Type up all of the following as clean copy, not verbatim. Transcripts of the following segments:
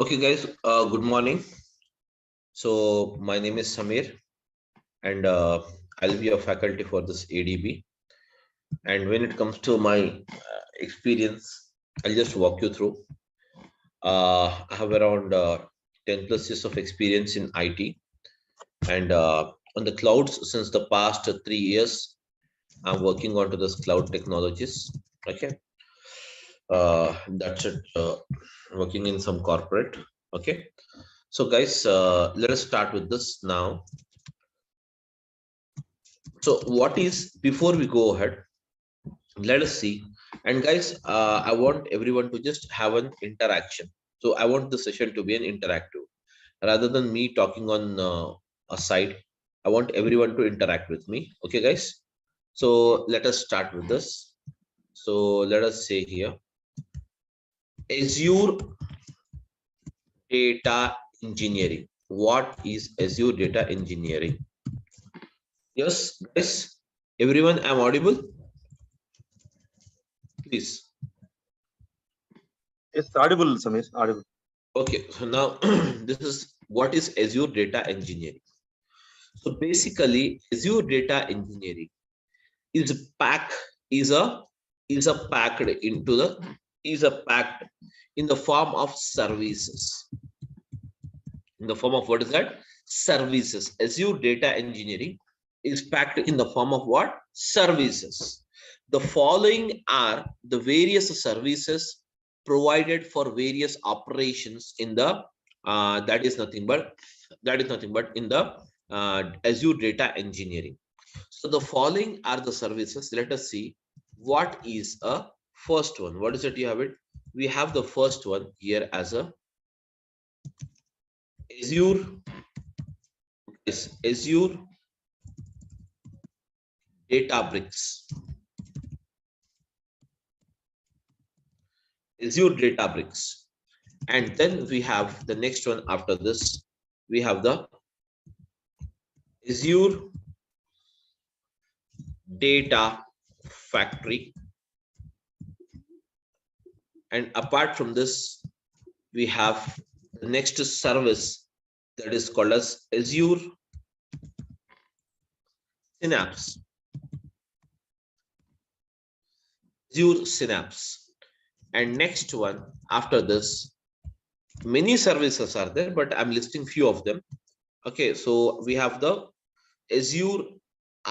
Okay, guys, good morning. So, my name is Samir, and I'll be a faculty for this ADB. And when it comes to my experience, I'll just walk you through. I have around 10 plus years of experience in IT and on the clouds since the past 3 years. I'm working onto this cloud technologies. Okay, that's it. Working in some corporate. Okay, so guys, let us start with this now. So what is, before we go ahead, let us see. And guys, I want everyone to just have an interaction. So I want the session to be an interactive rather than me talking on a side. I want everyone to interact with me. Okay, guys. So let us start with this. So let us say here, Azure data engineering. What is Azure data engineering? Yes, guys, everyone, I'm audible. Please. It's audible, Samir. Audible. Okay, so now this is what is Azure data engineering. So basically, Azure data engineering is packed is a packed into the is a packed in the form of services. In the form of what is that? Services. Azure data engineering is packed in the form of what? Services. The following are the various services provided for various operations in the that is nothing but in the Azure data engineering. So the following are the services. Let us see what is a first one. What is it? You have it. We have the first one here as a Azure. Is Azure Databricks. Azure Databricks. And then we have the next one after this. We have the Azure Data Factory. And apart from this, we have the next service that is called as Azure Synapse. Azure Synapse. And next one after this, many services are there, but I'm listing few of them. Okay, so we have the Azure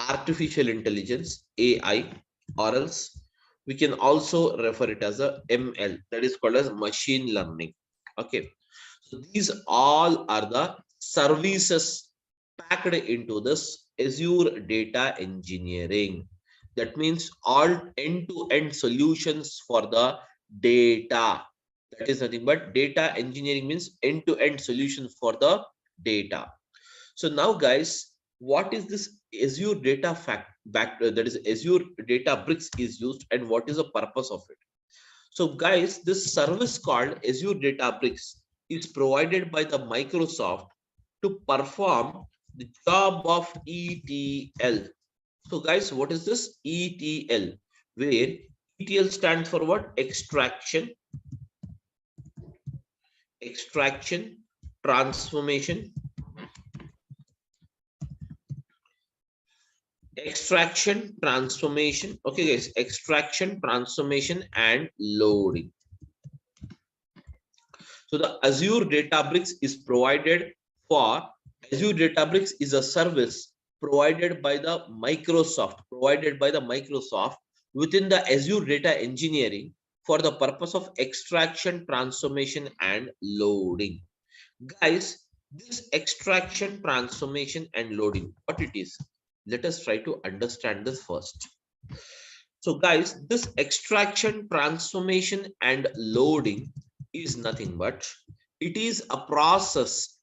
Artificial Intelligence, AI, or else we can also refer it as a ML, that is called as machine learning. Okay, so these all are the services packed into this Azure data engineering. That means all end-to-end solutions for the data. That is nothing but data engineering means end-to-end solutions for the data. So now, guys, what is this Azure data that is Azure Databricks is used, and what is the purpose of it? So, guys, this service called Azure Databricks is provided by the Microsoft to perform the job of ETL. So, guys, what is this ETL? Where ETL stands for what? Extraction, transformation, okay, guys, extraction, transformation, and loading. So the Azure Databricks is provided for Azure Databricks is a service provided by the Microsoft within the Azure data engineering for the purpose of extraction, transformation, and loading. Guys, this extraction, transformation, and loading, what it is? Let us try to understand this first. So guys, this extraction, transformation, and loading is nothing but it is a process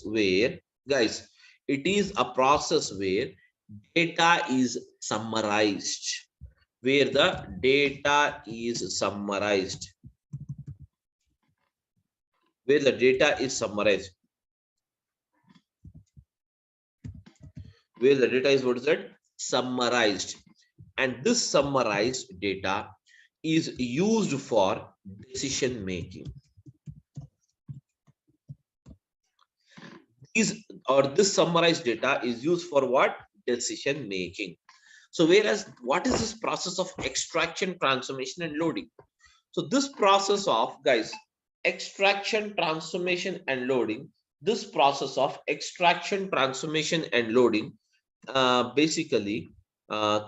where, guys, it is a process where data is summarized, where the data is summarized, where the data is summarized, where the data is, what is that? Summarized. And this summarized data is used for decision making. These or this summarized data is used for what? Decision making. So whereas what is this process of extraction, transformation, and loading? So this process of, guys, extraction, transformation, and loading, this process of extraction, transformation, and loading basically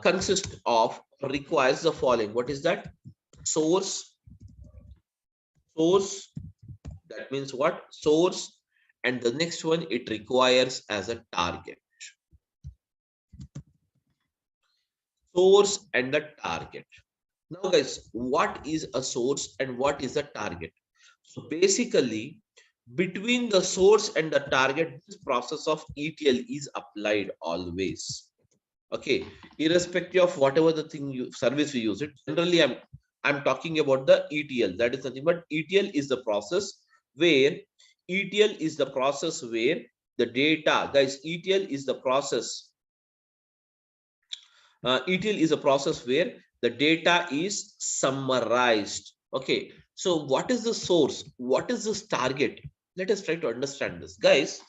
consists of, requires the following. What is that? Source, that means what? Source, and the next one, it requires as a target. Source and the target. Now guys, what is a source and what is a target? So basically, between the source and the target, this process of ETL is applied always. Okay, irrespective of whatever the thing you service we use it. Generally, I'm talking about the ETL. That is nothing but ETL is the process where the data, guys, ETL is the process. ETL is a process where the data is summarized. Okay, so what is the source? What is this target? Let us try to understand this, guys.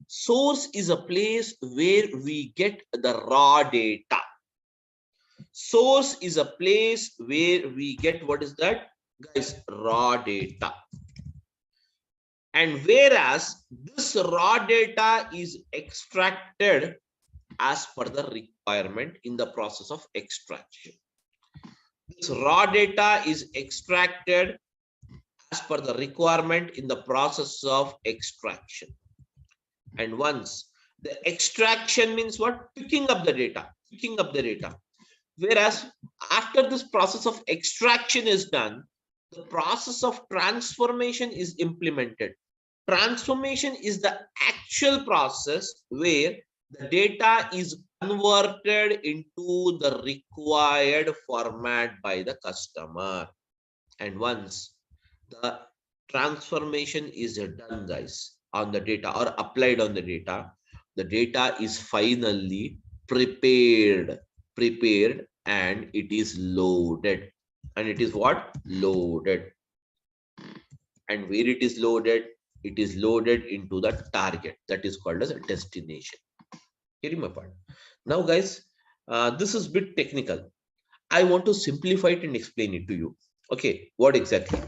Source is a place where we get the raw data. Source is a place where we get, what is that, guys? Raw data. And whereas this raw data is extracted as per the requirement in the process of extraction. This raw data is extracted as per the requirement in the process of extraction. And once the extraction means what? Picking up the data. Whereas after this process of extraction is done, the process of transformation is implemented. Transformation is the actual process where the data is converted into the required format by the customer. And once the transformation is done, guys, on the data or applied on the data is finally prepared and it is loaded. And it is what? Loaded. And where it is loaded? It is loaded into the target, that is called as a destination. Getting my point? Now guys, this is a bit technical. I want to simplify it and explain it to you. Okay, what exactly?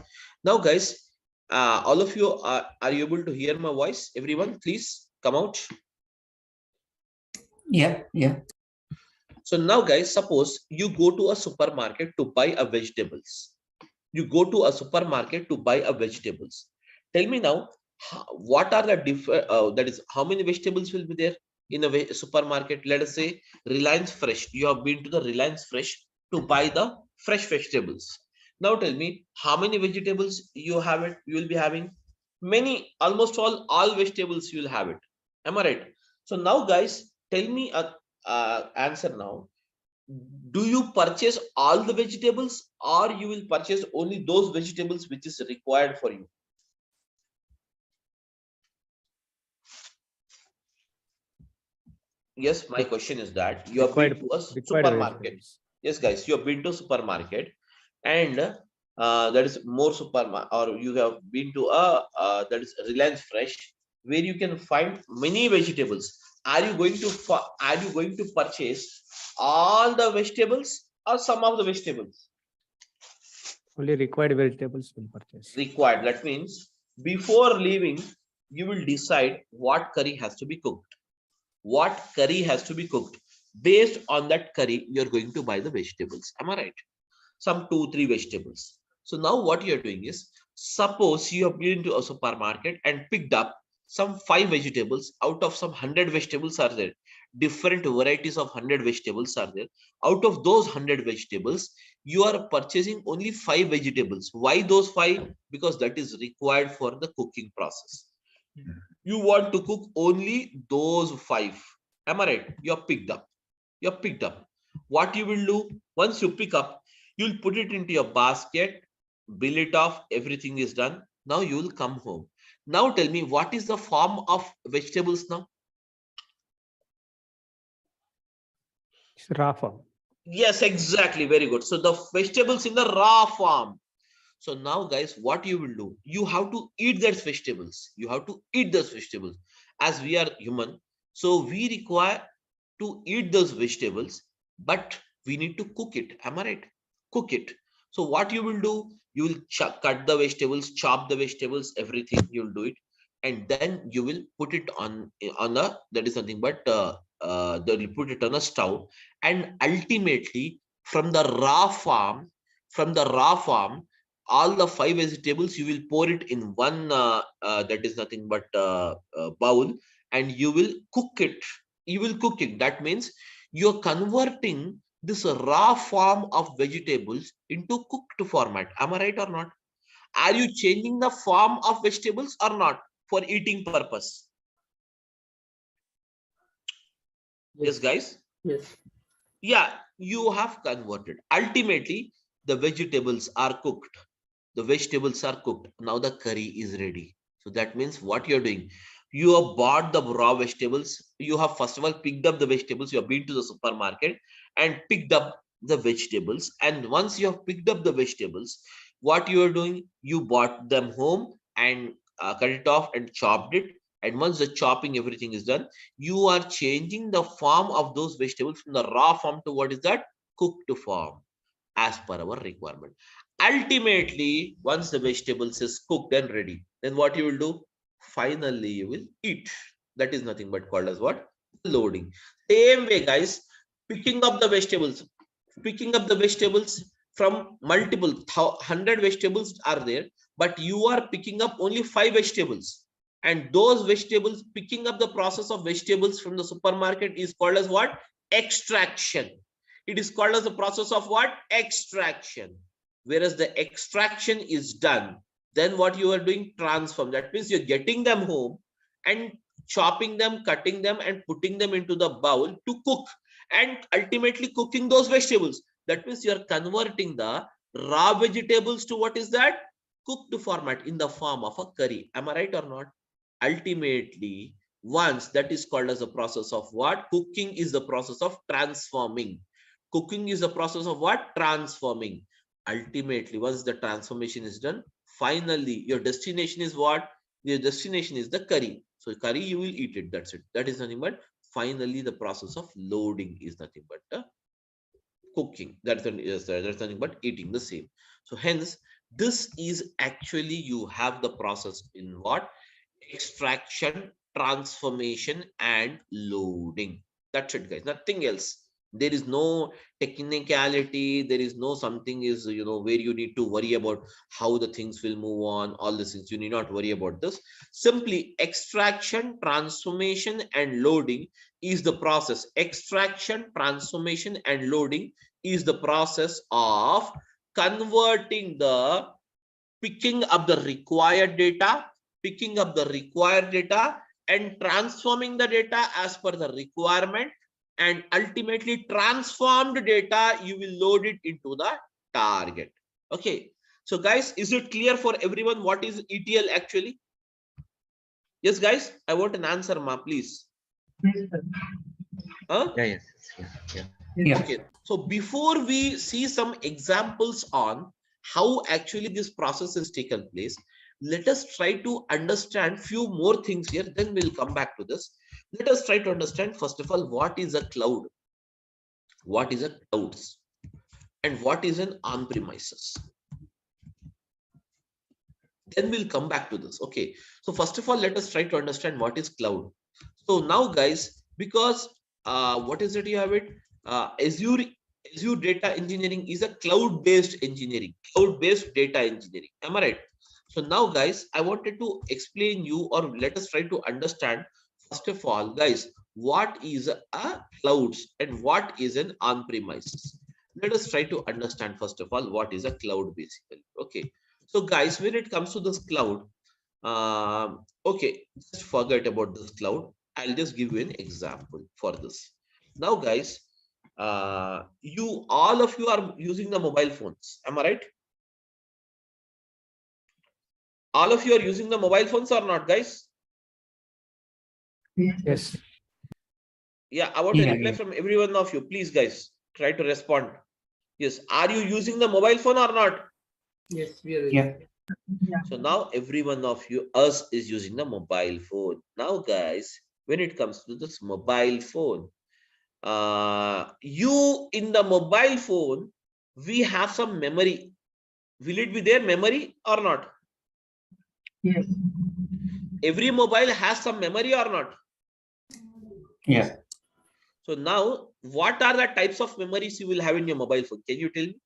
Now guys, all of you are you able to hear my voice? Everyone, please come out. Yeah. So now guys, suppose you go to a supermarket to buy a vegetables. Tell me now, what are the different, that is, how many vegetables will be there in a supermarket? Let us say Reliance Fresh. You have been to the Reliance Fresh to buy the fresh vegetables. Now tell me, how many vegetables you have it? You will be having many, almost all vegetables you will have it. Am I right? So now guys, tell me a answer now. Do you purchase all the vegetables or you will purchase only those vegetables which is required for you? Yes, my question is that you have been to a supermarket. Yes, guys, you have been to supermarket and that is more supermarket, or you have been to a that is Reliance Fresh, where you can find many vegetables. Are you going to purchase all the vegetables or some of the vegetables? Only required vegetables will purchase. Required. That means before leaving, you will decide what curry has to be cooked. Based on that curry, you're going to buy the vegetables. Am I right? Some 2-3 vegetables. So now what you're doing is, suppose you have been to a supermarket and picked up some 5 vegetables out of some 100 vegetables are there. Different varieties of 100 vegetables are there. Out of those 100 vegetables, you are purchasing only 5 vegetables. Why those 5? Because that is required for the cooking process. You want to cook only those 5. Am I right? You're picked up. What you will do, once you pick up, you'll put it into your basket, bill it off, everything is done. Now you will come home. Now tell me, what is the form of vegetables now? It's raw form. Yes, exactly. Very good. So the vegetables in the raw form. So now guys, what you will do, you have to eat those vegetables. as we are human, so we require to eat those vegetables, but we need to cook it. Am I right? Cook it. So what you will do, you will cut the vegetables, chop the vegetables, everything you'll do it, and then you will put it on a, that is nothing but they'll put it on a stove, and ultimately from the raw farm, all the 5 vegetables you will pour it in one that is nothing but bowl, and you will cook it. That means you're converting this raw form of vegetables into cooked format. Am I right or not? Are you changing the form of vegetables or not for eating purpose? Yes, guys. Yes. Yeah, you have converted. Ultimately, the vegetables are cooked. The vegetables are cooked. Now the curry is ready. So that means what you're doing, you have bought the raw vegetables. You have first of all picked up the vegetables. You have been to the supermarket and picked up the vegetables. And once you have picked up the vegetables, what you are doing, you bought them home and cut it off and chopped it. And once the chopping, everything is done, you are changing the form of those vegetables from the raw form to what is that? Cooked form, as per our requirement. Ultimately, once the vegetables is cooked and ready, then what you will do? Finally, you will eat. That is nothing but called as what? Loading. Same way, guys, picking up the vegetables, from multiple 100 vegetables are there, but you are picking up only 5 vegetables. And those vegetables, picking up the process of vegetables from the supermarket is called as what? Extraction. It is called as the process of what? Extraction. Whereas the extraction is done, then what you are doing? Transform. That means you're getting them home and chopping them, cutting them, and putting them into the bowl to cook, and ultimately cooking those vegetables. That means you are converting the raw vegetables to what is that? Cooked format in the form of a curry. Am I right or not? Ultimately, once that is called as a process of what? Cooking is the process of transforming. Cooking is the process of what? Transforming. Ultimately, once the transformation is done, finally your destination is what? Your destination is the curry. So curry, you will eat it. That's it. That is nothing but finally the process of loading is nothing but cooking. That's nothing but eating the same. So hence, this is actually you have the process in what? Extraction, transformation, and loading. That's it, guys. Nothing else. There is no technicality. There is no something is, where you need to worry about how the things will move on. All these things, you need not worry about this. Simply extraction, transformation, and loading is the process. Extraction, transformation, and loading is the process of converting the picking up the required data, and transforming the data as per the requirement, and ultimately transformed data you will load it into the target. Okay, so guys, is it clear for everyone what is ETL actually? Yes, guys, I want an answer, ma, please. Huh? Yeah. Okay, so before we see some examples on how actually this process is taken place, let us try to understand few more things here, then we'll come back to this. Let us try to understand first of all what is a cloud, what is a clouds, and what is an on-premises. Then we'll come back to this. Okay, so first of all, let us try to understand what is cloud. So now, guys, because what is it you have it? Azure data engineering is a cloud-based engineering, cloud-based data engineering. Am I right? So now, guys, I wanted to explain you, or let us try to understand first of all, guys, what is a clouds and what is an on-premises. Let us try to understand first of all what is a cloud basically. Okay, so guys, when it comes to this cloud, okay, just forget about this cloud. I'll just give you an example for this. Now, guys, all of you are using the mobile phones. Am I right? All of you are using the mobile phones or not, guys? Yes. Yeah, I want a reply from every one of you. Please, guys, try to respond. Yes, are you using the mobile phone or not? Yes, we are. Yeah. So now every one of us is using the mobile phone. Now guys, when it comes to this mobile phone, you in the mobile phone, we have some memory. Will it be there memory or not? Yes. Every mobile has some memory or not? Yes. So now, what are the types of memories you will have in your mobile phone? Can you tell me?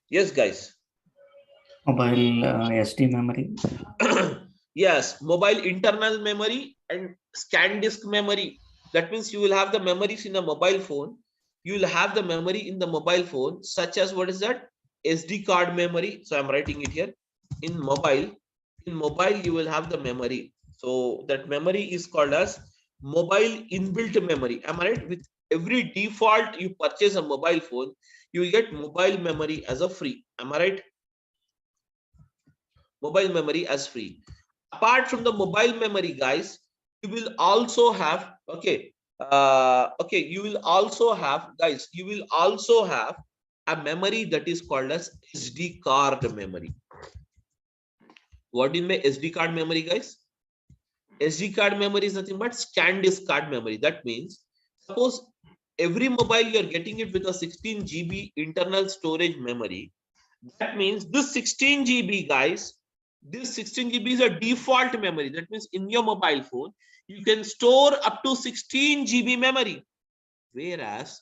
Yes, guys. Mobile SD memory. Yes, mobile internal memory and scan disk memory. That means you will have the memories in a mobile phone. You will have the memory in the mobile phone, such as what is that? SD card memory. So I'm writing it here. In mobile, you will have the memory. So that memory is called as mobile inbuilt memory. Am I right? With every default you purchase a mobile phone, you will get mobile memory as a free. Am I right? Mobile memory as free. Apart from the mobile memory, guys, you will also have you will also have, guys, you will also have a memory that is called as SD card memory. What is my SD card memory, guys? SD card memory is nothing but scan disk card memory. That means, suppose every mobile you are getting it with a 16 GB internal storage memory. That means this 16 GB, guys, this 16 GB is a default memory. That means in your mobile phone, you can store up to 16 GB memory. Whereas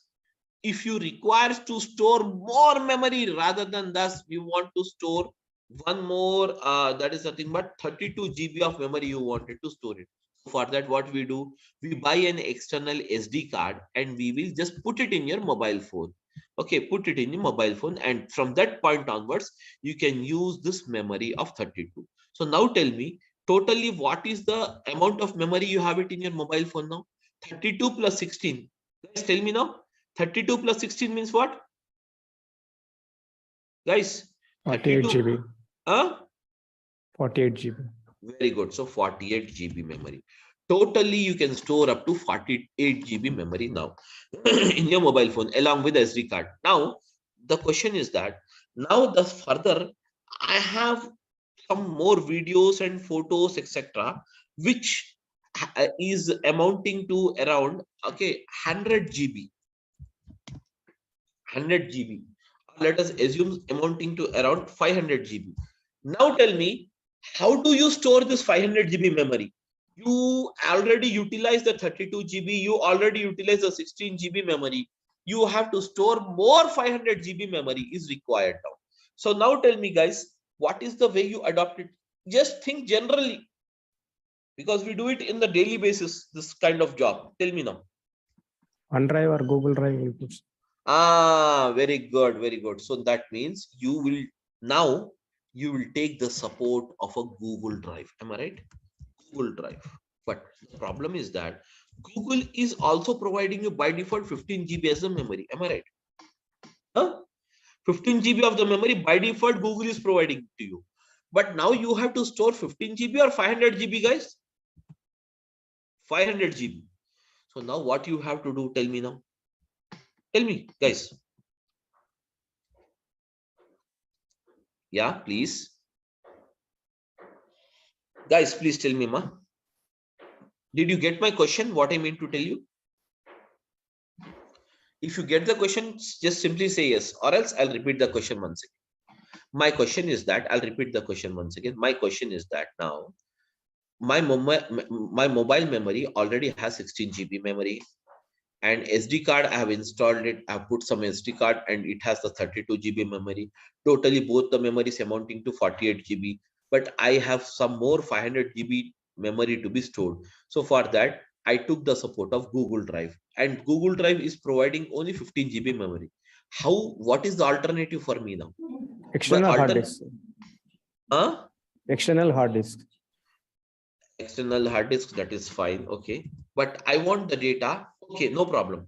if you require to store more memory rather than thus, you want to store one more, that is nothing but 32 GB of memory you wanted to store it. For that, what we do, we buy an external SD card and we will just put it in your mobile phone. Okay, put it in your mobile phone, and from that point onwards, you can use this memory of 32. So now tell me, totally what is the amount of memory you have it in your mobile phone now? 32 plus 16. Guys, tell me now. 32 plus 16 means what? Guys, 48 32. GB. 48 GB. Very good. So 48 GB memory. Totally, you can store up to 48 GB memory now in your mobile phone along with SD card. Now, the question is that now the further I have some more videos and photos, etc., which is amounting to around 100 GB. 100 GB. Let us assume amounting to around 500 GB. Now tell me, how do you store this 500 GB memory? You already utilize the 32 GB, you already utilize the 16 GB memory. You have to store more 500 GB memory is required now. So now tell me, guys, what is the way you adopt it? Just think generally, because we do it in the daily basis, this kind of job. Tell me now. OneDrive or Google Drive you put. Very good, very good. So that means you will now you will take the support of a Google Drive. Am I right? Google Drive. But the problem is that Google is also providing you by default 15 GB as a memory. Am I right? Huh? 15 GB of the memory by default Google is providing to you. But now you have to store 15 GB or 500 GB, guys? 500 GB. So now what you have to do? Tell me now. Tell me, guys. Yeah, please. Guys, please tell me, ma. Did you get my question? What I mean to tell you? If you get the question, just simply say yes, or else I'll repeat the question once again. My question is that, I'll repeat the question once again. My question is that now, my mobile memory already has 16 GB memory, and SD card, I have installed it. I have put some SD card and it has the 32 GB memory. Totally both the memories amounting to 48 GB. But I have some more 500 GB memory to be stored. So for that, I took the support of Google Drive, and Google Drive is providing only 15 GB memory. What is the alternative for me now? External hard disk. Huh? External hard disk. External hard disk, that is fine. Okay. But I want the data. Okay, no problem.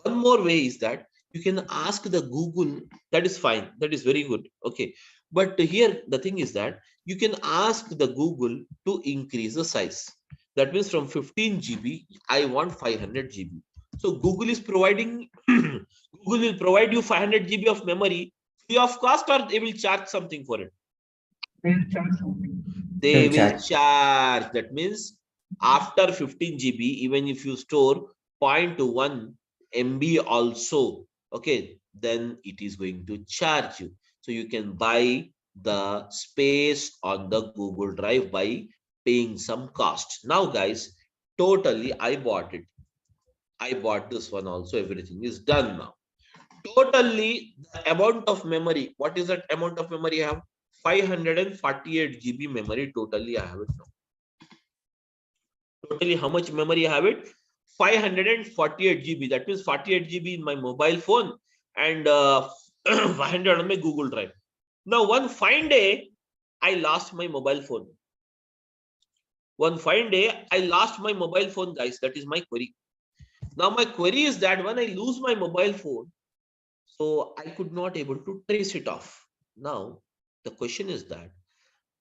One more way is that you can ask the Google. That is fine. That is very good. Okay. But here the thing is that you can ask the Google to increase the size. That means from 15 GB, I want 500 GB. So Google is providing, Google will provide you 500 GB of memory free of cost or they will charge something for it? They'll charge something. They They'll will charge. charge. That means after 15 GB, even if you store 0.1 MB also, okay, then it is going to charge you. So you can buy the space on the Google Drive by paying some cost. Now, guys, totally, I bought it. I bought this one also. Everything is done now. Totally, the amount of memory. What is that amount of memory I have? 548 GB memory. Totally, I have it now. Totally, how much memory I have it? 548 GB. That means 48 GB in my mobile phone and 500 on my Google Drive. Now, one fine day, I lost my mobile phone. One fine day, I lost my mobile phone, guys. That is my query. Now, my query is that when I lose my mobile phone, so I could not able to trace it off. Now, the question is that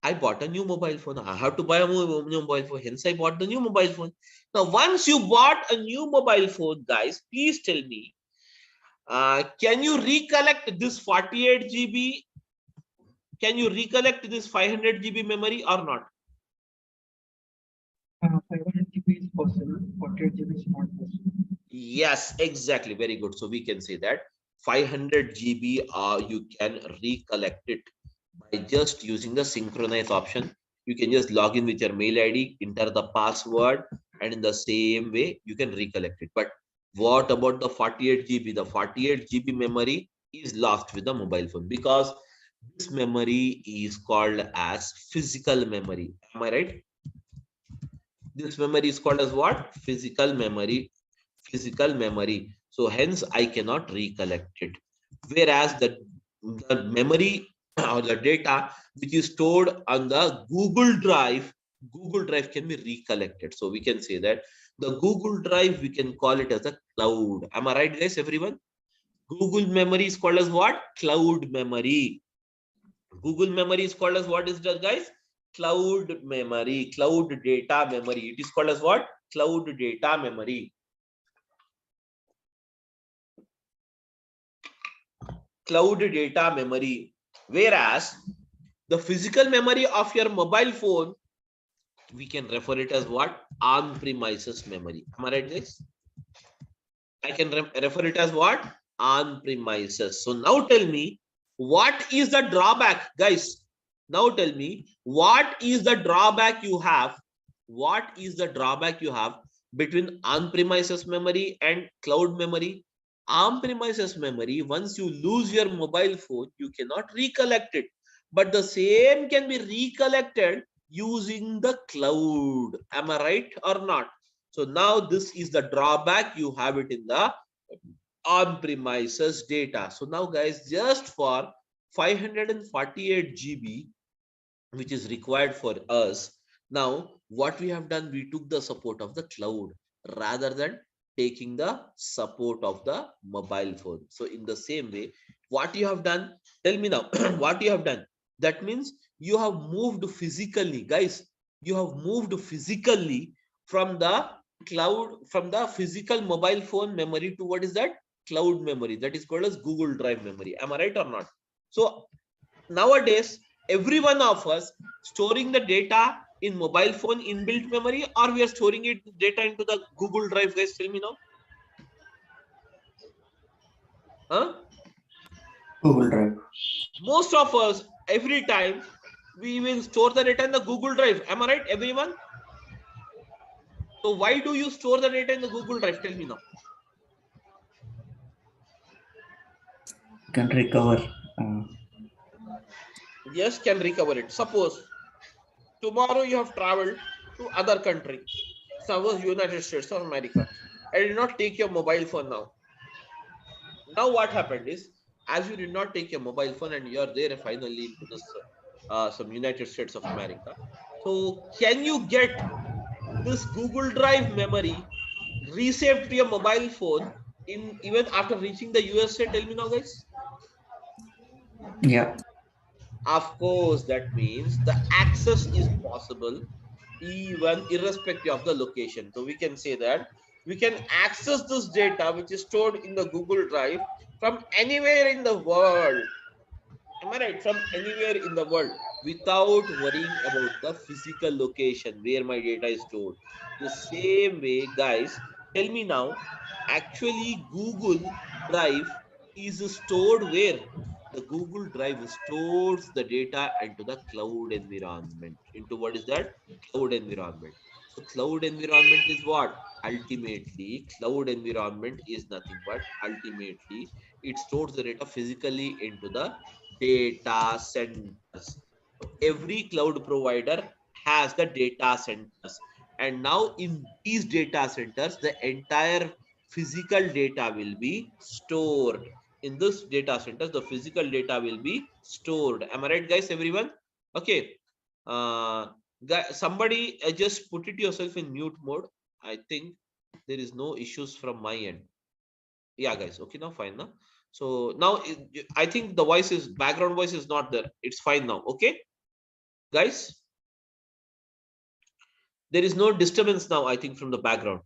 I bought a new mobile phone. I have to buy a new mobile phone. Hence, I bought the new mobile phone. Now, once you bought a new mobile phone, guys, please tell me, can you recollect this 48 GB? Can you recollect this 500 GB memory or not? 500 GB is possible, 48 GB is not possible. Yes, exactly. Very good. So we can say that 500 GB, you can recollect it by just using the synchronize option. You can just log in with your mail ID, enter the password, and in the same way, you can recollect it. But what about the 48 GB? The 48 GB memory is lost with the mobile phone because this memory is called as physical memory. Am I right? This memory is called as what? Physical memory. Physical memory. So hence I cannot recollect it. Whereas the memory or the data which is stored on the Google Drive can be recollected. So we can say that the Google Drive, we can call it as a cloud. Am I right, guys, everyone? Google memory is called as what? Cloud memory. Google memory is called as what is that, guys? Cloud memory, cloud data memory. It is called as what? Cloud data memory. Cloud data memory. Whereas the physical memory of your mobile phone, we can refer it as what? On-premises memory. Am I right, guys? I can refer it as what? On-premises. So now tell me, what is the drawback, guys? Now tell me, what is the drawback you have? What is the drawback you have between on-premises memory and cloud memory? On-premises memory, once you lose your mobile phone, you cannot recollect it. But the same can be recollected using the cloud. Am I right or not? So now this is the drawback. You have it in the on-premises data. So now, guys, just for 548 GB, which is required for us, now what we have done, we took the support of the cloud rather than taking the support of the mobile phone. So in the same way, what you have done, tell me now, what you have done? That means you have moved physically, guys. You have moved physically from the cloud, from the physical mobile phone memory to what is that? Cloud memory. That is called as Google Drive memory. Am I right or not? So nowadays, every one of us storing the data in mobile phone inbuilt memory, or we are storing it data into the Google Drive, guys? Tell me now. Huh? Google Drive. Most of us, every time, we will store the data in the Google Drive. Am I right, everyone? So why do you store the data in the Google Drive? Tell me now. You can recover. Yes, can recover it. Suppose tomorrow you have traveled to other country, suppose United States or America, and did not take your mobile phone now. Now what happened is, as you did not take your mobile phone and you're there finally into this some United States of America. So can you get this Google Drive memory resaved to your mobile phone in even after reaching the USA? Tell me now, guys. Yeah. Of course, that means the access is possible even irrespective of the location. So we can say that we can access this data which is stored in the Google Drive from anywhere in the world. Am I right? From anywhere in the world without worrying about the physical location where my data is stored. The same way, guys, tell me now, actually Google Drive is stored where? The Google Drive stores the data into the cloud environment. Into what is that? Cloud environment. So cloud environment is what? Ultimately, cloud environment is nothing but ultimately it stores the data physically into the data centers. Every cloud provider has the data centers, and now in these data centers the entire physical data will be stored. In this data centers the physical data will be stored. Am I right, guys? Everyone? Okay. uh Somebody just put it yourself in mute mode. I think there is no issues from my end. Yeah, guys. Okay, now fine now. So now I think the voice is background voice is not there. It's fine now. Okay, guys. There is no disturbance now, I think, from the background.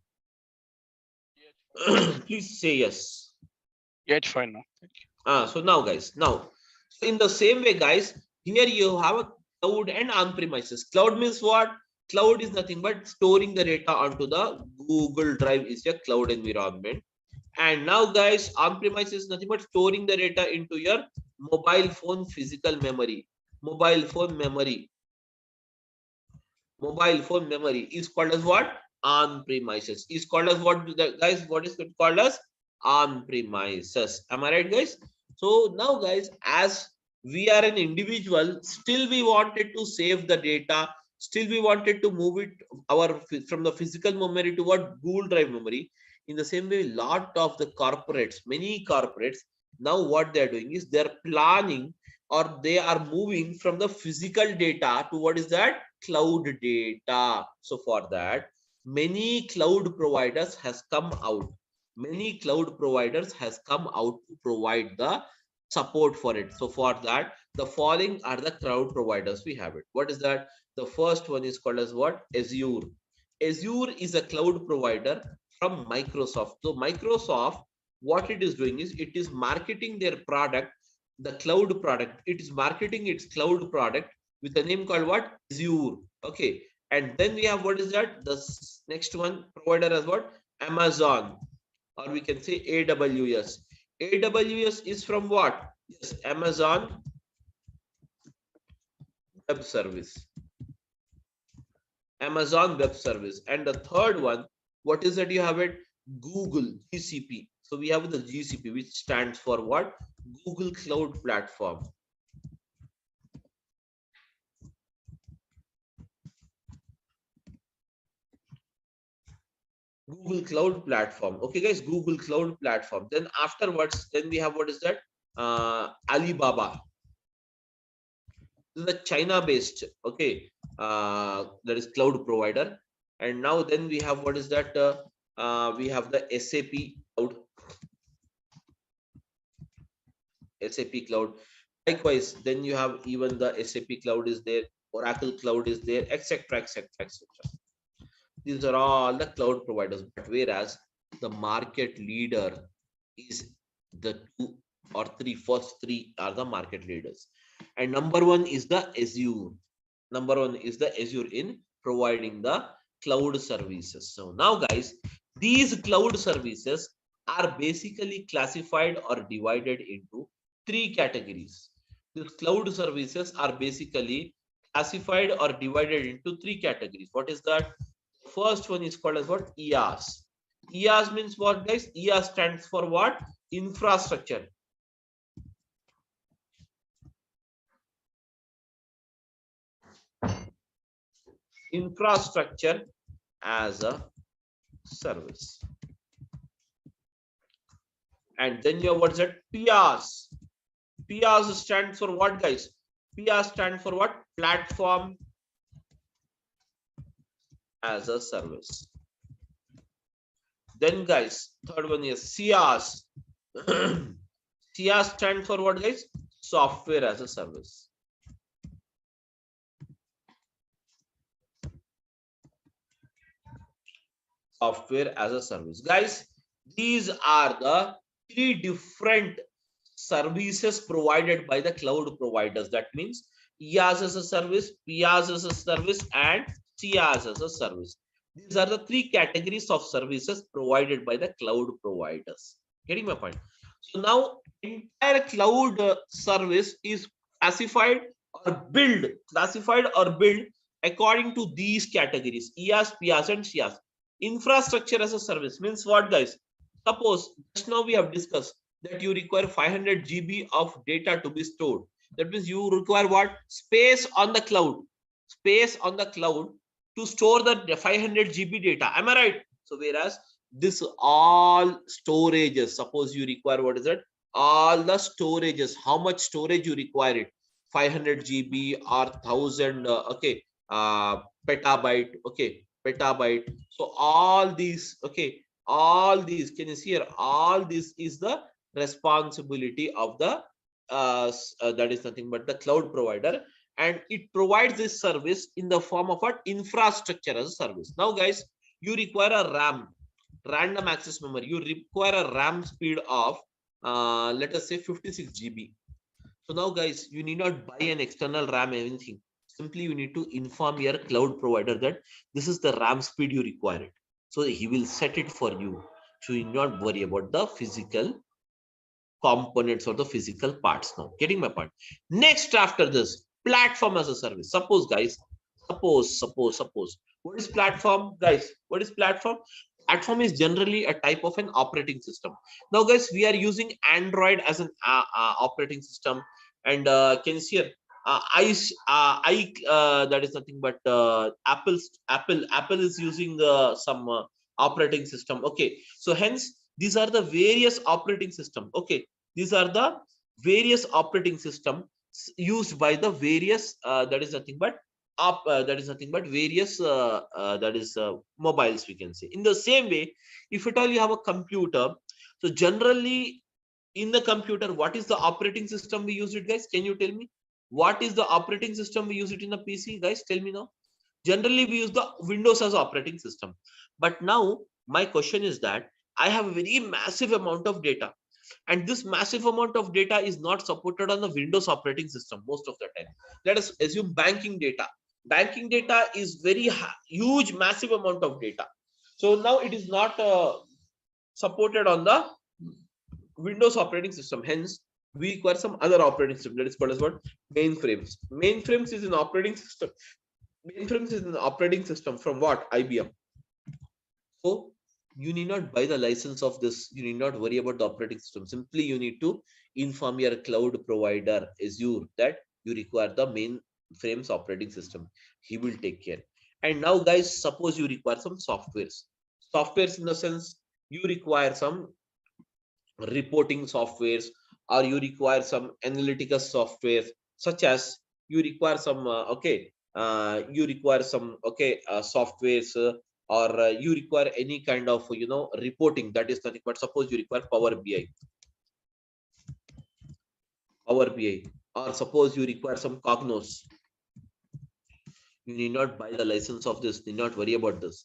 Please say yes. Yeah, it's fine now. Thank you. So now, guys, now, so in the same way, guys, here you have a cloud and on-premises. Cloud means what? Cloud is nothing but storing the data onto the Google Drive is a cloud environment. And now, guys, on-premise is nothing but storing the data into your mobile phone physical memory. Mobile phone memory. Mobile phone memory is called as what? On-premises. Is called as what, guys? What is it called as? On-premises. Am I right, guys? So now, guys, as we are an individual, still we wanted to save the data. Still we wanted to move it from the physical memory to what? Google Drive memory. In the same way, lot of the corporates, many corporates, now what they are doing is they are planning or they are moving from the physical data to what is that? Cloud data. So for that, many cloud providers has come out. Many cloud providers has come out to provide the support for it. So for that, the following are the cloud providers we have it. What is that? The first one is called as what? Azure. Azure is a cloud provider from Microsoft. So Microsoft, what it is doing is it is marketing their product, the cloud product. It is marketing its cloud product with a name called what? Azure. Okay. And then we have what is that? The next one provider as what? Amazon, or we can say AWS. AWS is from what? Yes, Amazon Web Service. Amazon Web Service. And the third one, what is that? You have it? Google GCP. So we have the GCP, which stands for what? Google Cloud Platform. Google Cloud Platform. Okay, guys, Google Cloud Platform. Then afterwards, then we have what is that? Alibaba. This is a China-based. Okay, that is cloud provider. And now then we have what is that? We have the SAP Cloud. SAP Cloud. Likewise, then you have even the SAP Cloud is there, Oracle Cloud is there, etc., etc., etc. These are all the cloud providers. But whereas the market leader is the two or three, first three are the market leaders. And number one is the Azure. Number one is the Azure in providing the cloud services. So now, guys, these cloud services are basically classified or divided into three categories. These cloud services are basically classified or divided into three categories. What is that? First one is called as what? EAS. EAS means what, guys? EAS stands for what? Infrastructure. Infrastructure as a service. And then you have what's that? PaaS. PaaS stands for what, guys? PaaS stands for what? Platform as a service. Then, guys, third one is CaaS. CaaS stands for what, guys? Software as a service. Software as a service. Guys, these are the three different services provided by the cloud providers. That means IaaS as a service, PaaS as a service, and CaaS as a service. These are the three categories of services provided by the cloud providers. Getting my point? So now entire cloud service is classified or built according to these categories: IaaS, PaaS, and CaaS. Infrastructure as a service means what, guys? Suppose just now we have discussed that you require 500 GB of data to be stored. That means you require what? Space on the cloud. Space on the cloud to store the 500 GB data. Am I right? So whereas this all storages, suppose you require, what is it? All the storages, how much storage you require it? 500 GB or 1000 petabyte. Okay, petabyte. So all these, okay, all these, can you see here? All this is the responsibility of the that is nothing but the cloud provider, and it provides this service in the form of an infrastructure as a service. Now guys, you require a RAM, random access memory. You require a RAM speed of let us say 56 GB. So now guys, you need not buy an external RAM, anything. Simply you need to inform your cloud provider that this is the RAM speed you require it. So he will set it for you. So you need not worry about the physical components or the physical parts now. Getting my point? Next, after this, platform as a service. Suppose guys, suppose. What is platform, guys? What is platform? Platform is generally a type of an operating system. Now guys, we are using Android as an operating system, and can you see here? That is nothing but Apple is using some operating system. Okay, so hence these are the various operating system. Okay, these are the various operating system used by the various that is nothing but various mobiles, we can say. In the same way, if at all you have a computer, so generally in the computer, what is the operating system we use it, guys? Can you tell me what is the operating system we use it in a PC, guys? Tell me now. Generally we use the Windows as operating system, but now my question is that I have a very massive amount of data, and this massive amount of data is not supported on the Windows operating system most of the time. Let us assume banking data. Banking data is very huge, massive amount of data. So now it is not supported on the Windows operating system. Hence, we require some other operating system that is called as what? Mainframes. Mainframes is an operating system. Mainframes is an operating system from what? IBM. So you need not buy the license of this. You need not worry about the operating system. Simply you need to inform your cloud provider Azure that you require the mainframes operating system. He will take care. And now guys, suppose you require some softwares. Softwares in the sense you require some reporting softwares, or you require some analytical software, such as you require some softwares, or you require any kind of reporting. That is nothing but, suppose you require Power BI, or suppose you require some Cognos. You need not buy the license of this, need not worry about this.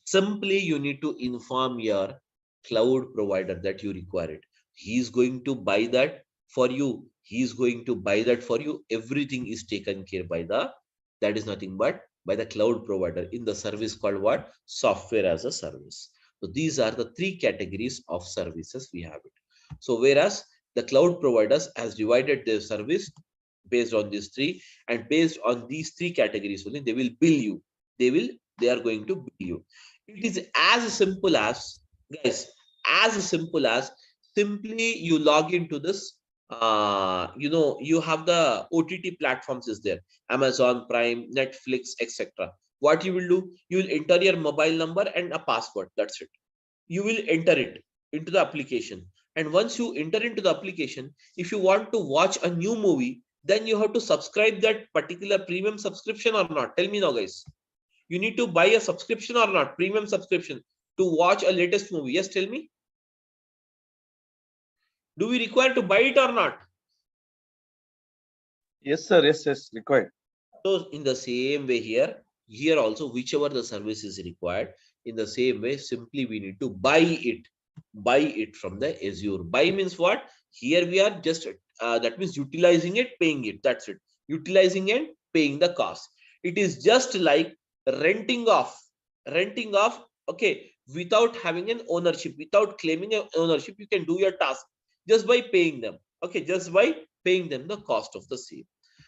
Simply you need to inform your cloud provider that you require it. He is going to buy that for you. He is going to buy that for you. Everything is taken care by that is nothing but by the cloud provider in the service called what? Software as a service. So these are the three categories of services we have it. So whereas the cloud providers has divided their service based on these three, and based on these three categories only they will bill you. They are going to bill you. It is as simple as, guys, simply you log into this. You have the OTT platforms is there, Amazon Prime, Netflix, etc. What you will do, you will enter your mobile number and a password. That's it. You will enter it into the application, and once you enter into the application, if you want to watch a new movie, then you have to subscribe that particular premium subscription or not. Tell me now, guys. You need to buy a subscription or not, premium subscription, to watch a latest movie. Yes, tell me. Do we require to buy it or not? Yes, sir. Yes, required. So in the same way here also, whichever the service is required, in the same way, simply we need to buy it. buy it from the Azure. Buy means what? Here we are just that means utilizing it, paying it. That's it. Utilizing and paying the cost. It is just like renting off, renting off. Okay, without having an ownership, without claiming an ownership, you can do your task just by paying them. Okay, just by paying them the cost of the same.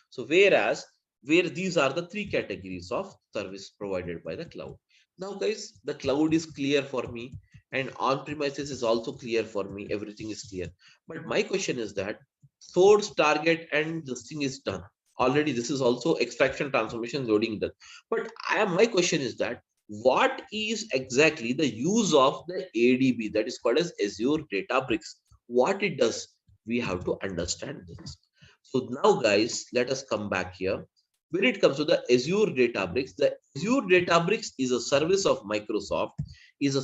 So whereas where these are the three categories of service provided by the cloud. Now guys, the cloud is clear for me and on premises is also clear for me. Everything is clear. But my question is that source, target, and this thing is done already. This is also extraction, transformation, loading done. But my question is that what is exactly the use of the ADB, that is called as Azure Databricks? What it does? We have to understand this. So now guys, let us come back here. When it comes to the Azure Databricks, the Azure Databricks is a service of Microsoft, which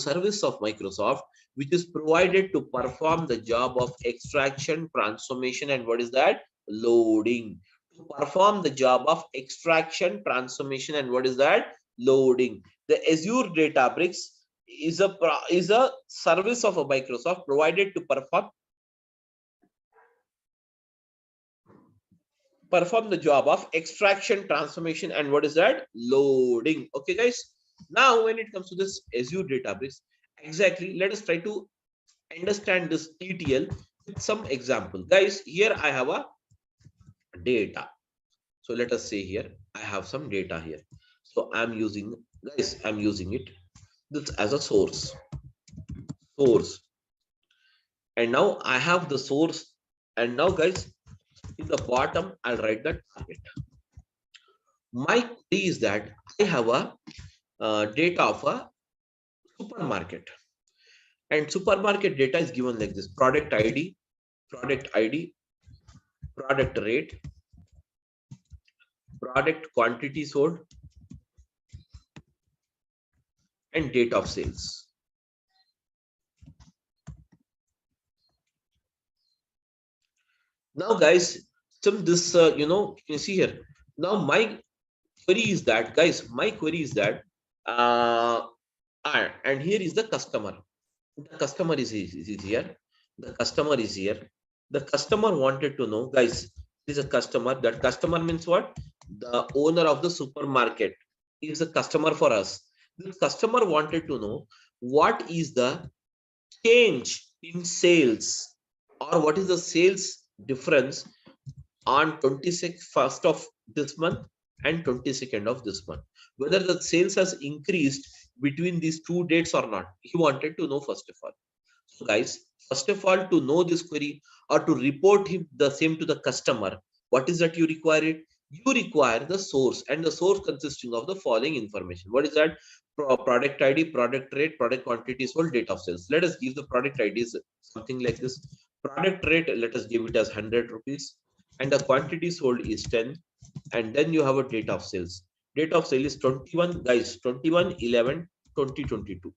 is provided to perform the job of extraction, transformation, and what is that? Loading. To perform the job of extraction, transformation, and what is that? Loading. The Azure Databricks is a service of a Microsoft provided to perform the job of extraction, transformation, and what is that? Loading. Okay guys, now when it comes to this Azure Databricks, exactly, let us try to understand this ETL with some example. Guys, here I have a data. So let us say here I have some data here. So I'm using it this as a source, and now I have the source, and now guys, in the bottom I'll write the target. My query is that I have a data of a supermarket, and supermarket data is given like this: product ID, product rate, product quantity sold, and date of sales. Now guys, some this you can see here. Now my query is that, guys, and here is the customer. The customer is here. The customer is here. The customer wanted to know, guys, is a customer. That customer means what? The owner of the supermarket is a customer for us. This customer wanted to know what is the change in sales, or what is the sales difference on 21st of this month and 22nd of this month, whether the sales has increased between these two dates or not. He wanted to know first of all. So guys, first of all, to know this query or to report him the same to the customer, what is that you require it? You require the source, and the source consisting of the following information. What is that? Product ID, product rate, product quantity sold, date of sales. Let us give the product IDs something like this. Product rate, let us give it as 100 rupees, and the quantity sold is 10, and then you have a date of sales. Date of sale is 21, guys, 21/11/2022.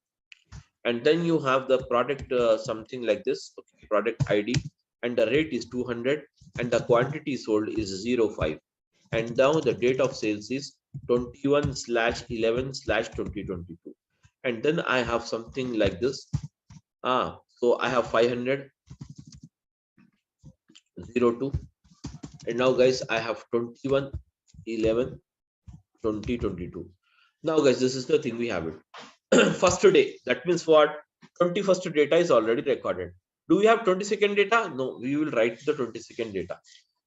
And then you have the product something like this, okay, product ID, and the rate is 200, and the quantity sold is 05, and now the date of sales is 21/11/2022. And then I have something like this. So I have 500/02, and now guys, I have 21/11/2022. Now guys, this is the thing we have it. First day, that means what? 21st data is already recorded. Do we have 22nd data? No, we will write the 22nd data.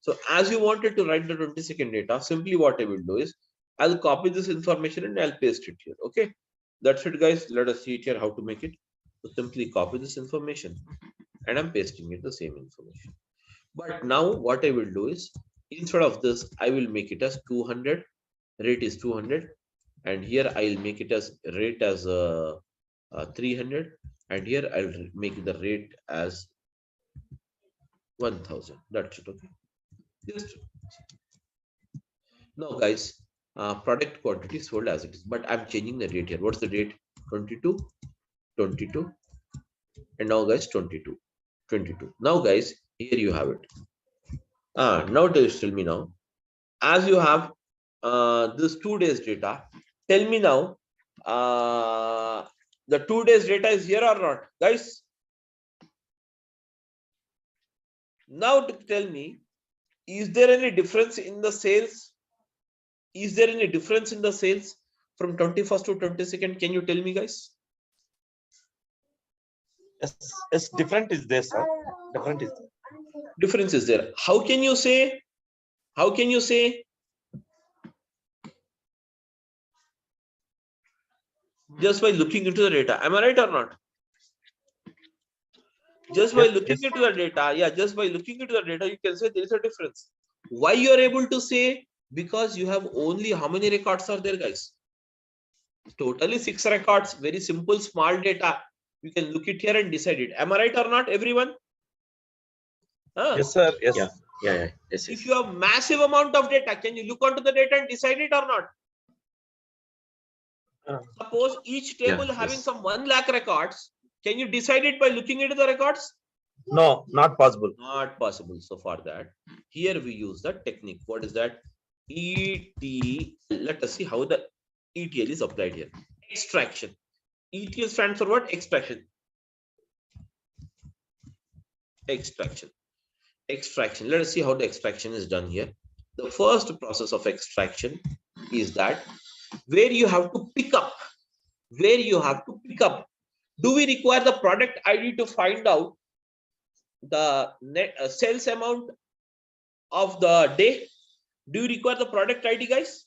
So as you wanted to write the 22nd data, simply what I will do is I'll copy this information and I'll paste it here. Okay, that's it guys. Let us see it here how to make it. So simply copy this information and I'm pasting it the same information. But now what I will do is, instead of this, I will make it as 200, rate is 200, and here I'll make it as rate as 300, and here I'll make the rate as 1000. That's it. Okay, just now guys, product quantity sold as it is, but I'm changing the date here. What's the date? 22, 22, and now guys, 22, 22. Now guys, here you have it. Now tell me now, as you have this 2 days data, tell me now, the 2 days data is here or not, guys? Now tell me, is there any difference in the sales? Is there any difference in the sales from 21st to 22nd? Can you tell me, guys? Yes, different is there, sir. Different is there. Difference is there. How can you say? How can you say? Just by looking into the data. Am I right or not? Just by Yes, looking yes. into the data, yeah, just by looking into the data, you can say there is a difference. Why you are able to say? Because you have only how many records are there, guys? Totally 6 records. Very simple, small data. You can look it here and decide it. Am I right or not, everyone? Huh? Yes, sir. Yes. Yeah. Yes. If you have massive amount of data, can you look onto the data and decide it or not? Suppose each table having some 1 lakh records. Can you decide it by looking into the records? No, not possible. Not possible. So for that, here we use the technique. What is that? ETL. Let us see how the ETL is applied here. Extraction. ETL stands for what? Extraction. Extraction. Let us see how the extraction is done here. The first process of extraction is that where you have to pick up. Do we require the product ID to find out the net sales amount of the day? Do you require the product ID, guys?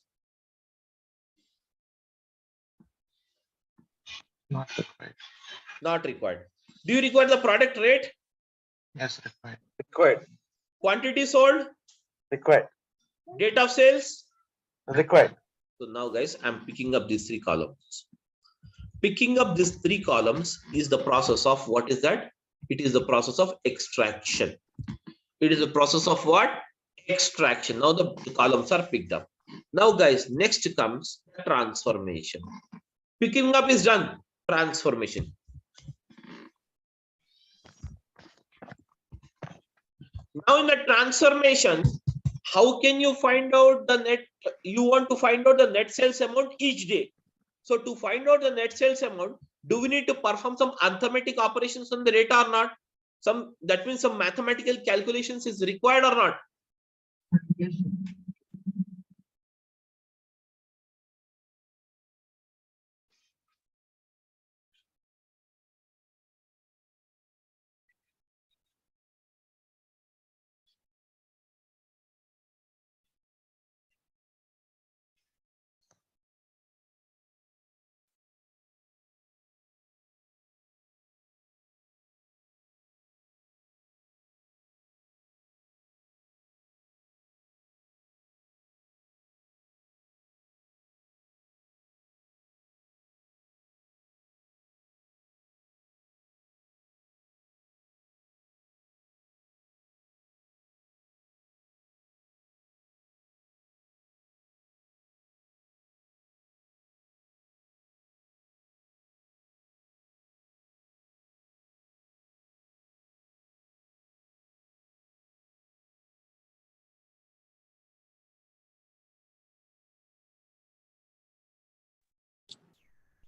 Not required. Not required. Do you require the product rate? Yes, required. Required. Quantity sold? Required. Date of sales? Required. So now, guys, I'm picking up these 3 columns. Picking up these 3 columns is the process of what is that? It is the process of extraction. It is the process of what? Extraction. Now the columns are picked up. Now, guys, next comes transformation. Picking up is done. Transformation. Now in the transformation, how can you find out the net? You want to find out the net sales amount each day. So to find out the net sales amount, do we need to perform some arithmetic operations on the data or not? That means some mathematical calculations is required or not? Yes, sir.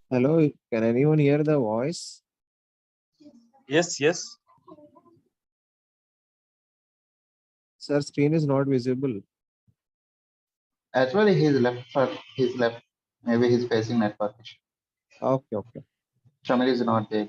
Hello, can anyone hear the voice? Yes, yes. Sir, screen is not visible. Actually, he's left, sir. He's left. Maybe he's facing network issue. Okay. Shamil is not there.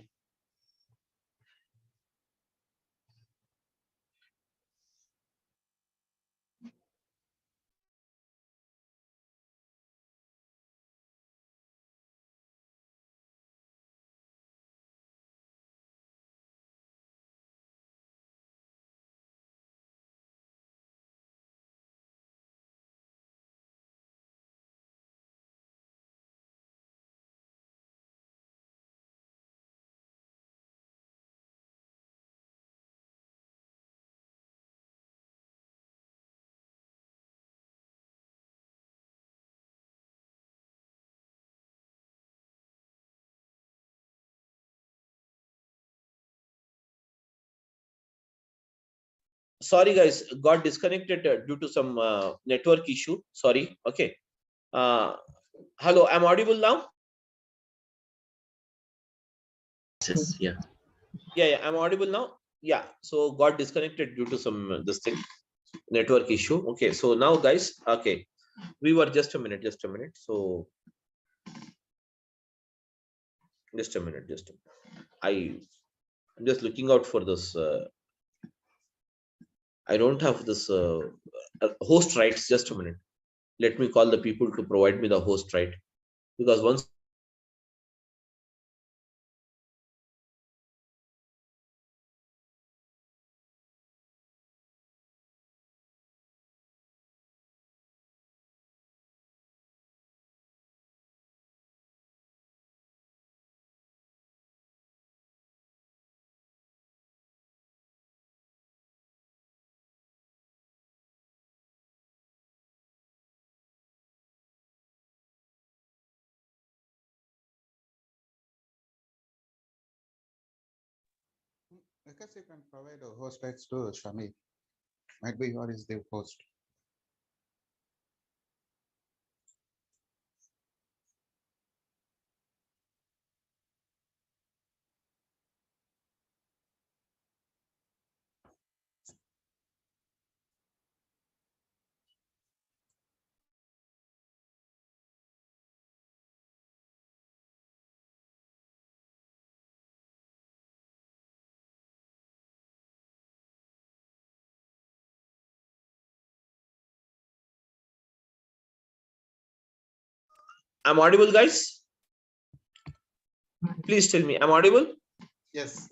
Sorry, guys, got disconnected due to some network issue. Sorry. Okay. Hello, I'm audible now? Yes. Yeah, I'm audible now. Yeah, so got disconnected due to some this thing network issue. Okay, so now guys, okay, we were just a minute. So just a minute. I'm just looking out for this. I don't have this host rights. Just a minute. Let me call the people to provide me the host right, because once Because you can provide a host rights to Shami. Might be your is the host. I'm audible, guys. Please tell me I'm audible. Yes.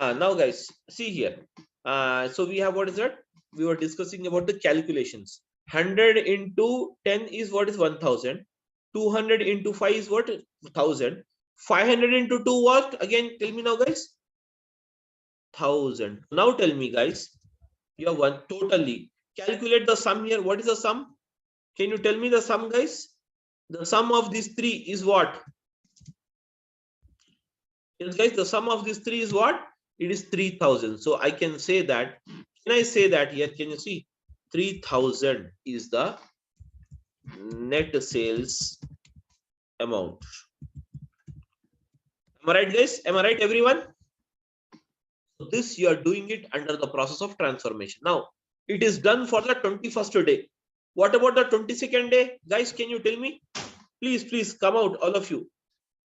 Now guys, see here. So we have, what is that? We were discussing about the calculations. 100 into 10 is what is 1000. 200 into 5 is what? 1000. 500 into 2 what? Again, tell me now, guys. 1000. Now tell me, guys. You have one totally. Calculate the sum here. What is the sum? Can you tell me the sum, guys? The sum of these three is what? Yes, guys, the sum of these three is what? It is 3000. So I can say that. Can I say that here? Can you see? 3000 is the net sales amount. Am I right, guys? Am I right, everyone? So this you are doing it under the process of transformation. Now, it is done for the 21st day. What about the 22nd day? Guys, can you tell me? Please come out, all of you.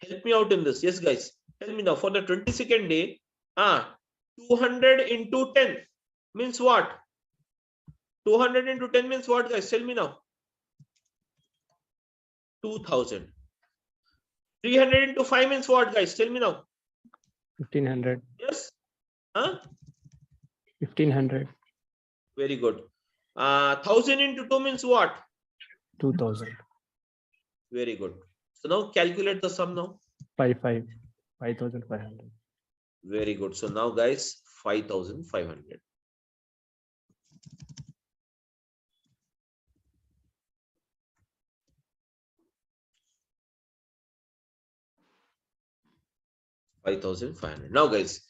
Help me out in this. Yes, guys. Tell me now, for the 22nd day, 200 into 10 means what? 200 into 10 means what, guys? Tell me now. 2000. 300 into 5 means what, guys? Tell me now. 1500. Yes? 1500. Very good. 1000 into 2 means what? 2000. Very good. So now calculate the sum now. 5500. Very good. So now, guys, 5500. Now, guys,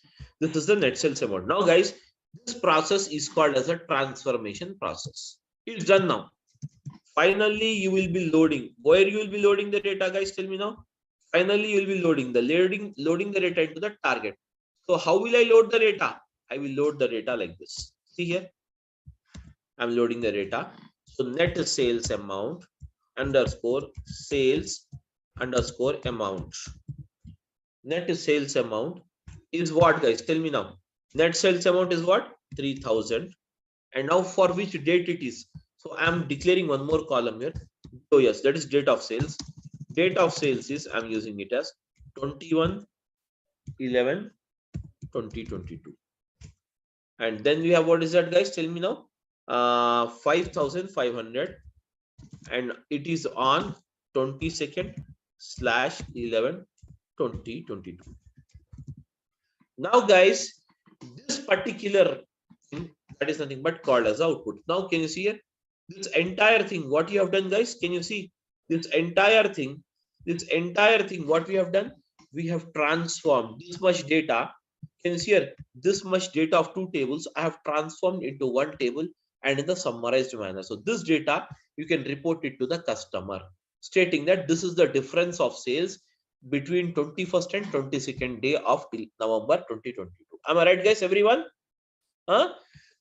this is the net sales amount. Now, guys, this process is called as a transformation process. It's done now. Finally, you will be loading. Where you will be loading the data, guys? Tell me now. Finally, you will be loading the data into the target. So how will I load the data? I will load the data like this. See here. I'm loading the data. So net sales amount underscore sales underscore amount. Net sales amount is what, guys? Tell me now. Net sales amount is what? 3000. And now for which date it is? So I'm declaring one more column here. Oh yes, that is date of sales. Date of sales is, I'm using it as 21/11/2022. And then we have, what is that, guys? Tell me now. 5500, and it is on 22nd/11/2022. Now, guys, this particular thing, that is nothing but called as output. Now, can you see here? This entire thing, what you have done, guys? Can you see this entire thing? What we have done? We have transformed this much data. Can you see here? This much data of two tables I have transformed into one table and in the summarized manner. So this data, you can report it to the customer, stating that this is the difference of sales between 21st and 22nd day of November 2022. Am I right, guys? Everyone? Huh?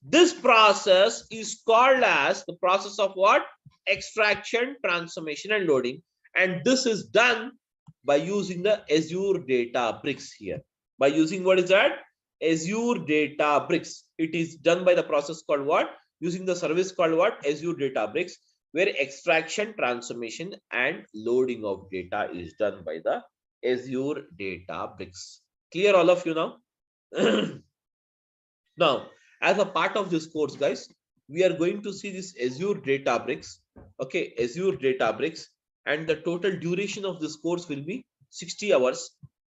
This process is called as the process of what? Extraction, transformation, and loading. And this is done by using the Azure Databricks here. By using what is that? Azure Databricks. It is done by the process called what? Using the service called what? Azure Databricks, where extraction, transformation, and loading of data is done by the Azure Databricks. Clear, all of you now? Now, as a part of this course, guys, we are going to see this Azure Databricks. Okay, Azure Databricks, and the total duration of this course will be 60 hours.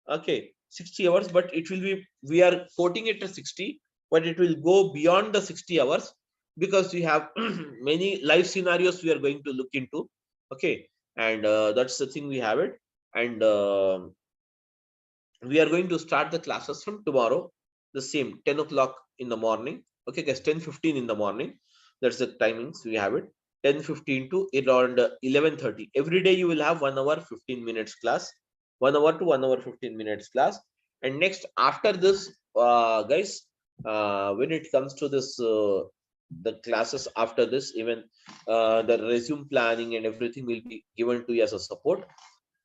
Okay, 60 hours, but it will be, we are quoting it as 60, but it will go beyond the 60 hours because we have many live scenarios we are going to look into. Okay, and that's the thing we have it. And we are going to start the classes from tomorrow, the same 10 o'clock in the morning. Okay, guys, 10:15 in the morning. That's the timings we have it. 10:15 to around 11:30. Every day you will have 1 hour 15 minutes class, 1 hour to 1 hour 15 minutes class. And next, after this, guys, when it comes to this, the classes after this, even the resume planning and everything will be given to you as a support.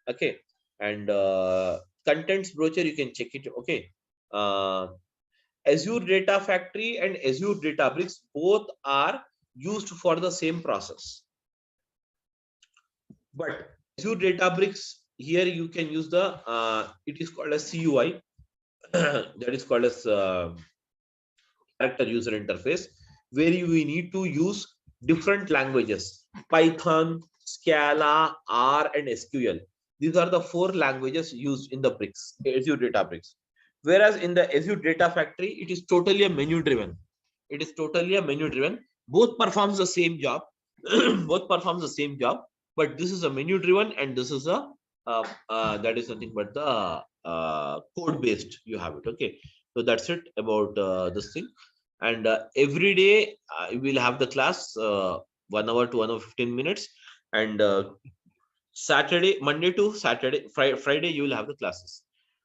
Okay, and contents brochure, you can check it. Okay, Azure Data Factory and Azure Databricks both are used for the same process, but Azure Databricks, here you can use the it is called as CUI that is called as character user interface, where you need to use different languages: Python, Scala, R, and SQL. These are the 4 languages used in the bricks, Azure Databricks. Whereas in the Azure Data Factory, it is totally a menu driven. It is totally a menu driven. Both performs the same job. Both performs the same job, but this is a menu driven, and this is a that is nothing but the code based. You have it. Okay, so that's it about this thing. And every day we will have the class 1 hour to 1 hour 15 minutes, and Saturday, Monday to Saturday, Friday, you will have the classes.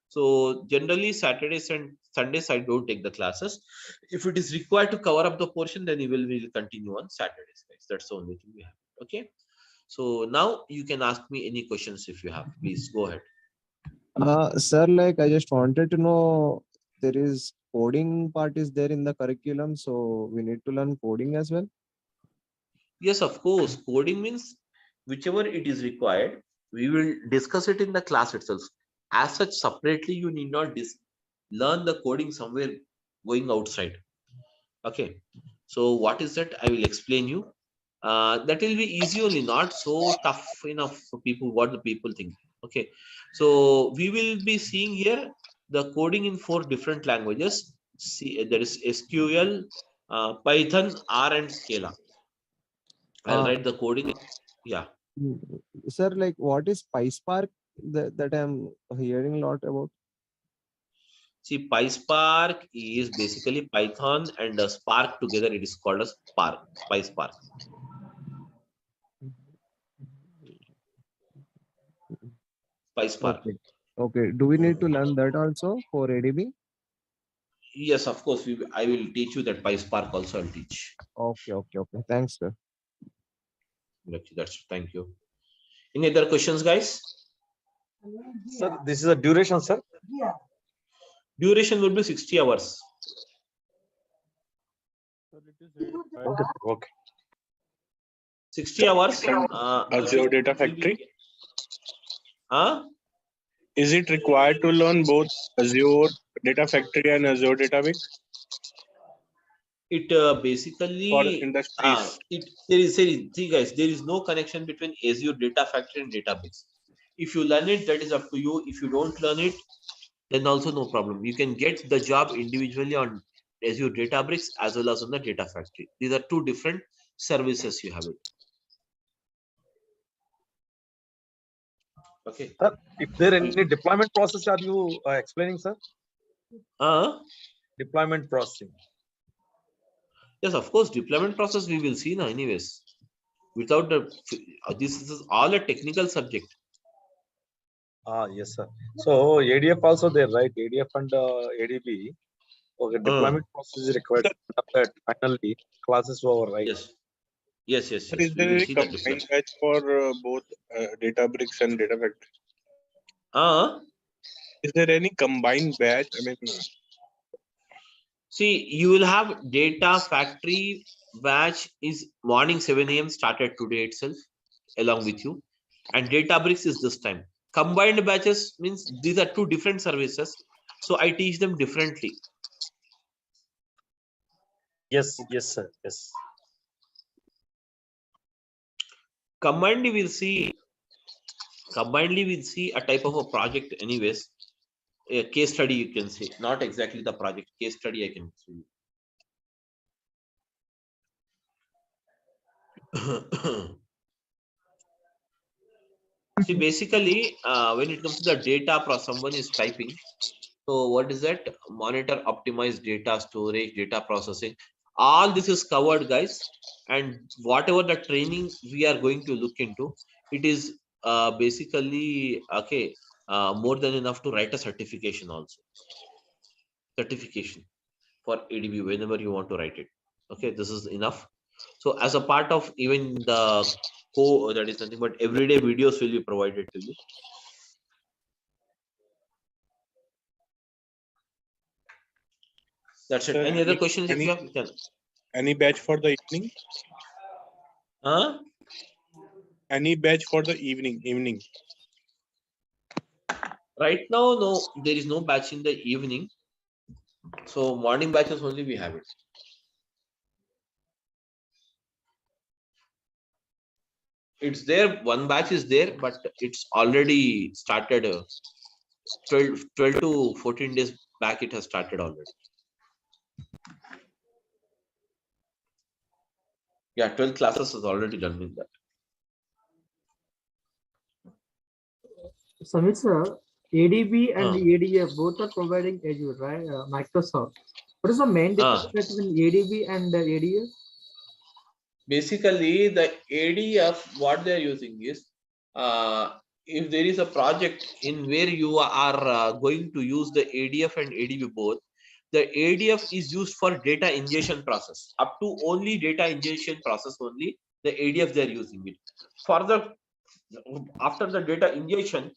So generally Saturdays and Sundays I don't take the classes. If it is required to cover up the portion, then we will continue on Saturdays, guys. That's the only thing we have. Okay. So now you can ask me any questions if you have. Please go ahead. Sir, like I just wanted to know, there is coding part is there in the curriculum, so we need to learn coding as well. Yes, of course. Coding means whichever it is required, we will discuss it in the class itself. As such, separately, you need not learn the coding somewhere going outside. Okay. So what is that? I will explain you. That will be easy only, not so tough enough for people, what the people think. Okay. So we will be seeing here the coding in 4 different languages. See, there is SQL, Python, R, and Scala. I'll write the coding. Yeah. Sir, like what is PySpark that I'm hearing a lot about? See, PySpark is basically Python and Spark together. It is called as Spark, PySpark. PySpark. Okay. Okay. Do we need to learn that also for ADB? Yes, of course. I will teach you that PySpark also. I'll teach. Okay. Okay. Okay. Thanks, sir. That's thank you. Any other questions, guys? Sir, this is a duration, sir. Duration will be 60 hours. Okay. 60 hours. Azure Data Factory. Huh? Is it required to learn both Azure Data Factory and Azure Databricks It basically for industries? see guys, there is no connection between Azure Data Factory and Databricks. If you learn it, that is up to you. If you don't learn it, then also no problem. You can get the job individually on Azure Databricks as well as on the Data Factory. These are 2 different services you have it. Okay. Sir, if there any deployment process are you explaining, sir? Deployment processing. Yes, of course, deployment process we will see now anyways. Without the, this is all a technical subject. Yes, sir. So ADF also there, right? ADF and ADB. Okay, deployment process is required. After that, finally, classes over, right? Yes. Yes, yes, Sir, yes. is We there will any see the combined deployment. batch for both Databricks and Data Factory? Is there any combined batch? I mean, See, you will have data factory batch is morning 7 a.m. started today itself along with you. And Databricks is this time. Combined batches means these are two different services. So I teach them differently. Yes, yes, sir. Yes. Combinedly we'll see a type of a project anyways. A case study you can say, not exactly the project, case study I can see. See, basically, when it comes to the data, someone is typing. So what is that? Monitor, optimize data storage, data processing. All this is covered, guys. And whatever the training we are going to look into, it is basically okay. More than enough to write a certification also. Certification for ADB whenever you want to write it. Okay, this is enough. So as a part of even the that is nothing but everyday videos will be provided to you. That's it. sir, Any other questions if you have? You can. any batch for the evening? Huh? Any batch for the evening? Right now, no, there is no batch in the evening. So morning batches only we have it. It's there, one batch is there, but it's already started 12 to 14 days back, it has started already. Yeah, 12 classes is already done with that. Samit sir, ADB and ADF both are providing Azure, right? Microsoft. What is the main difference between ADB and ADF? Basically, the ADF, what they're using is, if there is a project in where you are going to use the ADF and ADB both, the ADF is used for data ingestion process. Up to only data ingestion process only, the ADF they're using it. Further, after the data ingestion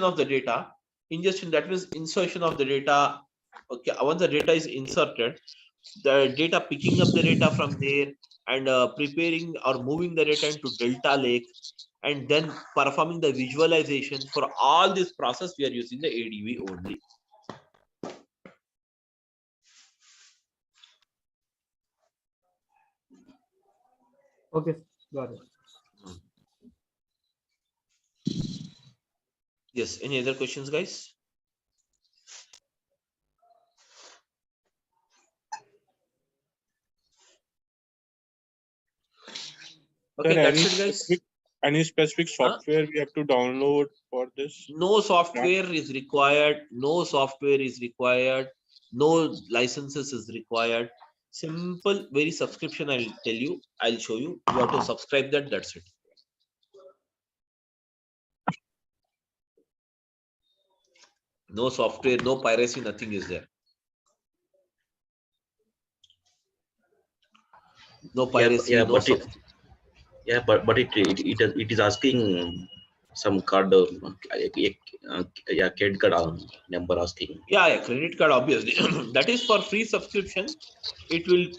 of the data, ingestion, that means insertion of the data. Okay, once the data is inserted, the data picking up the data from there and preparing or moving the data into Delta Lake and then performing the visualization. For all this process, we are using the ADB only. Okay, got it. Yes, any other questions, guys? Okay, Sir, that's it, guys. Any specific software we have to download for this? No software is required. No software is required. No licenses is required. Simple, very subscription. I'll tell you. I'll show you. You have to subscribe that. That's it. No software, no piracy, nothing is there. No piracy, Yeah, no but it is asking some card, yeah, credit card number asking. Yeah, credit card, obviously. That is for free subscription. It will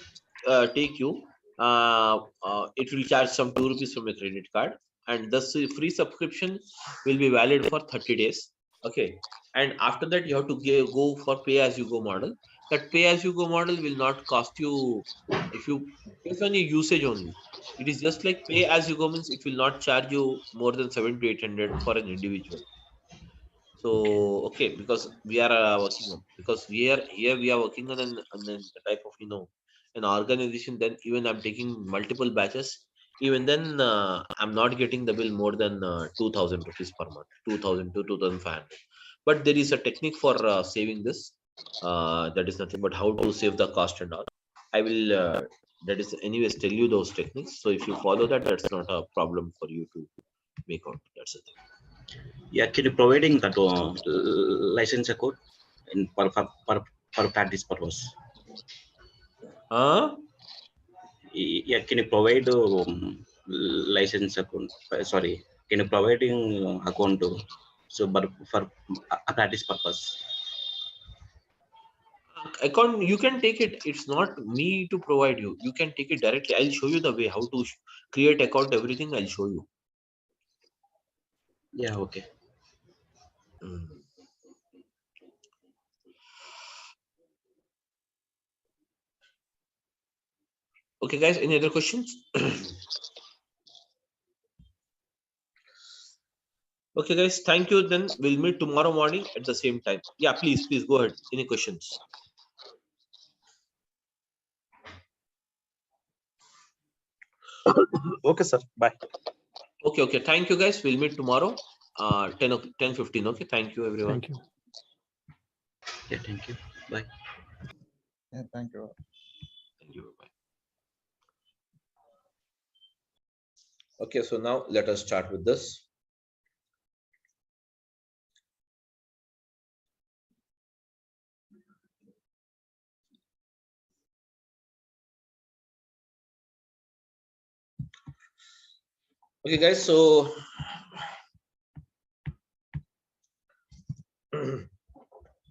take you. It will charge some 2 rupees from a credit card, and the free subscription will be valid for 30 days. Okay, and after that you have to go for pay as you go model. That pay as you go model will not cost you if you based on your usage only. It is just like pay as you go, means it will not charge you more than 700 to 800 for an individual. So okay, because we are working on, because we are working on an type of an organization. Then even I'm taking multiple batches. Even then I'm not getting the bill more than 2,000 rupees per month, 2,000 to 2,500. But there is a technique for saving this. That is nothing but how to save the cost and all. I will that is anyways tell you those techniques. So if you follow that, that's not a problem for you to make out. That's the thing. Yeah, can you providing that license code in per for practice purpose. Huh? Yeah, can you provide license account? Sorry, can you providing account so but for a practice purpose? Account, you can take it. It's not me to provide you. You can take it directly. I'll show you the way how to create account. Everything I'll show you. Yeah, okay. Okay, guys. Any other questions? Okay, guys. Thank you. Then we'll meet tomorrow morning at the same time. Yeah, please go ahead. Any questions? Okay, sir. Bye. Okay. Thank you, guys. We'll meet tomorrow. 10:15. Okay. Thank you, everyone. Thank you. Yeah, thank you. Bye. Yeah, thank you. Thank you. Bye. Okay, so now let us start with this. Okay, guys, so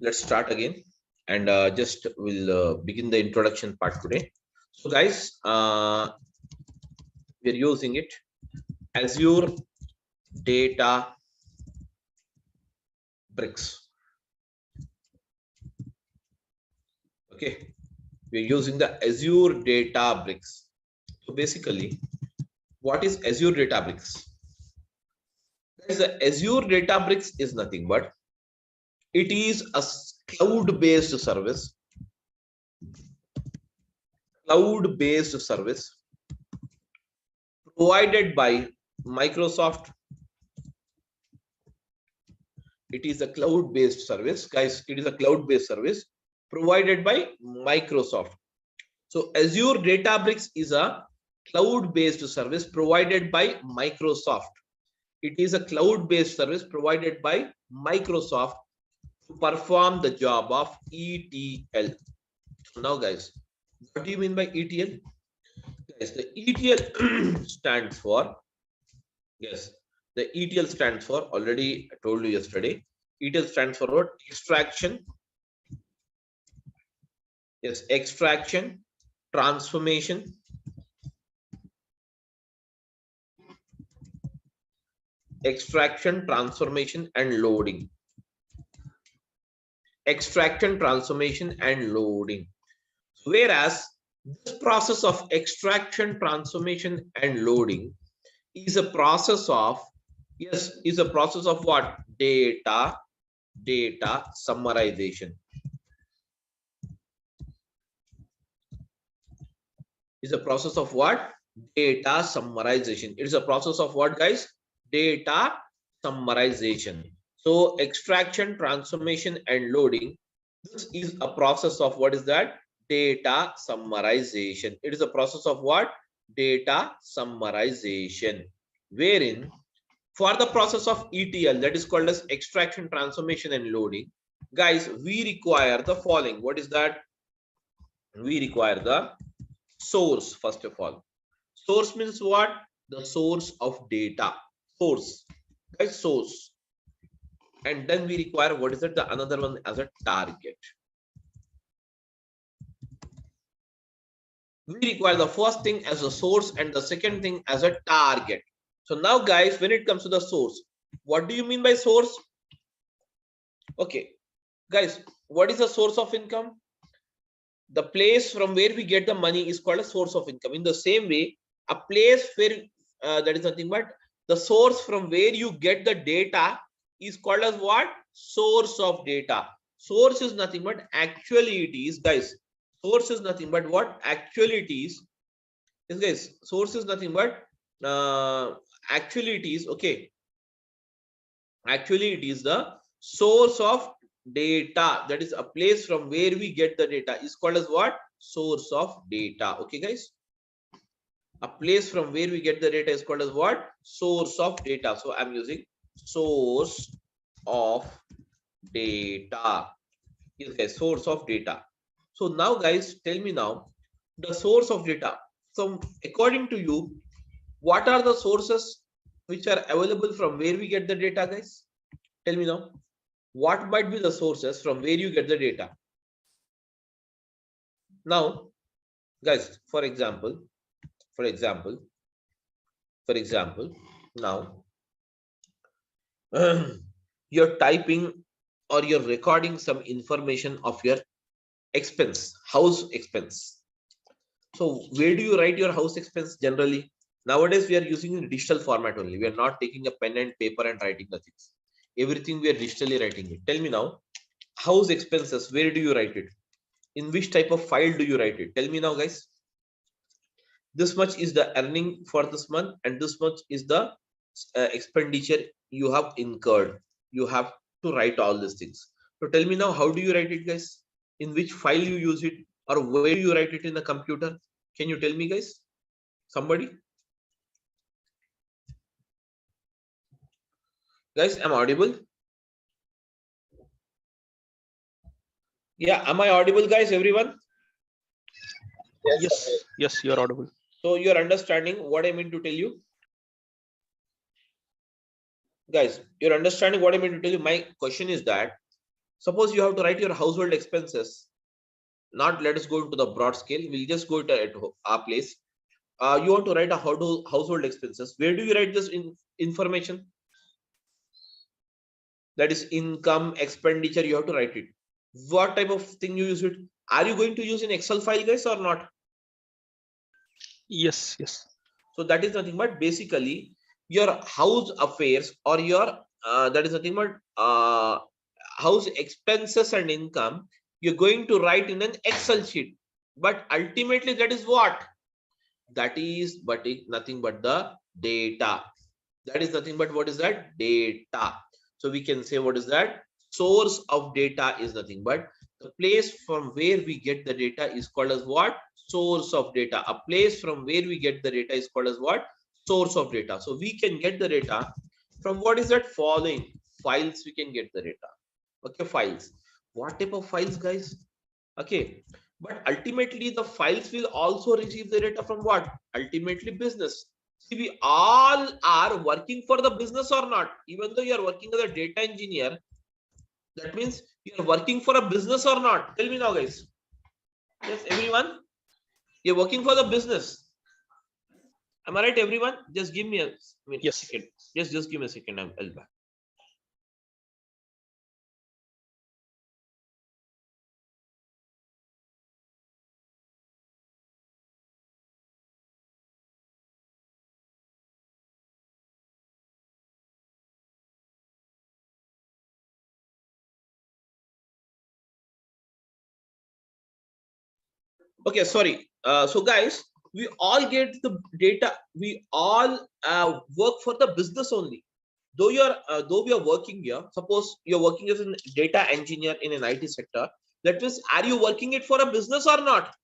let's start again, and just we'll begin the introduction part today. So guys, we're using it Azure Databricks. Okay, we're using the Azure Databricks. So basically, what is Azure Databricks? Guys, the Azure Databricks is nothing but it is a cloud-based service. Cloud-based service provided by Microsoft. It is a cloud-based service, guys. It is a cloud-based service provided by Microsoft. So Azure Databricks is a cloud-based service provided by Microsoft. It is a cloud-based service provided by Microsoft to perform the job of ETL. So now, guys, what do you mean by ETL? Guys, the ETL stands for, yes, the ETL stands for, already I told you yesterday, ETL stands for what? Extraction. Yes, extraction, transformation, and loading. Extraction, transformation, and loading. Whereas this process of extraction, transformation, and loading is a process of, yes, is a process of what? Data summarization. Is a process of what? Data summarization. It is a process of what, guys? Data summarization. So extraction, transformation, and loading, this is a process of what is that? Data summarization. It is a process of what? Data summarization, wherein for the process of ETL, that is called as extraction, transformation, and loading, guys, we require the following. What is that? We require the source. First of all, source means what? The source of data. Source, guys, source. And then we require, what is it? The another one as a target. We require the first thing as a source and the second thing as a target. So now, guys, when it comes to the source, what do you mean by source? Okay, guys, what is the source of income? The place from where we get the money is called a source of income. In the same way, a place where that is nothing but the source from where you get the data is called as what? Source of data. Source is nothing but actually it is, guys. Source is nothing but what? Actually it is. Yes, guys. Source is nothing but actually it is. Okay. Actually, it is the source of data. That is a place from where we get the data is called as what? Source of data. Okay, guys. A place from where we get the data is called as what? Source of data. So I'm using source of data. Yes, guys, source of data. So now, guys, tell me now the source of data. So according to you, what are the sources which are available from where we get the data, guys? Tell me now. What might be the sources from where you get the data? Now, guys, for example, now you're typing or you're recording some information of your expense, house expense. So where do you write your house expense generally? Nowadays, we are using in digital format only. We are not taking a pen and paper and writing the things. Everything we are digitally writing it. Tell me now, house expenses, where do you write it? In which type of file do you write it? Tell me now, guys. This much is the earning for this month, and this much is the expenditure you have incurred. You have to write all these things. So tell me now, how do you write it, guys? In which file you use it, or where you write it in the computer? Can you tell me, guys? Somebody? Guys, am I audible? Yeah, am I audible, guys? Everyone? Yes, you're audible. So you're understanding what I mean to tell you? Guys, you're understanding what I mean to tell you? My question is that, suppose you have to write your household expenses. Not let us go into the broad scale. We'll just go to at our place. You want to write a household expenses. Where do you write this information? That is income, expenditure. You have to write it. What type of thing you use it? Are you going to use in Excel file, guys, or not? Yes. So that is nothing but basically your house affairs, or your that is nothing but house expenses and income. You're going to write in an Excel sheet, but ultimately that is what? That is nothing but the data. That is nothing but what is that? Data. So we can say, what is that? Source of data is nothing but the place from where we get the data is called as what? Source of data. A place from where we get the data is called as what? Source of data. So we can get the data from what is that? Following files. We can get the data. Okay, files. What type of files, guys? Okay, but ultimately the files will also receive the data from what? Ultimately business. See, we all are working for the business or not? Even though you are working as a data engineer, that means you are working for a business or not? Tell me now, guys. Yes, everyone, you're working for the business. Am I right, everyone? Just give me a second. Just give me a second. I'll back. Okay, sorry. So guys, we all get the data. We all work for the business only. Though we are working here, suppose you're working as a data engineer in an IT sector, that means, are you working it for a business or not?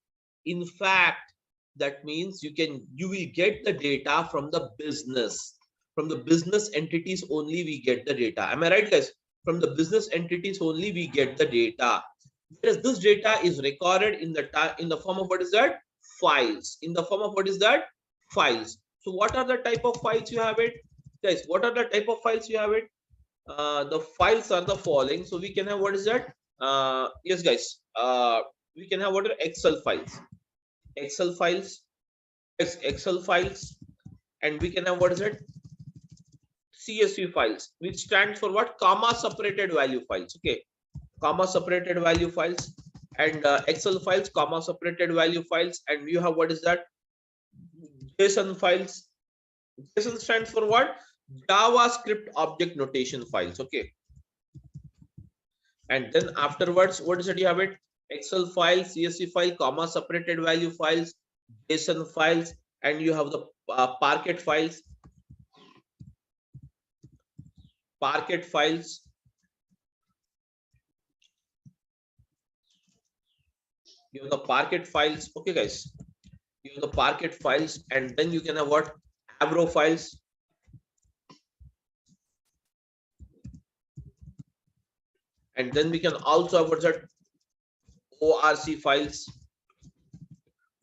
In fact, that means you will get the data from the business. From the business entities only we get the data. Am I right, guys? From the business entities only we get the data. Whereas this data is recorded in the form of what is that? Files. In the form of what is that? Files. So what are the type of files you have it? Guys, what are the type of files you have it? The files are the following. So we can have, what is that? Yes, guys. We can have what are Excel files. Excel files. Excel files. And we can have, what is it? CSV files, which stands for what? Comma separated value files. Okay. Comma separated value files. And Excel files, comma separated value files. And you have, what is that? JSON files. JSON stands for what? JavaScript object notation files. Okay. And then afterwards, what is it? You have it? Excel file, CSV file, comma separated value files, JSON files, and you have the Parquet files. Parquet files. You have the Parquet files. Okay, guys. You have the Parquet files, and then you can have what? Avro files. And then we can also have what's that? ORC files,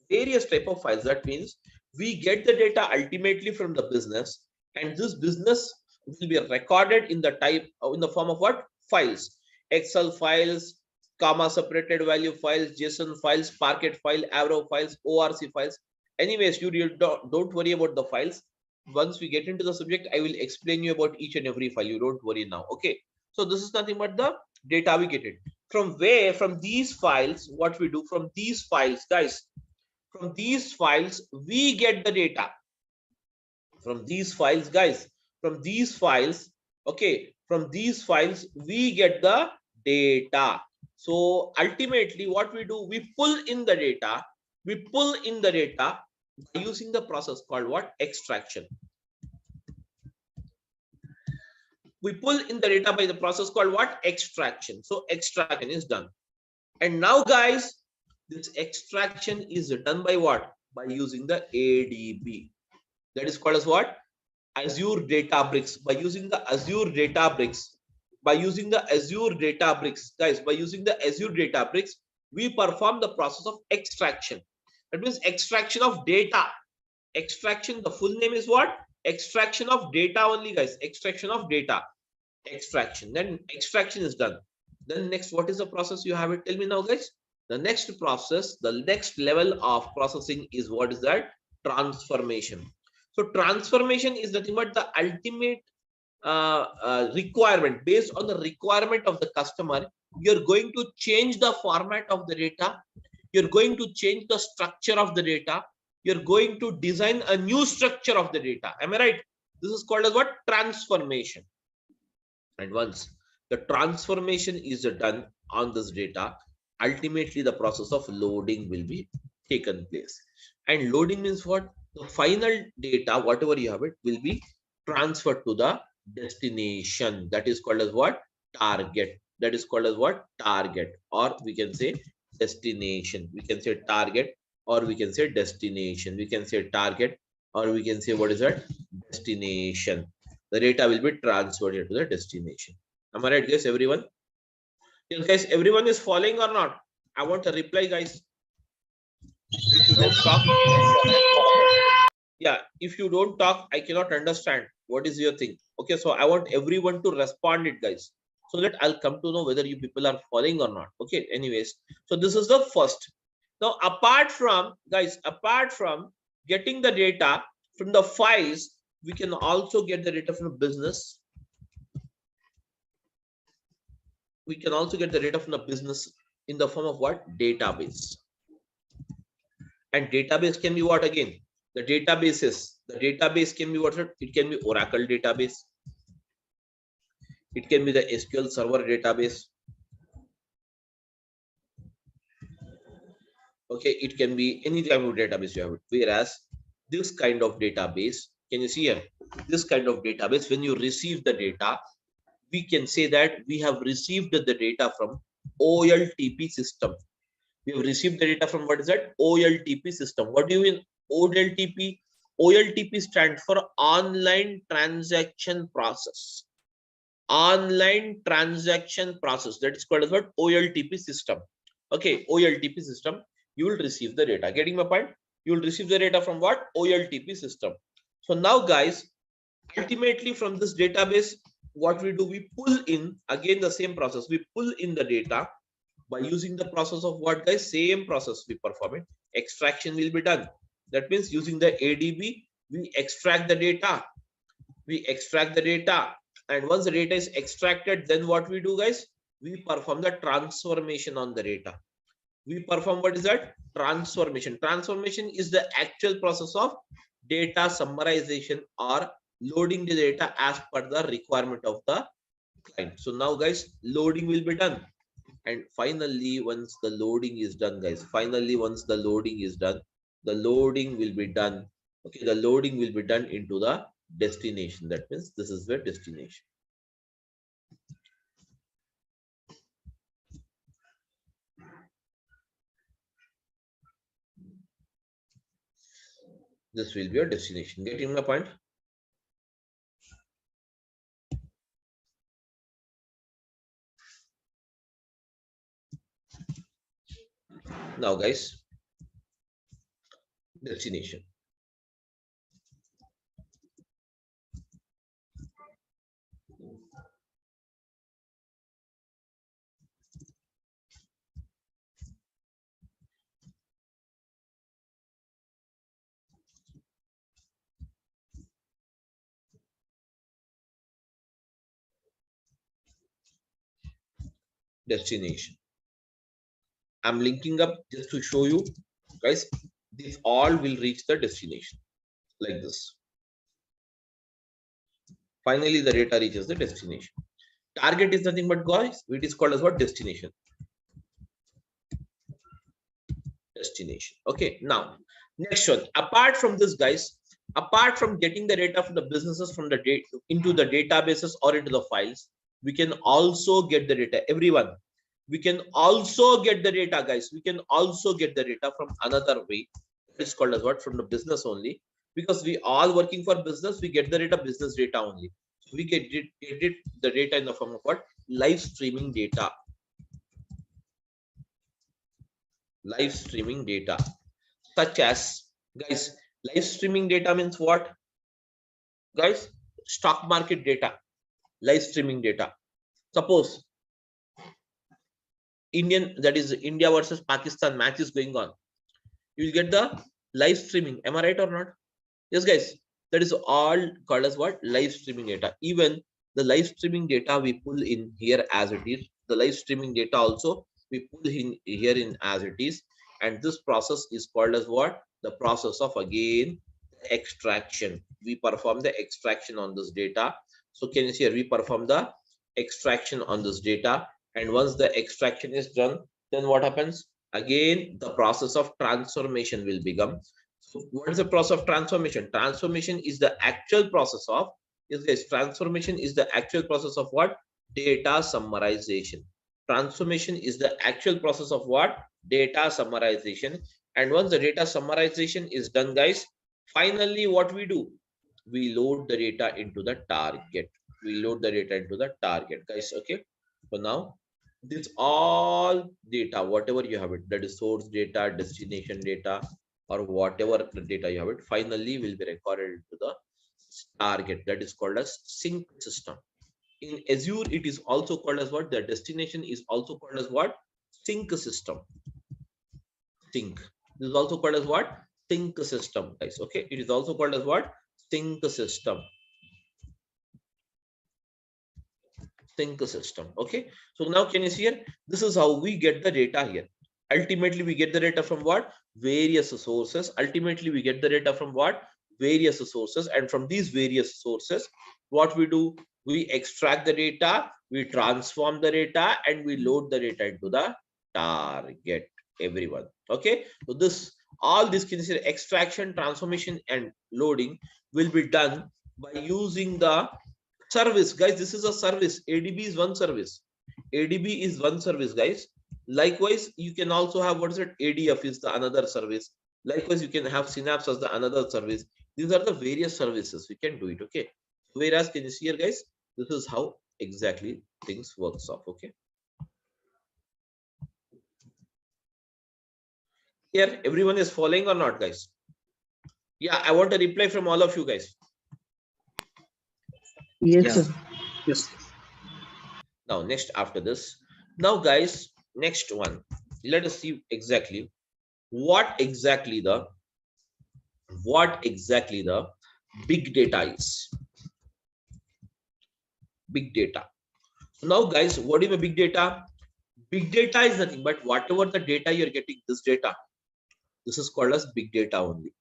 various type of files. That means we get the data ultimately from the business, and this business will be recorded in the type in the form of what? Files. Excel files, comma separated value files, JSON files, Parquet file, Avro files, ORC files. Anyways, you don't worry about the files. Once we get into the subject, I will explain you about each and every file. You don't worry now. Okay. So this is nothing but the data we get it. From where? From these files, what we do from these files, guys. From these files, we get the data. From these files, guys. From these files, okay. From these files, we get the data. So ultimately, what we do, we pull in the data. We pull in the data by using the process called what? Extraction. We pull in the data by the process called what? Extraction. So extraction is done. And now, guys, this extraction is done by what? By using the ADB. That is called as what? Azure Databricks. By using the Azure Databricks. By using the Azure Databricks, guys, by using the Azure Databricks, we perform the process of extraction. That means extraction of data. Extraction, the full name is what? Extraction of data only, guys. Extraction of data. Extraction. Then extraction is done. Then next, what is the process you have it? Tell me now, guys. The next process, the next level of processing is what is that? Transformation. So transformation is nothing but the ultimate requirement. Based on the requirement of the customer, you're going to change the format of the data. You're going to change the structure of the data. You're going to design a new structure of the data. Am I right? This is called as what? Transformation. And once the transformation is done on this data, ultimately the process of loading will be taken place. And loading means what? The final data, whatever you have it, will be transferred to the destination. That is called as what? Target. That is called as what? Target. Or we can say destination. We can say target, or we can say destination. We can say target, or we can say what is that? Destination. The data will be transferred to the destination. Am I right, guys? Everyone? Yes, guys, everyone is following or not? I want a reply, guys. If you don't talk, yeah, if you don't talk, I cannot understand what is your thing. Okay, so I want everyone to respond it, guys, so that I'll come to know whether you people are following or not. Okay, anyways, so this is the first. Now, apart from, guys, apart from getting the data from the files, we can also get the data from the business. We can also get the data from the business in the form of what? Database. And database can be what again? The database can be what? It can be Oracle database. It can be the SQL Server database. Okay, it can be any type of database you have it. Whereas this kind of database, can you see here? This kind of database, when you receive the data, we can say that we have received the data from OLTP system. We have received the data from what is that? OLTP system. What do you mean OLTP? OLTP stands for online transaction process. Online transaction process. That is called as what? OLTP system. Okay, OLTP system. You will receive the data. Getting my point? You will receive the data from what? OLTP system. So now, guys, ultimately from this database, what we do, we pull in again the same process. We pull in the data by using the process of what, guys? Same process we perform it. Extraction will be done. That means using the ADB, we extract the data. We extract the data. And once the data is extracted, then what we do, guys? We perform the transformation on the data. We perform what is that? Transformation. Transformation is the actual process of data summarization or loading the data as per the requirement of the client. So now, guys, loading will be done. And finally, once the loading is done, guys, once the loading is done, the loading will be done. Okay, the loading will be done into the destination. That means this is the destination. This will be your destination. Getting my point? Now guys, destination. Destination. I'm linking up just to show you guys, these all will reach the destination like this. Finally, the data reaches the destination. Target is nothing but guys, it is called as what? Destination. Destination. Okay, now next one. Apart from this, guys, apart from getting the data from the businesses from the data into the databases or into the files, we can also get the data. Everyone, we can also get the data, guys. We can also get the data from another way. It's called as what? From the business only. Because we all working for business, we get the data, business data only. So we get the data in the form of what? Live streaming data. Live streaming data. Such as, guys, live streaming data means what? Guys, stock market data. Live streaming data. Suppose that is India versus Pakistan match is going on. You will get the live streaming. Am I right or not? Yes, guys. That is all called as what? Live streaming data. Even the live streaming data we pull in here as it is. The live streaming data also we pull in here in as it is. And this process is called as what? The process of again extraction. We perform the extraction on this data. So can you see here? We perform the extraction on this data. And once the extraction is done, then what happens? Again, the process of transformation will become. So what is the process of transformation? Transformation is the actual process of, transformation is the actual process of what? Data summarization. Transformation is the actual process of what? Data summarization. And once the data summarization is done, guys, finally what we do? We load the data into the target. We load the data into the target, guys. Okay. So now this all data, whatever you have it, that is source data, destination data, or whatever the data you have it, finally will be recorded into the target. That is called as sync system. In Azure, it is also called as what? The destination is also called as what? Sync system. Sync. This is also called as what? Sync system, guys. Okay. It is also called as what? Sync system. Sync system. Okay. So now can you see here? This is how we get the data here. Ultimately, we get the data from what? Various sources. Ultimately, we get the data from what? Various sources. And from these various sources, what we do? We extract the data, we transform the data, and we load the data into the target. Everyone. Okay. So this, all this can see extraction, transformation, and loading will be done by using the service. Guys, this is a service. ADB is one service. ADB is one service, guys. Likewise, you can also have, what is it? ADF is the another service. Likewise, you can have Synapse as the another service. These are the various services. We can do it. Okay. Whereas, can you see here, guys? This is how exactly things works off. Okay. Here, everyone is following or not, guys? Yeah, I want a reply from all of you guys. Yes, sir. Yes. Now, next after this, now guys, next one, let us see exactly what exactly the big data is. Big data. Now, guys, what is a big data? Big data is nothing but whatever the data you're getting, this data, this is called as big data only.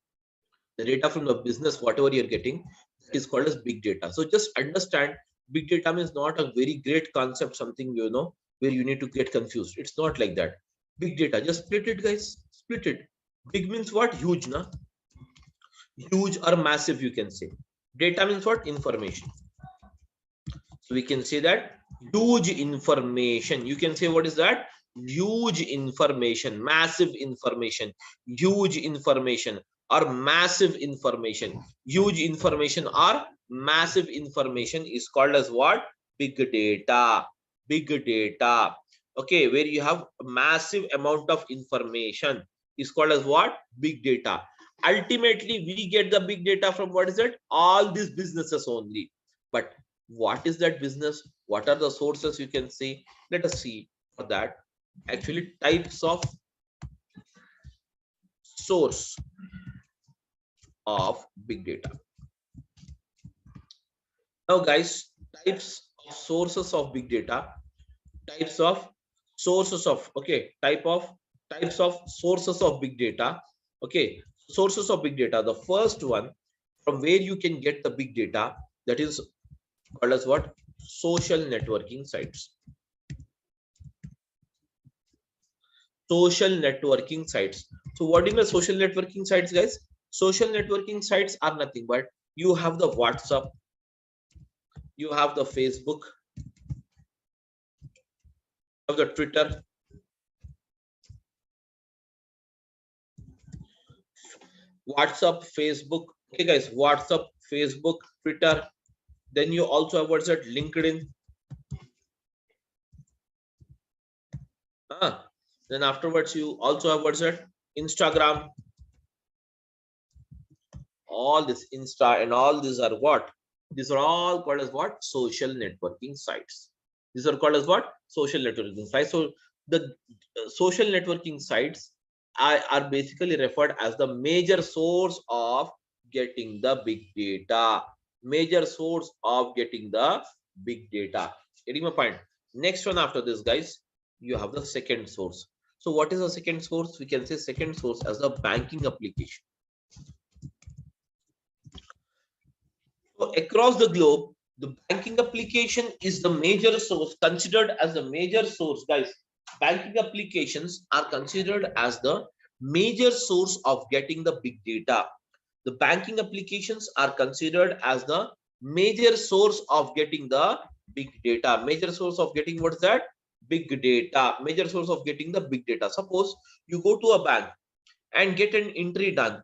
The data from the business, whatever you're getting, that is called as big data. So just understand, big data means not a very great concept, something, you know, where you need to get confused. It's not like that. Big data, just split it, guys. Split it. Big means what? Huge, na? Huge or massive, you can say. Data means what? Information. So we can say that huge information. You can say, what is that? Huge information, massive information, huge information, or massive information. Huge information or massive information is called as what? Big data. Big data. okay, where you have a massive amount of information, is called as what? Big data. Ultimately, we get the big data from what is it? All these businesses only. But what is that business? What are the sources you can see? Let us see for that. Actually, types of source of big data. Now, guys, types of sources of big data, types of sources of, okay, types of sources of big data. Okay, sources of big data. The first one from where you can get the big data, that is called as what? Social networking sites. Social networking sites. So what is the social networking sites, guys? Social networking sites are nothing but you have the WhatsApp, you have the Facebook, you have the Twitter, WhatsApp, Facebook. Okay, guys, WhatsApp, Facebook, Twitter. Then you also have what's that? LinkedIn. Then afterwards, you also have what's that? Instagram. All this Insta and all these are what? These are all called as what? Social networking sites. These are called as what? Social networking sites. So the social networking sites are basically referred as the major source of getting the big data. Major source of getting the big data. Getting my point? Next one after this, guys, you have the second source. So what is the second source? We can say second source as the banking application. So across the globe, the banking application is the major source, considered as the major source, guys. Banking applications are considered as the major source of getting the big data. The banking applications are considered as the major source of getting the big data. Major source of getting what's that? Big data. Major source of getting the big data. Suppose you go to a bank and get an entry done.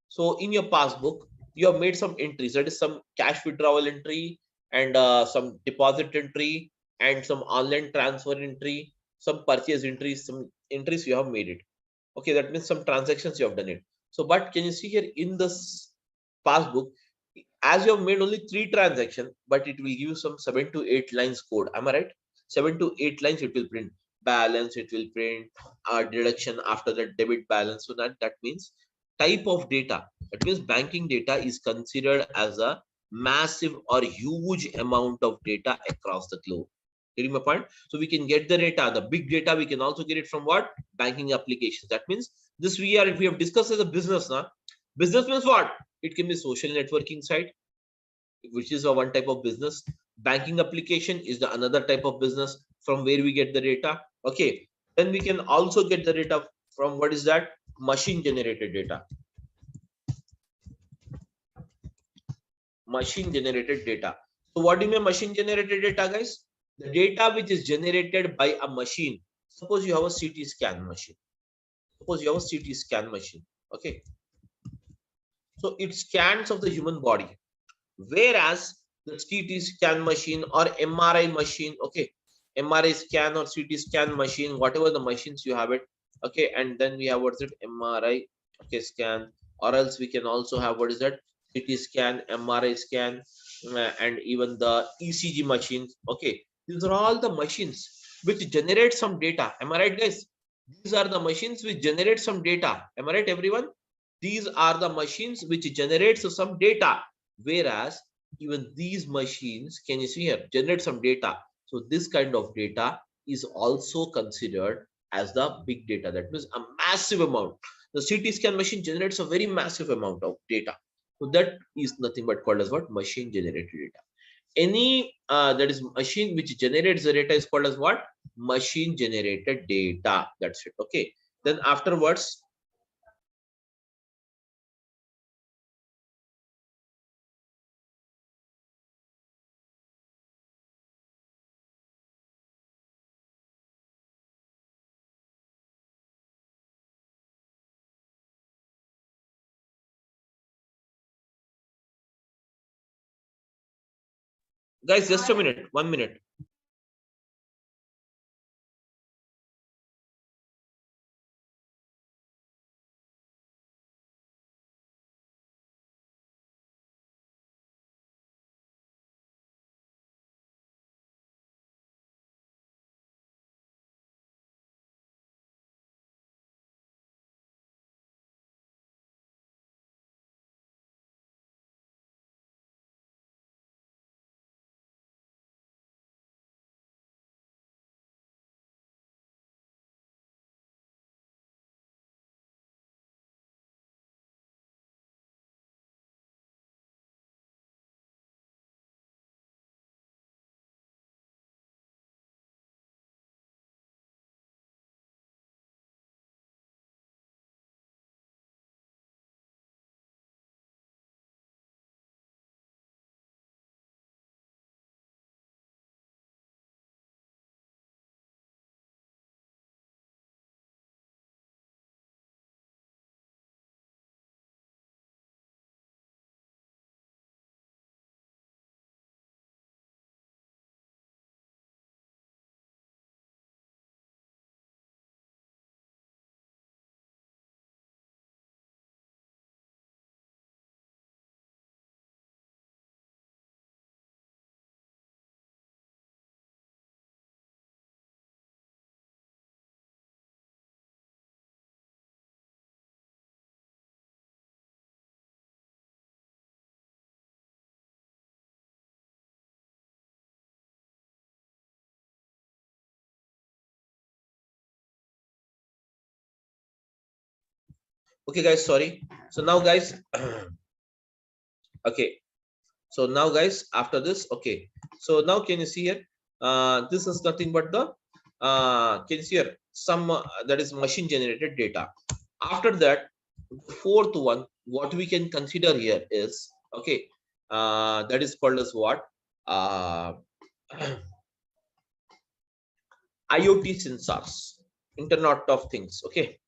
So in your passbook, you have made some entries. That is some cash withdrawal entry and some deposit entry and some online transfer entry, some purchase entries, some entries you have made it. Okay, that means some transactions you have done it. So, but can you see here in this passbook, as you have made only 3 transactions, but it will give you some 7 to 8 lines code. Am I right? 7 to 8 lines it will print balance, it will print deduction after the debit balance. So that means type of data. That means banking data is considered as a massive or huge amount of data across the globe. Getting my point? So we can get the data, the big data. We can also get it from what? Banking applications. That means this we have discussed as a business now. Business means what? It can be social networking site, which is a one type of business. Banking application is the another type of business from where we get the data. Okay, then we can also get the data from what is that? Machine generated data. Machine generated data. So what do you mean machine generated data, guys? The data which is generated by a machine. Suppose you have a CT scan machine. Suppose you have a CT scan machine. Okay, so it scans of the human body, whereas the CT scan machine or MRI machine, okay, MRI scan or CT scan machine, whatever the machines you have it, okay, and then we have what's it? MRI, okay, scan, or else we can also have what is that? CT scan, MRI scan, and even the ECG machines. Okay, these are all the machines which generate some data. Am I right, guys? These are the machines which generate some data. Am I right, everyone? These are the machines which generates some data, whereas even these machines, can you see here, generate some data. So this kind of data is also considered as the big data. That means a massive amount. The CT scan machine generates a very massive amount of data. So that is nothing but called as what? Machine generated data. Any that is machine which generates the data is called as what? Machine generated data. That's it. Okay. Then afterwards, guys, just a minute, 1 minute. Okay, guys, sorry. So now, guys, okay. So now, guys, after this, okay. So now, can you see here? This is nothing but the can you see here some that is machine generated data. After that, fourth one, what we can consider here is okay. That is called as what? IoT sensors, Internet of Things. Okay,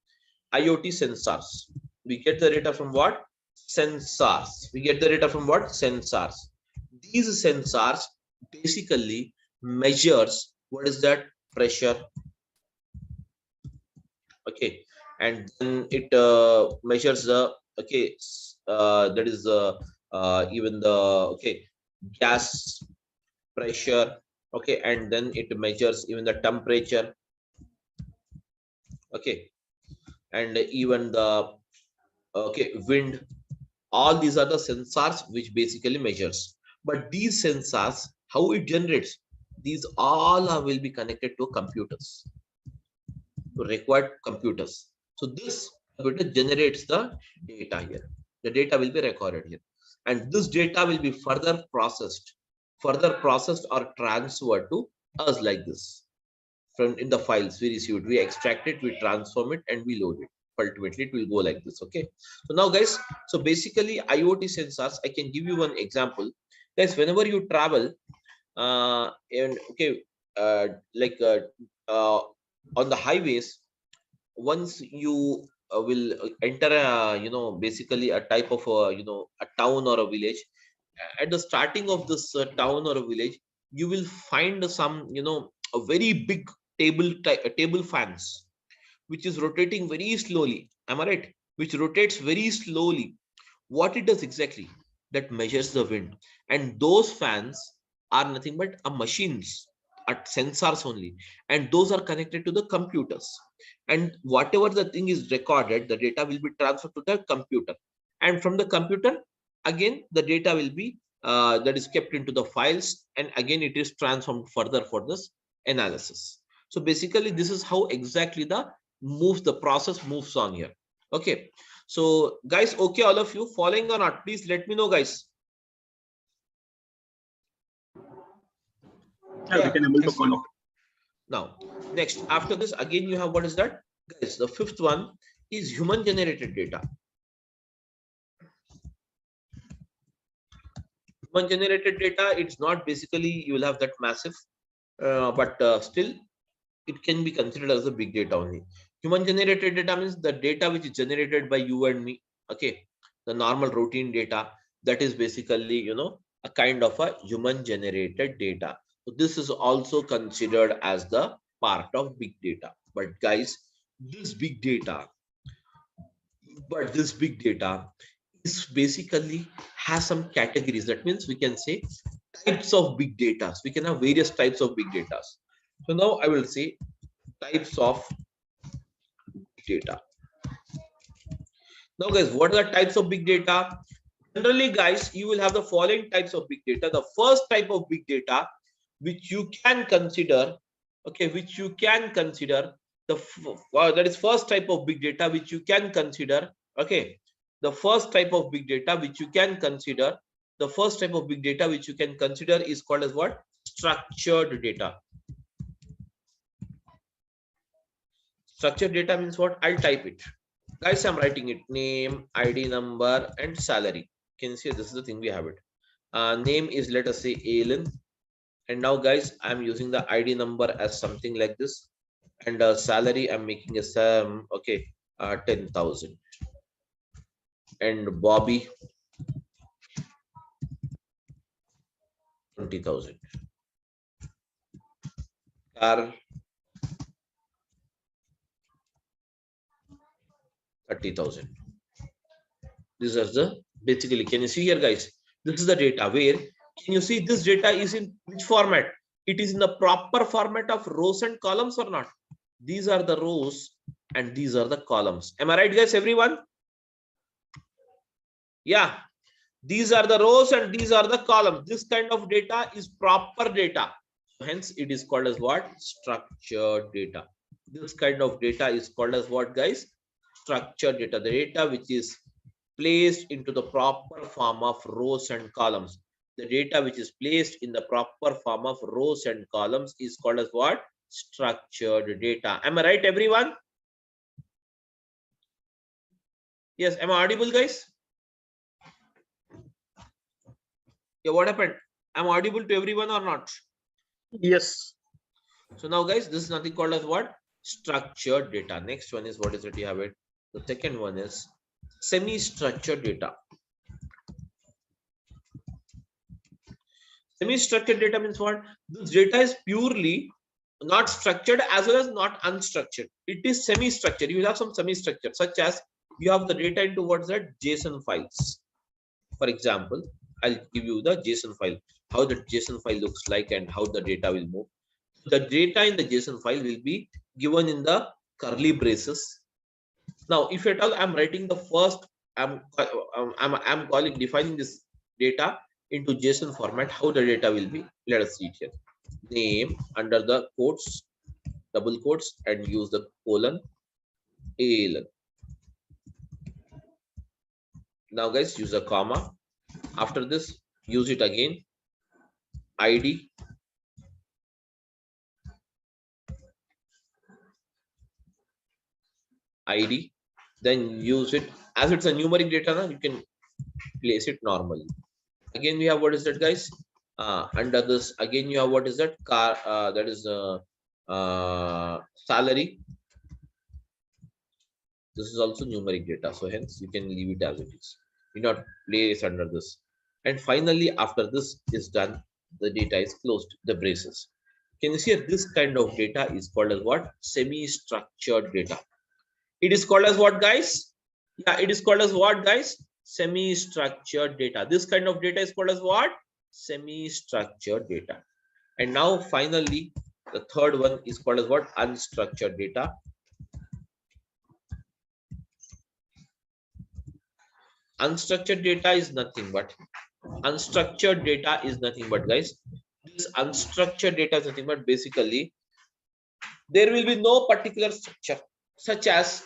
IoT sensors. We get the data from what? Sensors. We get the data from what? Sensors. These sensors basically measures what is that? Pressure. Okay, and then it measures the okay that is even the okay gas pressure. Okay, and then it measures even the temperature. Okay, and even the okay wind. All these are the sensors which basically measures. But these sensors, how it generates, these all will be connected to computers, to required computers. So this computer generates the data here. The data will be recorded here, and this data will be further processed or transferred to us like this. From in the files we received, we extract it, we transform it, and we load it. Ultimately, it will go like this. Okay. So now, guys, so basically IoT sensors, I can give you one example. Guys, whenever you travel, and okay, like on the highways, once you will enter a basically a type of a town or a village. At the starting of this town or a village, you will find some a very big table fans which is rotating very slowly. Am I right? Which rotates very slowly. What it does exactly? That measures the wind, and those fans are nothing but a machines, at sensors only, and those are connected to the computers. And whatever the thing is recorded, the data will be transferred to the computer, and from the computer again the data will be that is kept into the files, and again it is transformed further for this analysis. So basically this is how exactly the process moves on here. Okay, so guys, okay, all of you following or not, please let me know, guys. Yeah, we can able to Excellent. follow. Now next, after this again you have what is that, guys? The fifth one is human generated data. Human generated data, it's not basically you will have that massive, but still it can be considered as a big data only. Human generated data means the data which is generated by you and me. Okay, the normal routine data, that is basically a kind of a human generated data. So this is also considered as the part of big data. But guys, this big data this big data is basically has some categories. That means we can say types of big data. We can have various types of big data. So now I will say types of data. Now, guys, what are the types of big data? Generally, guys, you will have the following types of big data. The first type of big data, which you can consider, okay, which you can consider that is first type of big data which you can consider. Okay, the first type of big data which you can consider, the first type of big data which you can consider is called as what? Structured data. Structured data means what? I'll type it. Guys, I'm writing it: name, ID number, and salary. Can you see this is the thing we have it? Name is, let us say, Alan. And now, guys, I'm using the ID number as something like this, and salary I'm making a okay, 10,000. And Bobby, 20,000. Carl, 30,000. These are the basically. Can you see here, guys? This is the data. Where can you see this data is in which format? It is in the proper format of rows and columns or not? These are the rows and these are the columns. Am I right, guys? Everyone? Yeah. These are the rows and these are the columns. This kind of data is proper data. Hence, it is called as what? Structured data. This kind of data is called as what, guys? structured data, the data which is placed into the proper form of rows and columns. The data which is placed in the proper form of rows and columns is called as what? Structured data. Am I right, everyone? Yes, am I audible, guys? Yeah, what happened? Am I audible to everyone or not? Yes. So now, guys, this is nothing called as what? Structured data. Next one is what is it? You have it. The second one is semi-structured data. Semi-structured data means what? This data is purely not structured as well as not unstructured. It is semi-structured. You will have some semi-structured, such as you have the data into what's that? JSON files. For example, I'll give you the JSON file, how the JSON file looks like and how the data will move. The data in the JSON file will be given in the curly braces. Now, if at all I'm writing the first, I'm calling defining this data into JSON format, how the data will be. Let us see it here. Name under the quotes, double quotes, and use the colon, ALN. Now, guys, use a comma. After this, use it again. ID. ID. Then use it as it's a numeric data. Now you can place it normally. Again, we have what is that, guys? Under this, again, you have what is that? Car. That is salary. This is also numeric data, so hence you can leave it as it is. Do not place under this. And finally, after this is done, the data is closed, the braces. Can you see this kind of data is called as what? Semi-structured data. It is called as what, guys? Yeah, it is called as what, guys? Semi-structured data. This kind of data is called as what? Semi-structured data. And now finally, the third one is called as what? Unstructured data. Unstructured data is nothing but guys, this unstructured data is nothing but basically there will be no particular structure, such as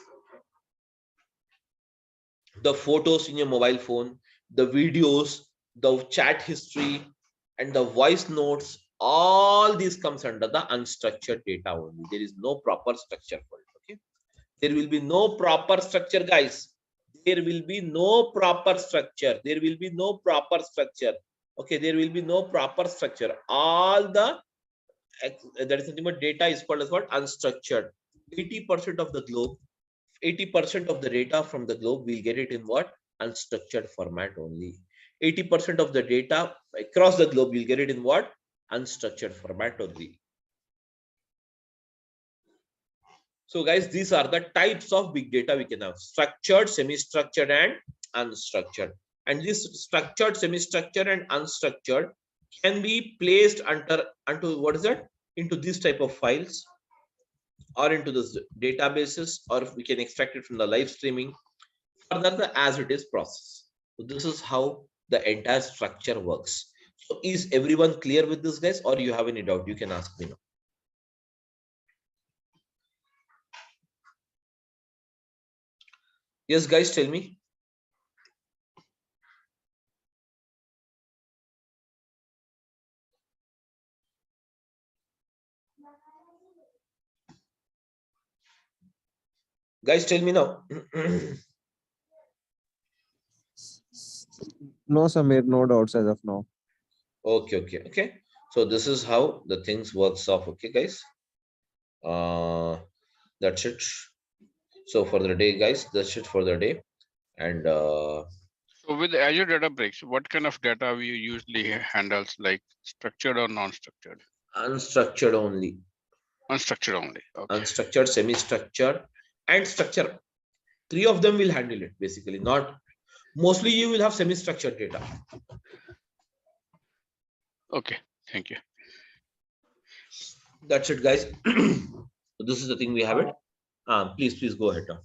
the photos in your mobile phone, the videos, the chat history, and the voice notes. All these comes under the unstructured data only. There is no proper structure for it. Okay, there will be no proper structure, guys. There will be no proper structure. There will be no proper structure. Okay, there will be no proper structure. All the that is nothing data is called as what? Unstructured. 80% of the globe, 80% of the data from the globe, we'll get it in what? Unstructured format only. 80% of the data across the globe, you'll get it in what? Unstructured format only. So guys, these are the types of big data we can have: structured, semi-structured, and unstructured. And this structured, semi-structured, and unstructured can be placed onto what is that? Into this type of files, or into this databases, or we can extract it from the live streaming, further the as it is process. So this is how the entire structure works. So is everyone clear with this, guys, or you have any doubt? You can ask me now. Yes, guys, tell me. Guys, tell me now. No, Samir, no doubts as of now. Okay. So this is how the things works off. Okay, guys. That's it. So for the day, guys, that's it for the day. And so with Azure Databricks, what kind of data we usually handles, like structured or non-structured? Unstructured only. Unstructured only. Okay. Unstructured, semi-structured, and structure. 3 of them will handle it basically. Not mostly you will have semi-structured data. Okay, thank you. That's it, guys. So this is the thing we have it. Please go ahead now.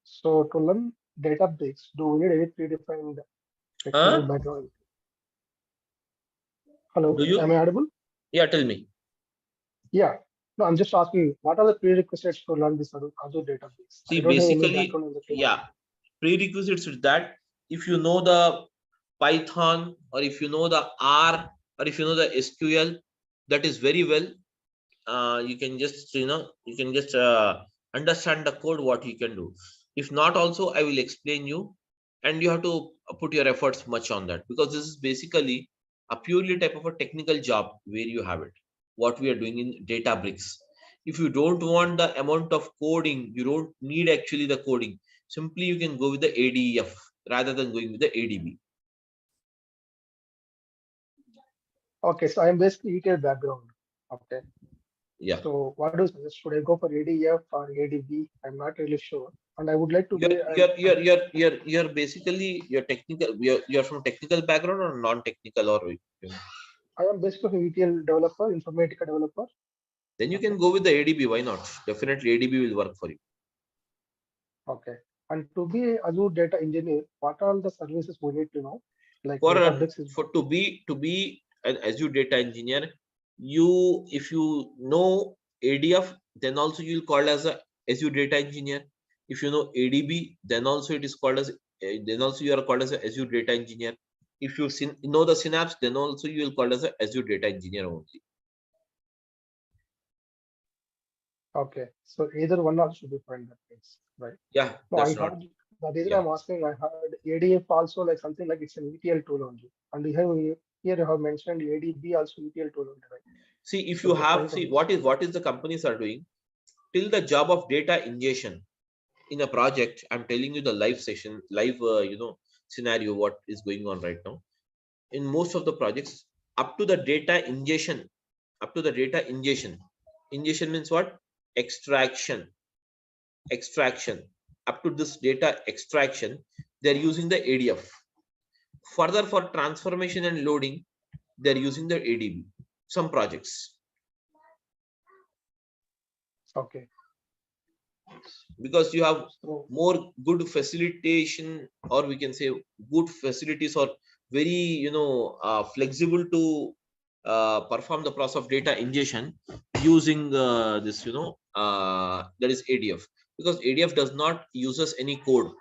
So to learn Databricks, do we need any predefined technical background? Hello, Do you? am I audible? Yeah, tell me. Yeah. No, I'm just asking, what are the prerequisites to learn this Azure database? See, I don't have any basically, background in the field. yeah, prerequisites is that if you know the Python, or if you know the R, or if you know the SQL, that is very well. You can just, you can just understand the code, what you can do. If not, also I will explain you, and you have to put your efforts much on that, because this is basically a purely type of a technical job where you have it. What we are doing in Databricks. If you don't want the amount of coding, you don't need actually the coding. Simply you can go with the ADF rather than going with the ADB. Okay, so I'm basically ETL background. Okay. Yeah. So what do you suggest? Should I go for ADF or ADB? I'm not really sure. And I would like to You're basically technical. You're from technical background or non-technical, or I am basically ETL developer, Informatica developer. Then you can go with the ADB. Why not? Definitely ADB will work for you. Okay. And to be Azure data engineer, what are the services we need to know? Like to be an Azure data engineer, if you know ADF, then also you'll call as a Azure data engineer. If you know ADB, then also it is called as then also you are called as a Azure data engineer. If you know the Synapse, then also you will call as a Azure data engineer only. Okay, so either one also should be fine, that means, right? Yeah, no, I heard the reason I'm asking, I heard ADF also like something like it's an ETL tool only, and here you have mentioned ADB also ETL tool only, right? See, if you have what is the companies are doing till the job of data ingestion in a project. I'm telling you the live session, live scenario what is going on right now in most of the projects. Up to the data ingestion, ingestion means what? Extraction. Up to this data extraction, they're using the ADF. Further, for transformation and loading, they're using the ADB. Some projects. Okay. Because you have more good facilitation, or we can say good facilities, or very flexible to perform the process of data ingestion using this that is ADF, because ADF does not uses any code.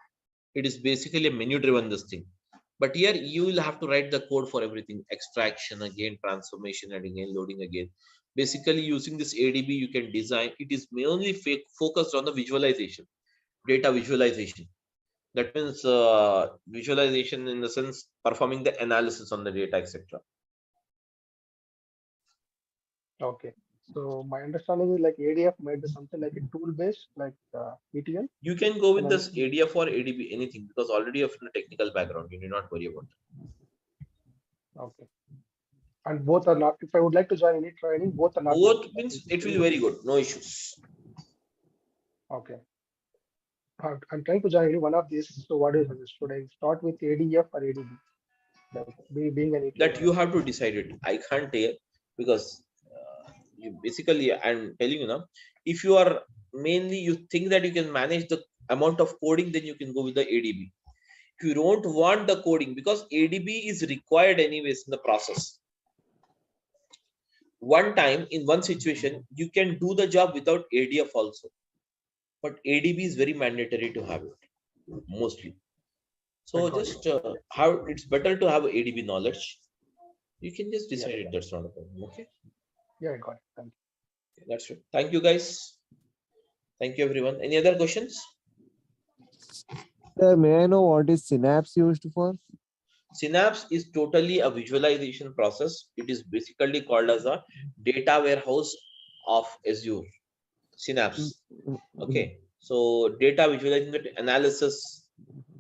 It is basically a menu driven this thing. But here you will have to write the code for everything: extraction again, transformation, and again loading again. Basically, using this ADB, you can design. It is mainly focused on the visualization, data visualization. That means visualization in the sense performing the analysis on the data, etc. Okay. So my understanding is like ADF might be something like a tool based, like ETL. You can go with this ADF or ADB, anything, because already you have a technical background. You do not worry about it. Okay. And both are not, if I would like to join any training, both are not. Both means it will be very good. No issues. Okay. I'm trying to join any one of these. So what is this? Should I start with ADF or ADB? Like being an ETL. That you have to decide it. I can't tell, because you basically, I'm telling you now, if you are mainly, you think that you can manage the amount of coding, then you can go with the ADB. If you don't want the coding, because ADB is required anyways in the process. One time in one situation, you can do the job without ADF also, but ADB is very mandatory to have it mostly. So just how it's better to have ADB knowledge. You can just decide it. That's not a problem. Okay. Yeah, I got it. Thank you. That's it. Thank you, guys. Thank you, everyone. Any other questions? Sir, may I know what is Synapse used for? Synapse is totally a visualization process. It is basically called as a data warehouse of Azure. Synapse. Okay. So data visualization, analysis.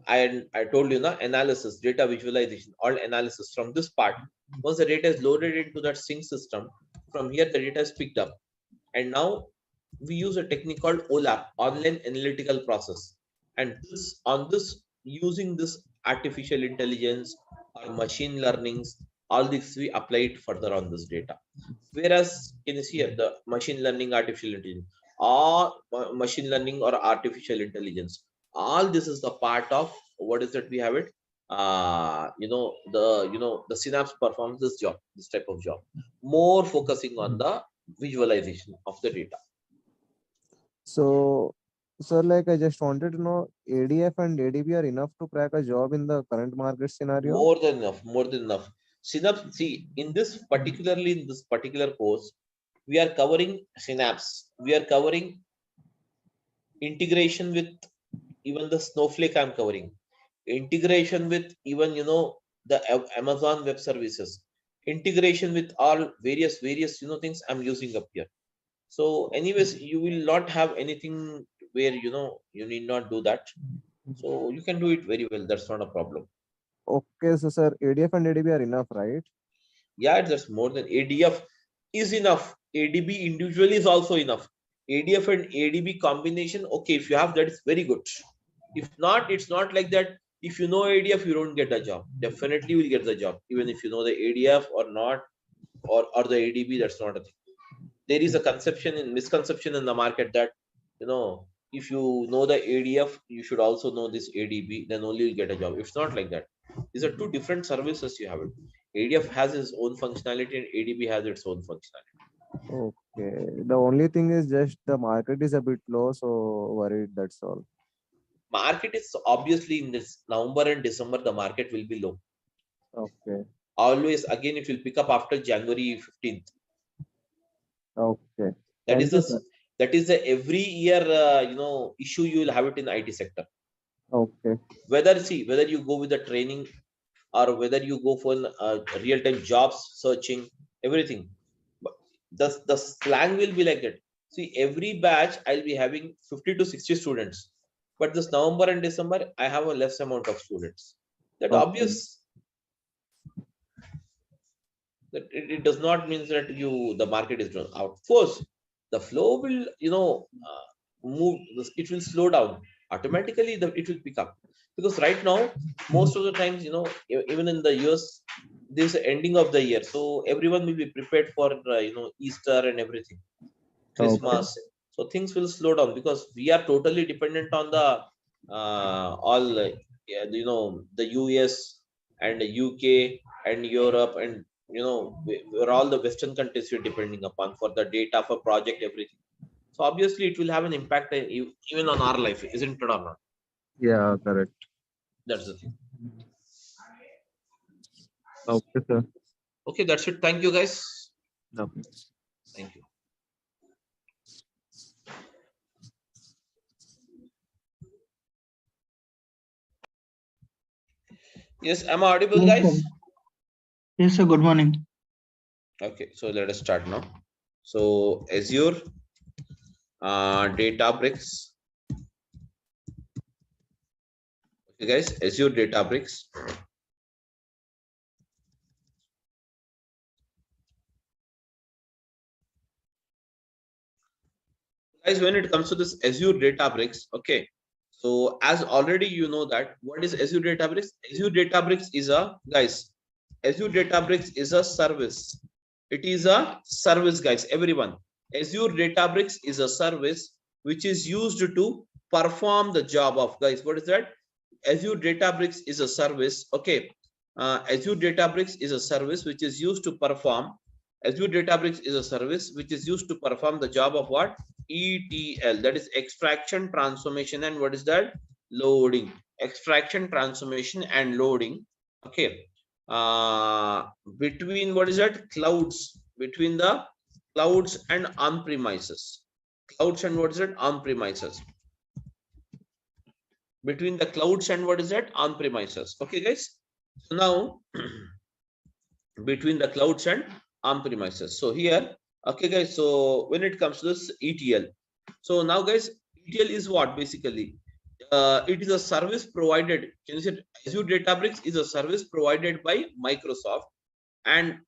I told you the analysis, data visualization, all analysis from this part. Once the data is loaded into that sync system, from here the data is picked up. And now we use a technique called OLAP, online analytical process. And using this artificial intelligence or machine learnings, all this we apply it further on this data. Whereas can you see here the machine learning, artificial intelligence, or machine learning or artificial intelligence, all this is the part of what is that we have it. The Synapse performs this job, this type of job, more focusing on the visualization of the data. So, sir, like I just wanted to know, ADF and ADB are enough to crack a job in the current market scenario? More than enough, more than enough. Synapse, see, in this particularly in this particular course, we are covering Synapse. We are covering integration with even the Snowflake I'm covering. Integration with even, you know, the Amazon Web Services. Integration with all various, you know, things I'm using up here. So anyways, you will not have anything where, you know, you need not do that. So you can do it very well. That's not a problem. Okay, so sir, ADF and ADB are enough, right? Yeah, that's more than ADF is enough. ADB individually is also enough. ADF and ADB combination, okay, if you have that, it's very good. If not, it's not like that. If you know ADF, you don't get a job. Definitely you will get the job, even if you know the ADF or not, or the ADB, that's not a thing. There is a misconception in the market that, you know, if you know the ADF, you should also know this ADB, then only you'll get a job. It's not like that. These are two different services you have it. ADF has its own functionality and ADB has its own functionality. Okay. The only thing is just the market is a bit low, so worried, that's all. Market is obviously in this November and December, the market will be low. Okay. Always, again, it will pick up after January 15th. Okay. That Thank is you, the sir. that is the every year, you know, issue you will have it in IT sector. Okay. Whether you go with the training or whether you go for real-time jobs searching, everything. But the slang will be like that. See, every batch I'll be having 50 to 60 students, but this November and December I have a less amount of students. That Okay. obvious. That it does not mean that the market is out. Of course, the flow will, you know, move. It will slow down automatically. It will pick up, because right now most of the times, you know, even in the US, this ending of the year, so everyone will be prepared for you know, Easter and everything, Christmas. So things will slow down because we are totally dependent on the all you know, the US and the UK and Europe, and you know, we're all the Western countries we're depending upon for the data, for project, everything. So obviously it will have an impact even on our life, isn't it or not? Yeah, correct. That's the thing. Okay, sir. Okay, that's it. Thank you, guys. Okay. Thank you. Yes, am I audible, Yes, guys? sir. Yes, sir. Good morning. Okay, so let us start now. So Azure Databricks. Okay, guys, Azure Databricks. Guys, when it comes to this Azure Databricks, okay. So as already you know that, what is Azure Databricks? Azure Databricks is a, guys, Azure Databricks is a service. It is a service, guys, everyone. Azure Databricks is a service which is used to perform the job of, guys, what is that? Azure Databricks is a service, okay. Azure Databricks is a service which is used to perform. Azure Databricks is a service which is used to perform the job of what? ETL, that is extraction, transformation, and what is that? Loading. Extraction, transformation, and loading. Okay. Between what is that? Clouds. Between the clouds and on-premises. Clouds and what is that? On-premises. Between the clouds and what is that? On-premises. Okay, guys. So now between the clouds and on-premises. So here, okay, guys. So when it comes to this ETL, so now, guys, ETL is what basically? It is a service provided. Can you say Azure Databricks is a service provided by Microsoft, and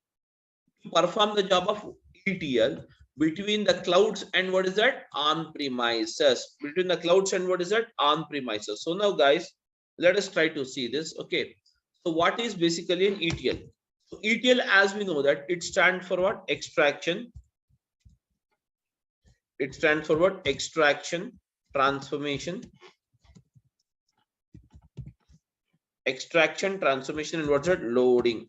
to perform the job of ETL between the clouds and what is that? On-premises. Between the clouds and what is that? On-premises. So now, guys, let us try to see this. Okay. So what is basically an ETL? So ETL, as we know that, it stands for what? Extraction. It stands for what? Extraction, transformation. Extraction, transformation, and what's that? Loading.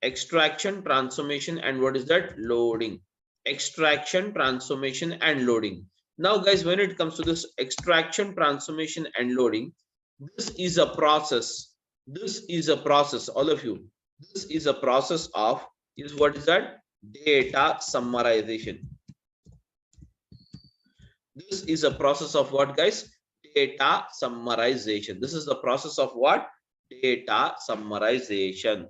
Extraction, transformation, and what is that? Loading. extraction, transformation, and loading. Now, guys, when it comes to this extraction, transformation, and loading, this is a process. This is a process, all of you. This is a process of, is what is that? Data summarization. This is a process of what, guys? Data summarization. This is the process of what? Data summarization.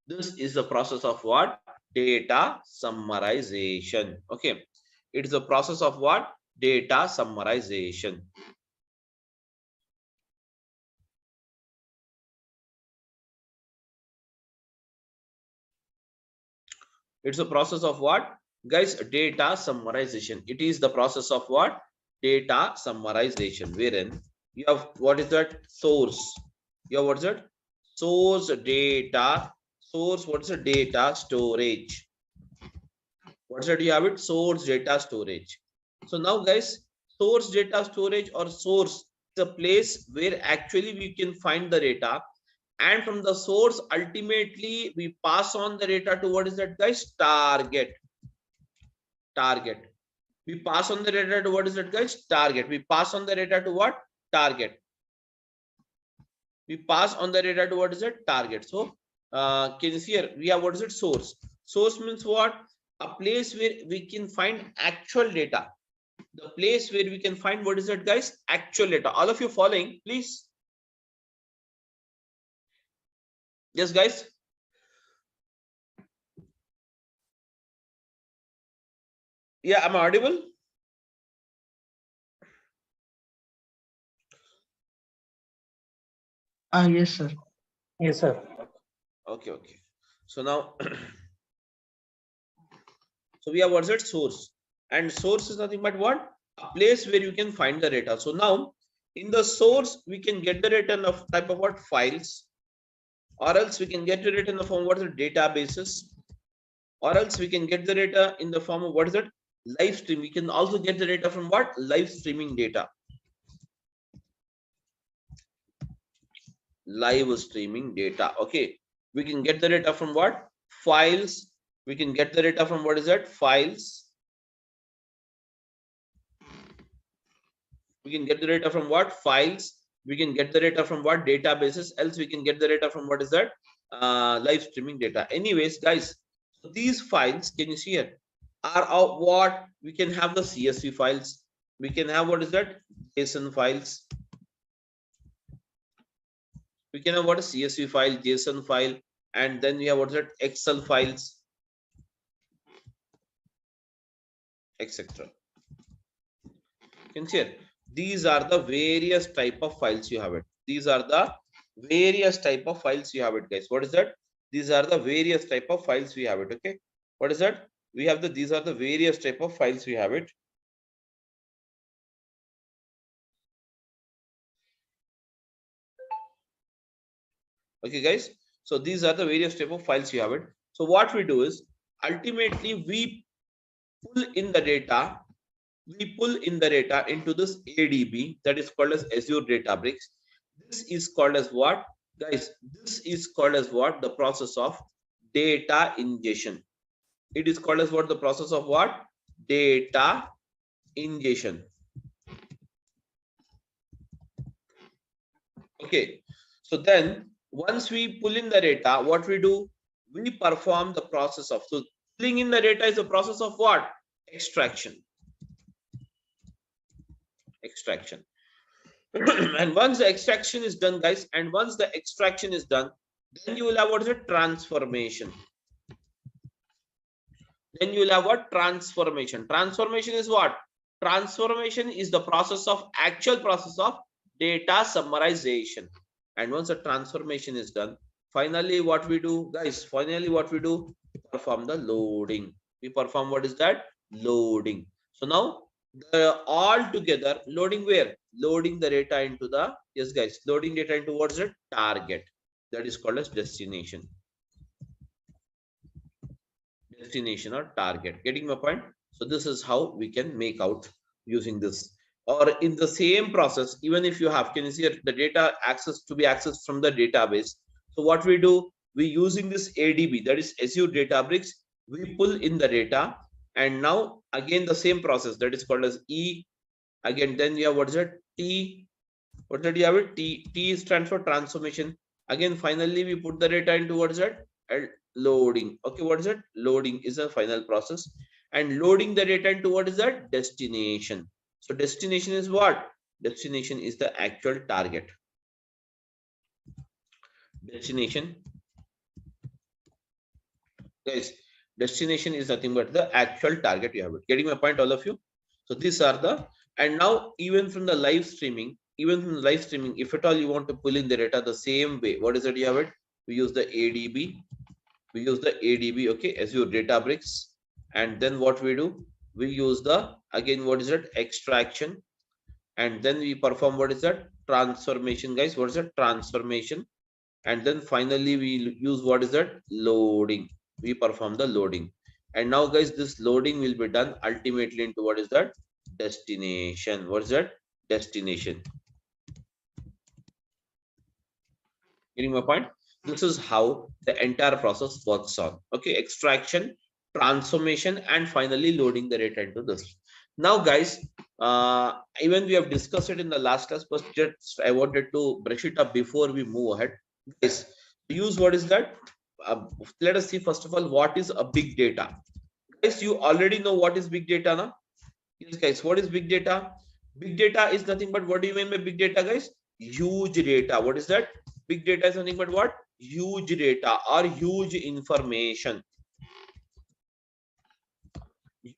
This is the process of what? Data summarization. Okay. It is a process of what? Data summarization. It's a process of what, guys? Data summarization. It is the process of what? Data summarization, wherein you have, what is that? Source. You have, what is it? Source data. Source, what is the data storage? What's that? You have it? Source data storage. So now, guys, source data storage or source is a place where actually we can find the data, and from the source ultimately we pass on the data to, what is that, guys? Target. We pass on the data to, what is that, guys? Target. We pass on the data to what? Target. We pass on the data to, what is it? Target. So can you see here we have, what is it? Source. Source means what? A place where we can find actual data. The place where we can find, what is that, guys? Actual data. All of you following, please? Yes, guys. Yeah, am I audible? Yes, sir. Yes, sir. Okay. So now, so we have, what's it? Source. And source is nothing but what? A place where you can find the data. So now, in the source, we can get the data in the type of what? Files. Or else we can get the data in the form of, what is it? Databases. Or else we can get the data in the form of, what is it? Live stream. We can also get the data from what? Live streaming data. Live streaming data. Okay. We can get the data from what? Files. We can get the data from, what is that? Files. We can get the data from what? Files. We can get the data from what? Databases. Else we can get the data from, what is that? Live streaming data. Anyways, guys, so these files, can you see here, are of what? We can have the CSV files. We can have, what is that? JSON files. We can have what? A CSV file, JSON file, and then we have, what is that? Excel files, etc. Can see here. These are the various type of files you have it. These are the various type of files you have it, guys. What is that? These are the various type of files we have it. Okay. What is that? We have the, these are the various type of files we have it. Okay, guys. So these are the various type of files you have it. So what we do is ultimately we pull in the data. We pull in the data into this ADB, that is called as Azure Databricks. This is called as what, guys? This is called as what? The process of data ingestion. It is called as what? The process of what? Data ingestion. Okay. So then once we pull in the data, what we do? We perform the process of, so pulling in the data is the process of what? Extraction. And once the extraction is done, guys, and once the extraction is done, then you will have, what is it? Transformation. Then you will have what? Transformation. Transformation is what? Transformation is the process of, actual process of data summarization. And once the transformation is done, finally what we do, guys? Finally what we do? We perform the loading. We perform, what is that? Loading. So now all together, loading where? Loading the data into the, yes, guys, loading data into, what is it? Target. That is called as destination. Destination or target. Getting my point? So this is how we can make out using this. Or in the same process, even if you have, can you see the data access to be accessed from the database? So what we do? We using this ADB, that is Azure Databricks. We pull in the data, And now again the same process, that is called as E. Again, then you have what is it? T. What did you have it? T stands for transformation. Again, finally we put the data into what is that? Loading. Okay, what is it? Loading is a final process. And loading the data into what is that? Destination. So destination is what? Destination is the actual target. Destination. Guys, destination is nothing but the actual target you have it. Getting my point, all of you? So these are the, and now even from the live streaming, if at all you want to pull in the data the same way, what is it you have it? We use the ADB. We use the ADB, okay, Azure Databricks. And then what we do? We use the, again, what is it? Extraction. And then we perform what is that? Transformation, guys. What is that? Transformation. And then finally we use what is that? Loading. We perform the loading. And now, guys, this loading will be done ultimately into what is that? Destination. What is that? Destination. Getting my point? This is how the entire process works on. Okay, extraction, transformation, and finally loading the data into this. Now, guys, even we have discussed it in the last class, but just I wanted to brush it up before we move ahead. Guys, use what is that? Let us see first of all what is a big data. Guys, you already know what is big data now. Yes, guys, what is big data? Big data is nothing but, what do you mean by big data, guys? Huge data. What is that? Big data is nothing but what? Huge data or huge information.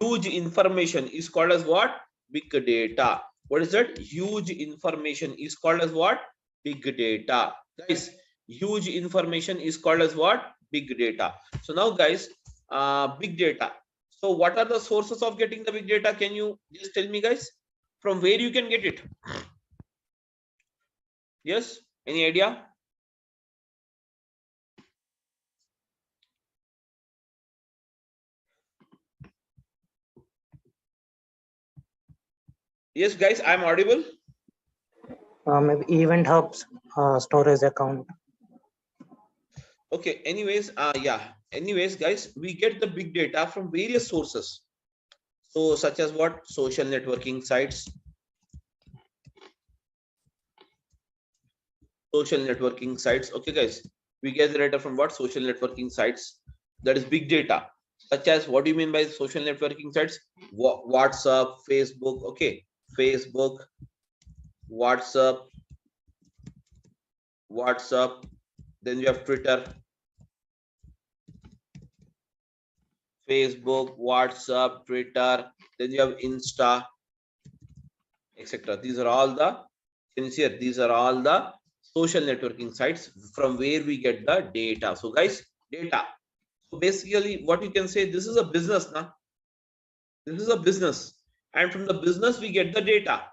Huge information is called as what? Big data. What is that? Huge information is called as what? Big data. Guys, huge information is called as what? Big data. So now, guys, big data. So what are the sources of getting the big data? Can you just tell me, guys, from where you can get it? Yes, any idea? Yes, guys, I'm audible. Maybe event hubs, storage account. Okay, anyways, yeah, anyways, guys, we get the big data from various sources. So such as what? Social networking sites. Social networking sites. Okay, guys, we get the data from what? Social networking sites. That is big data. Such as, what do you mean by social networking sites? WhatsApp, Facebook. Okay, Facebook, WhatsApp. Then you have Twitter, Facebook, WhatsApp, Twitter. Then you have Insta, etc. These are all the, sincere, these are all the social networking sites from where we get the data. So, guys, data. So basically, what you can say, this is a business now. This is a business, and from the business we get the data.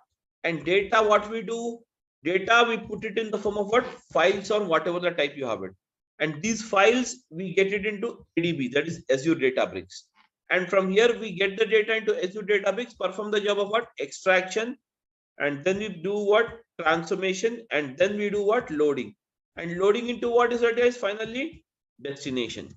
And data, what we do? Data, we put it in the form of what? Files or whatever the type you have it. And these files, we get it into ADB, that is Azure Databricks. And from here, we get the data into Azure Databricks, perform the job of what? Extraction. And then we do what? Transformation. And then we do what? Loading. And loading into what is that, guys? Finally, destination.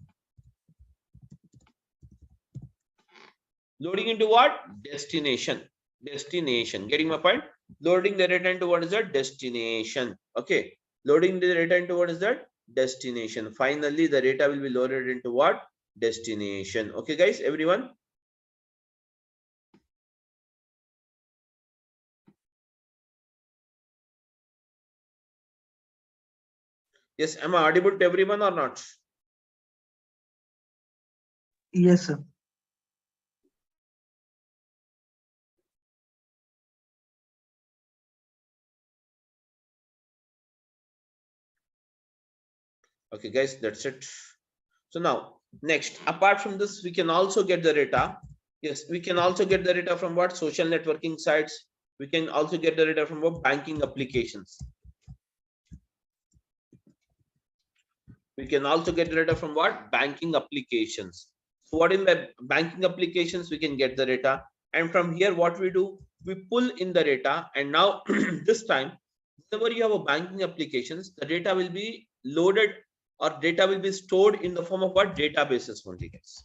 Loading into what? Destination. Destination. Getting my point? Loading the data into what is that? Destination. Okay. Loading the data into what is that? Destination. Finally, the data will be loaded into what? Destination. Okay, guys, everyone. Yes, am I audible to everyone or not? Yes, sir. Okay, guys, that's it. So now, next, apart from this, we can also get the data. Yes, we can also get the data from what? Social networking sites. We can also get the data from what? Banking applications. We can also get the data from what? Banking applications. So what in the banking applications, we can get the data. And from here, what we do? We pull in the data. And now, this time, whenever you have a banking applications, the data will be loaded, or data will be stored in the form of what? Databases only, guys.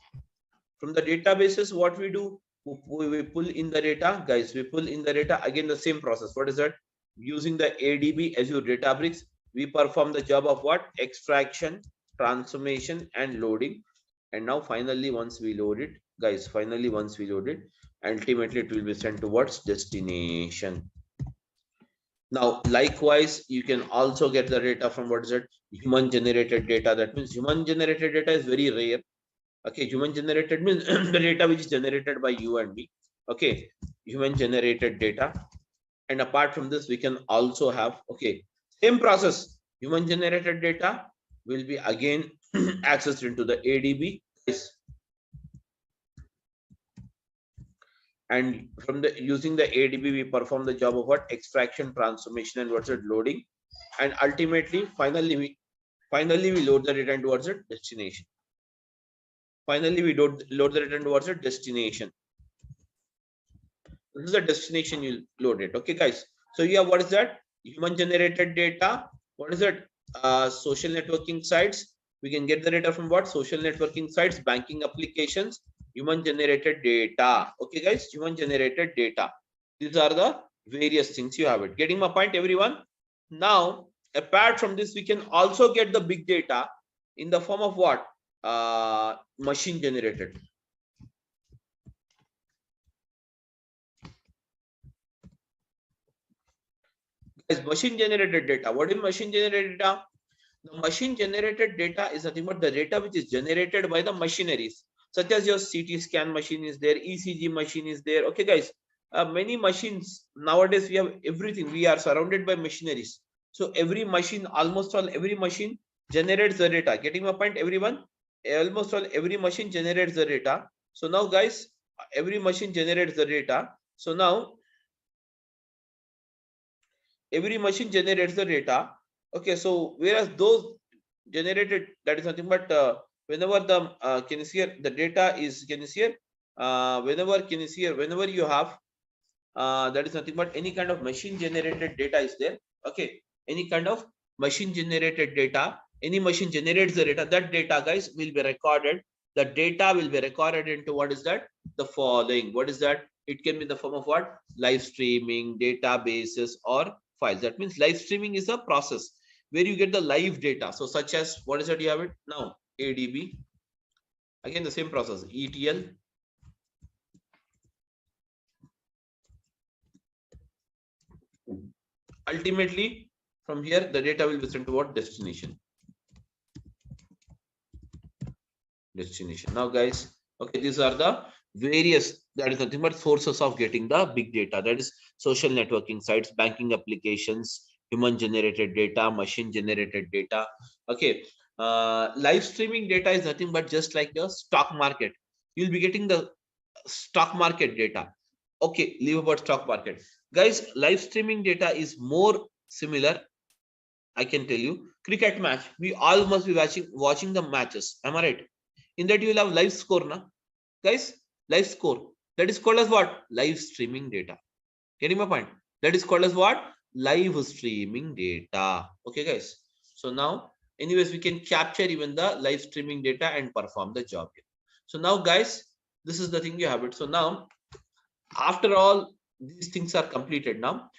From the databases, what we do, we pull in the data, guys. We pull in the data, again the same process. What is that? Using the ADB, Azure Databricks, we perform the job of what? Extraction, transformation, and loading. And now finally, once we load it, guys, finally once we load it, ultimately it will be sent towards destination. Now, likewise, you can also get the data from what is it? Human generated data. That means human generated data is very rare. Okay, human generated means the data which is generated by you and me. Okay, human generated data. And apart from this, we can also have, okay, same process. Human generated data will be again accessed into the ADB. And from the using the ADB, we perform the job of what? Extraction, transformation, and what's it? Loading. And ultimately, finally we load the data towards a destination. Finally, we load the data towards a destination. This is the destination you load it. Okay, guys. So yeah, what is that? Human generated data. What is it? Social networking sites. We can get the data from what? Social networking sites, banking applications, human generated data. Okay, guys, human generated data. These are the various things you have it. Getting my point, everyone? Now, apart from this, we can also get the big data in the form of what? Machine generated. Guys, machine generated data. What is machine generated data? The machine generated data is nothing but the data which is generated by the machineries, such as your CT scan machine is there, ECG machine is there. Okay, guys, many machines nowadays, we have everything. We are surrounded by machineries. So every machine, almost all every machine generates the data. Getting my point, everyone? Almost all every machine generates the data. So now, guys, every machine generates the data. So now every machine generates the data. Okay, so whereas those generated, that is nothing but whenever the can you see here, the data is, can you see here, whenever, can you see here, whenever you have that is nothing but any kind of machine generated data is there. Okay, any kind of machine generated data, any machine generates the data, that data, guys, will be recorded. The data will be recorded into what is that? The following. What is that? It can be in the form of what? Live streaming, databases, or files. That means live streaming is a process where you get the live data. So such as, what is that you have it now? ADB. Again, the same process, ETL. Ultimately, from here, the data will be sent to what? Destination. Destination. Now, guys, okay, these are the various, that is nothing but sources of getting the big data. That is social networking sites, banking applications, human generated data, machine generated data. Okay, live streaming data is nothing but just like your stock market. You'll be getting the stock market data. Okay, leave about stock market, guys. Live streaming data is more similar, I can tell you. Cricket match, we all must be watching the matches, am I right? In that you will have live score, na guys? Live score, that is called as what? Live streaming data. Getting my point? That is called as what? Live streaming data. Okay, guys, so now anyways, we can capture even the live streaming data and perform the job here. So now, guys, this is the thing you have it. So now, after all these things are completed, now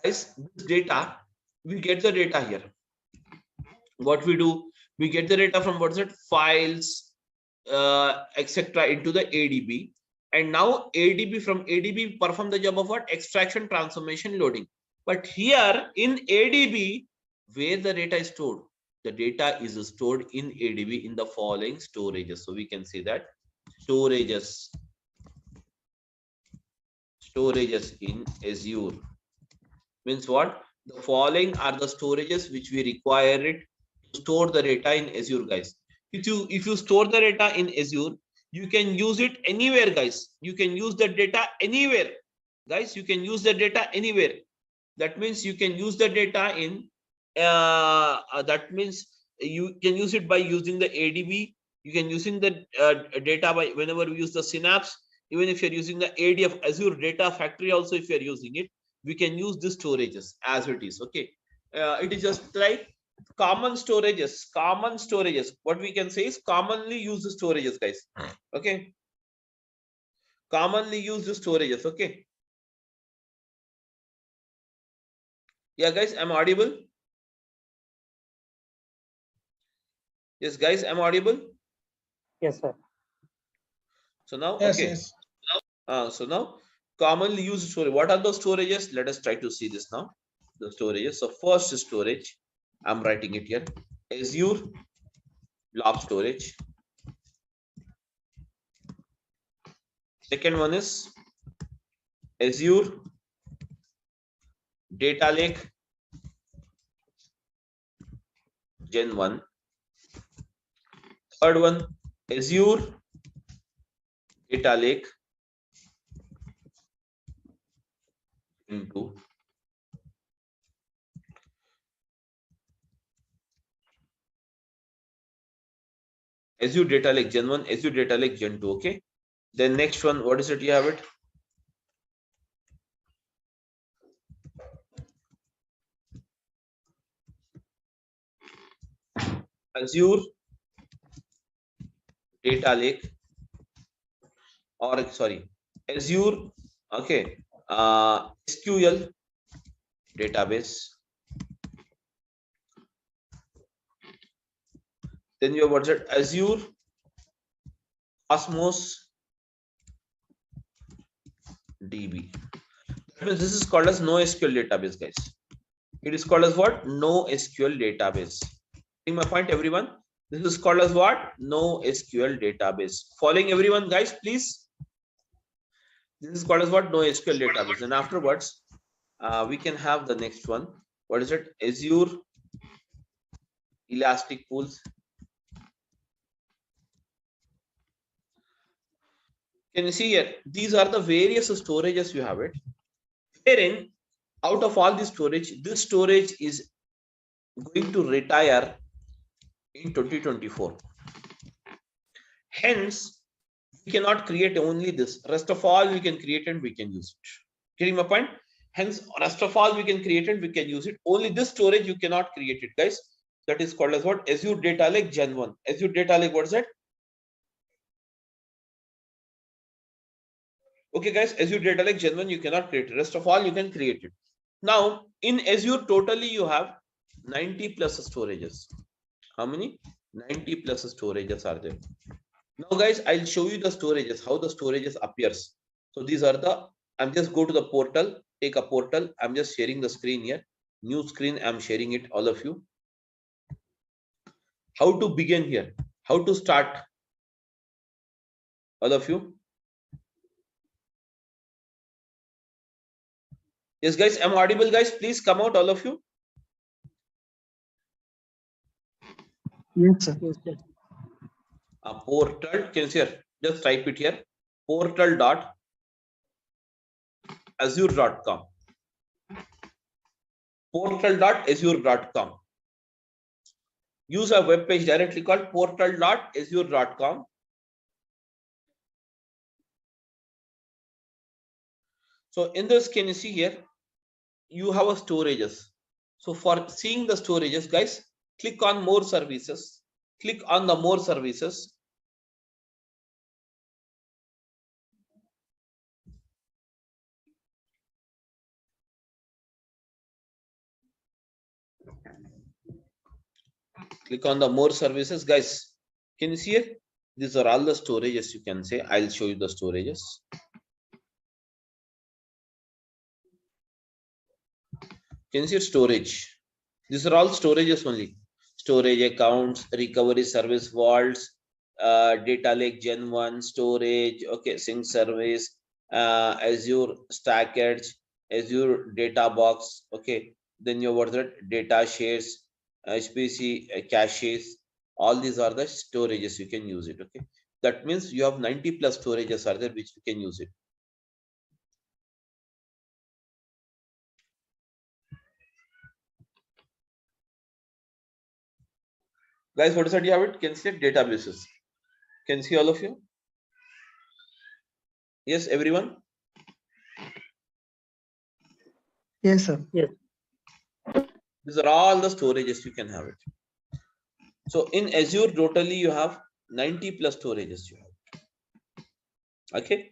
guys, this data, we get the data here. What we do, we get the data from what's it? Files, etc. into the ADB. And now ADB, from ADB perform the job of what? Extraction, transformation, loading. But here in ADB, where the data is stored, the data is stored in ADB in the following storages. So we can see that storages in Azure means what? The following are the storages which we require it to store the data in Azure, guys. If you store the data in Azure, you can use it anywhere, guys. You can use the data anywhere, guys. You can use the data anywhere. That means you can use the data in that means you can use it by using the ADB. You can using the data by whenever we use the Synapse. Even if you're using the ADF, Azure Data Factory, also if you're using it, we can use the storages as it is. Okay, it is just like common storages. What we can say is commonly used storages, guys. Okay. Commonly used storages. Okay. Yeah, guys, I'm audible. Yes, guys, I'm audible. Yes, sir. So now, Yes, okay. yes. So now, commonly used storage. What are those storages? Let us try to see this now. The storages. So first storage, I'm writing it here. Azure blob storage. Second one is Azure Data Lake Gen 1. Third one, Azure Data Lake Gen 2. Azure Data Lake Gen 1, Azure Data Lake Gen 2. Okay. Then next one, what is it? You have it. Azure Data Lake, or sorry, Azure, okay, SQL database. Then you have what's it? Azure Cosmos DB. That means this is called as NoSQL database, guys. It is called as what? NoSQL database. Getting my point, everyone? This is called as what? NoSQL database. Following everyone, guys, please. This is called as what? NoSQL database. And afterwards, we can have the next one. What is it? Azure Elastic Pools. Can you see here? These are the various storages you have it. Wherein, out of all the storage, this storage is going to retire in 2024. Hence, we cannot create only this. Rest of all we can create and we can use it. Getting my point? Hence, rest of all we can create and we can use it. Only this storage you cannot create it, guys. That is called as what? Azure Data Lake Gen 1. Azure Data Lake, what is that? Okay, guys, Azure Data Lake Gen 1 you cannot create it. Rest of all you can create it. Now, in Azure totally you have 90 plus storages. How many? 90 plus storages are there. Now, guys, I'll show you the storages, how the storages appears. So these are the, I'm just go to the portal, take a portal. I'm just sharing the screen here. New screen, I'm sharing it, all of you. How to begin here? How to start? All of you. Yes, guys, I'm audible, guys. Please come out, all of you. Yes, sir. A portal, can you see here? Just type it here. Portal.azure.com. Portal.azure.com. Use a web page directly called portal.azure.com. So in this, can you see here? You have a storages. So for seeing the storages, guys, click on more services. Click on the more services. Click on the more services, guys. Can you see it? These are all the storages you can say. I'll show you the storages. Can you see storage? These are all storages only. Storage accounts, recovery service vaults, data lake Gen 1, storage, okay, sync service, Azure Stack Edge, Azure Data Box, okay. Then you have that data shares, HPC caches. All these are the storages you can use it, okay. That means you have 90 plus storages are there which you can use it. Guys, what is that you have it? Can see it? Databases. Can see all of you? Yes, everyone? Yes, sir. Yes. These are all the storages you can have it. So in Azure, totally you have 90 plus storages you have. Okay.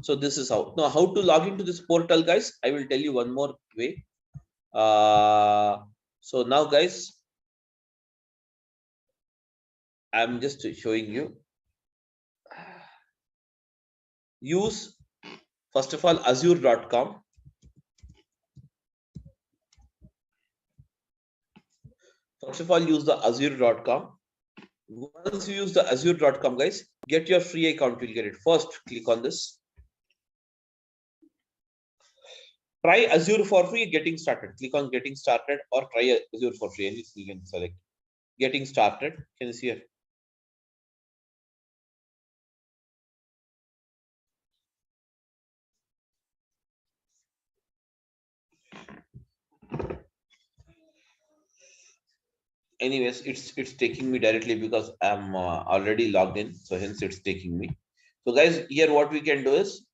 So this is how. Now, how to log into this portal, guys? I will tell you one more way. So now, guys, I'm just showing you. Use, first of all, azure.com. First of all, use the azure.com. Once you use the azure.com, guys, get your free account, you'll get it. First, click on this. Try Azure for free, getting started. Click on getting started or try Azure for free. And you can select getting started. Can you see here? Anyways, it's taking me directly because I'm already logged in, so hence it's taking me. So guys, here what we can do is,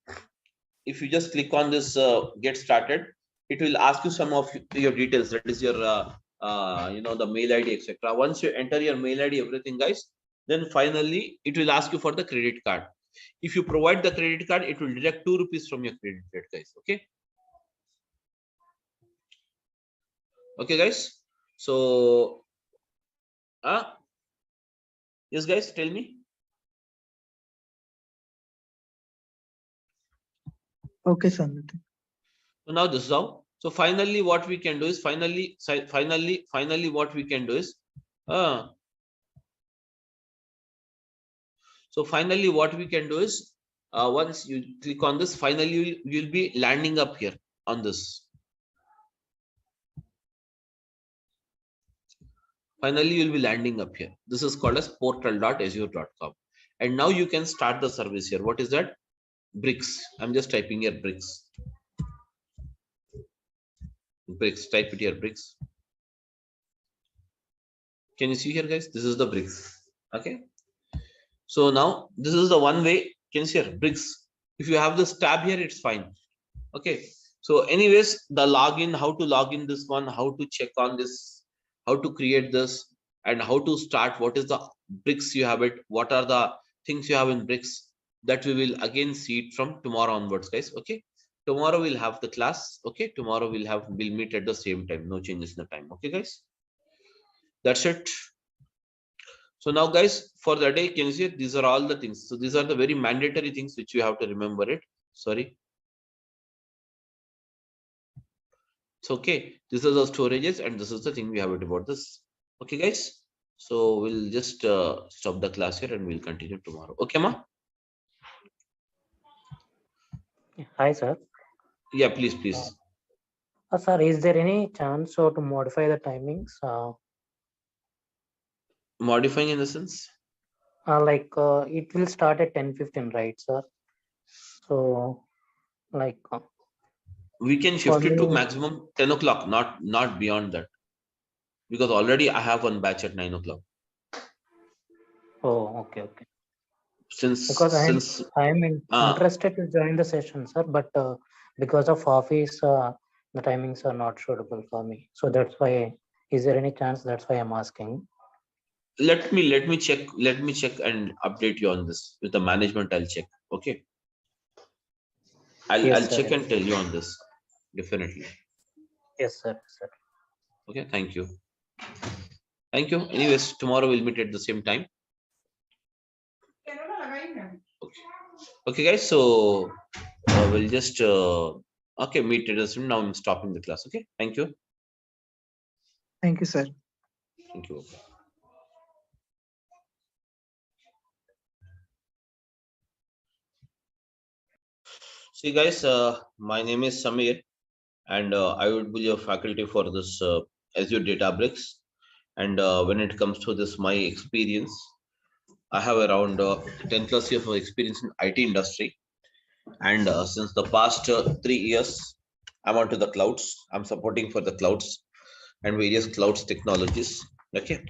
if you just click on this get started, it will ask you some of your details. That is your the mail ID, etc. Once you enter your mail ID, everything, guys, then finally it will ask you for the credit card. If you provide the credit card, it will deduct 2 rupees from your credit card, guys. Okay, guys. So yes, guys, tell me. Okay, sir. So now this is how. So finally, what we can do is finally what we can do is so finally what we can do is once you click on this, finally you'll be landing up here on this. Finally, you'll be landing up here. This is called as portal.azure.com. And now you can start the service here. What is that? Bricks. I'm just typing here bricks. Bricks. Type it here, bricks. Can you see here, guys? This is the bricks. Okay. So now this is the one way. Can you see here? Bricks. If you have this tab here, it's fine. Okay. So anyways, the login, how to log in this one, how to check on this, how to create this, and how to start, what is the bricks you have it, what are the things you have in bricks, that we will again see it from tomorrow onwards, guys. Okay. Tomorrow we'll have the class. Okay. Tomorrow we'll meet at the same time. No changes in the time. Okay, guys. That's it. So now, guys, for the day, can you see these are all the things. So these are the very mandatory things which you have to remember it. Sorry. It's okay. This is the storages, and this is the thing we have it about this. Okay, guys. So we'll just stop the class here and we'll continue tomorrow. Okay, ma? Hi, sir. Yeah, please. Sir, is there any chance to modify the timings? Modifying in the sense? It will start at 10:15, right, sir? So, we can shift it to maximum 10 o'clock, not beyond that. Because already I have one batch at 9 o'clock. Oh, okay. Because I'm interested to join the session, sir, but because of office, the timings are not suitable for me. So that's why. Is there any chance? That's why I'm asking. Let me check. Let me check and update you on this with the management. I'll check. Okay. I'll check and tell you on this. Definitely. Yes, sir. Okay. Thank you. Anyways, tomorrow we'll meet at the same time. Okay, guys. So we'll just meet at the same. Now I'm stopping the class. Okay. Thank you. Thank you, sir. Thank you. See, guys, my name is Samir, and I would be your faculty for this Azure Databricks. And when it comes to this, my experience, I have around 10 plus years of experience in IT industry. And since the past 3 years, I'm onto the clouds. I'm supporting for the clouds and various clouds technologies. Okay.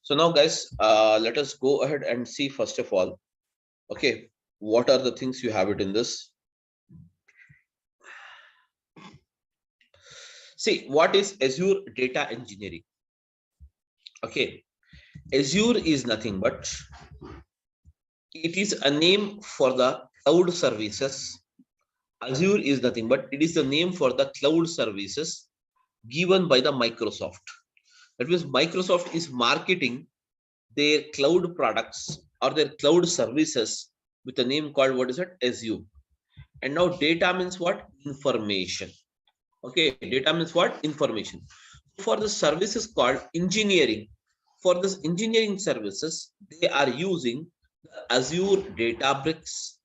So now, guys, let us go ahead and see, first of all, okay, what are the things you have it in this? See, what is Azure Data Engineering? Okay, Azure is nothing but it is a name for the cloud services. Azure is nothing but it is the name for the cloud services given by the Microsoft. That means Microsoft is marketing their cloud products or their cloud services with a name called what is it? Azure. And now data means what? Information. Okay, data means what? Information. For the services called engineering, for this engineering services, they are using the Azure Databricks.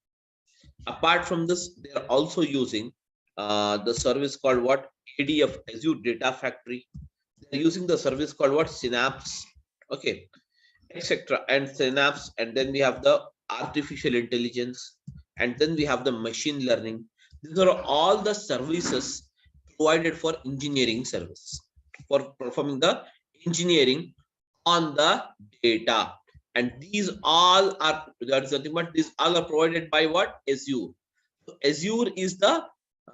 Apart from this, they are also using the service called what? ADF, Azure Data Factory. They are using the service called what? Synapse. Okay, etc. And Synapse, and then we have the artificial intelligence, and then we have the machine learning. These are all the services provided for engineering service, for performing the engineering on the data. And these all are, that is nothing but these all are provided by what? Azure. So Azure is the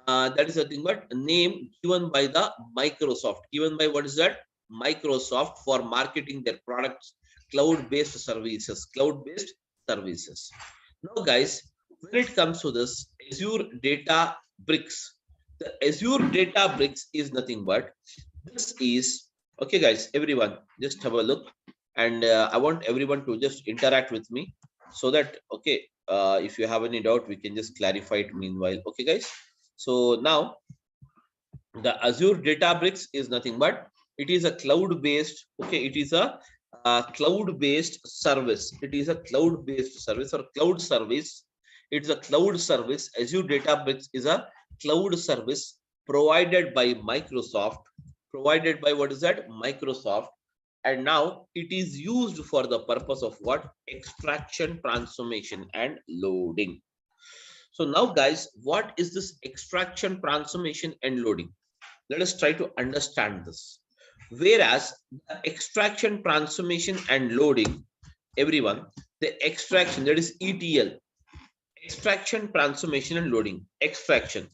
that is nothing but a name given by the Microsoft, given by what is that? Microsoft, for marketing their products, cloud-based services, cloud-based services. Now guys, when it comes to this Azure Databricks, the Azure Databricks is nothing but this is, okay guys, everyone just have a look, and I want everyone to just interact with me so that, okay, if you have any doubt we can just clarify it meanwhile. Okay guys, so now the Azure Databricks is nothing but it is a cloud-based, okay, it is a cloud-based service. It is a cloud-based service or cloud service. It's a cloud service. Azure Databricks is a cloud service provided by Microsoft, provided by what is that? Microsoft. And now it is used for the purpose of what? Extraction, transformation, and loading. So now guys, what is this extraction, transformation, and loading? Let us try to understand this. Whereas the extraction, transformation, and loading, everyone, the extraction, that is ETL, extraction, transformation, and loading. Extraction,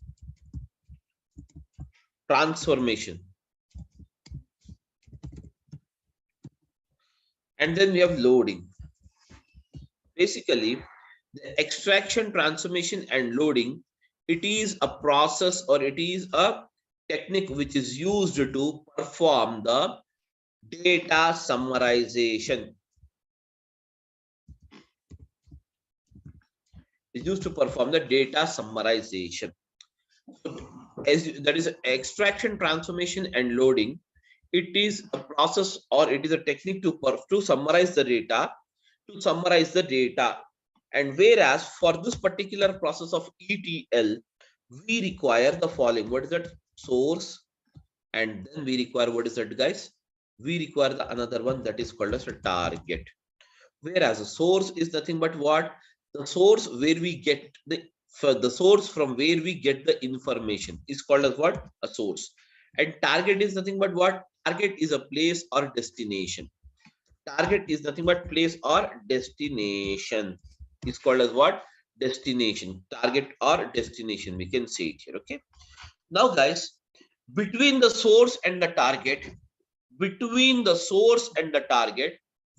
transformation, and then we have loading. Basically, the extraction, transformation, and loading, it is a process or it is a technique which is used to perform the data summarization. It's used to perform the data summarization. As that is extraction, transformation, and loading. It is a process or it is a technique to summarize the data, to summarize the data. And whereas for this particular process of ETL, we require the following. What is that? Source, and then we require what is that, guys? We require the another one that is called as a target. Whereas a source is nothing but what? The source where we get the source from where we get the information is called as what? A source. And target is nothing but what? Target is a place or destination. Target is nothing but place or destination. Is called as what? Destination. Target or destination. We can say it here. Okay. Now, guys, between the source and the target,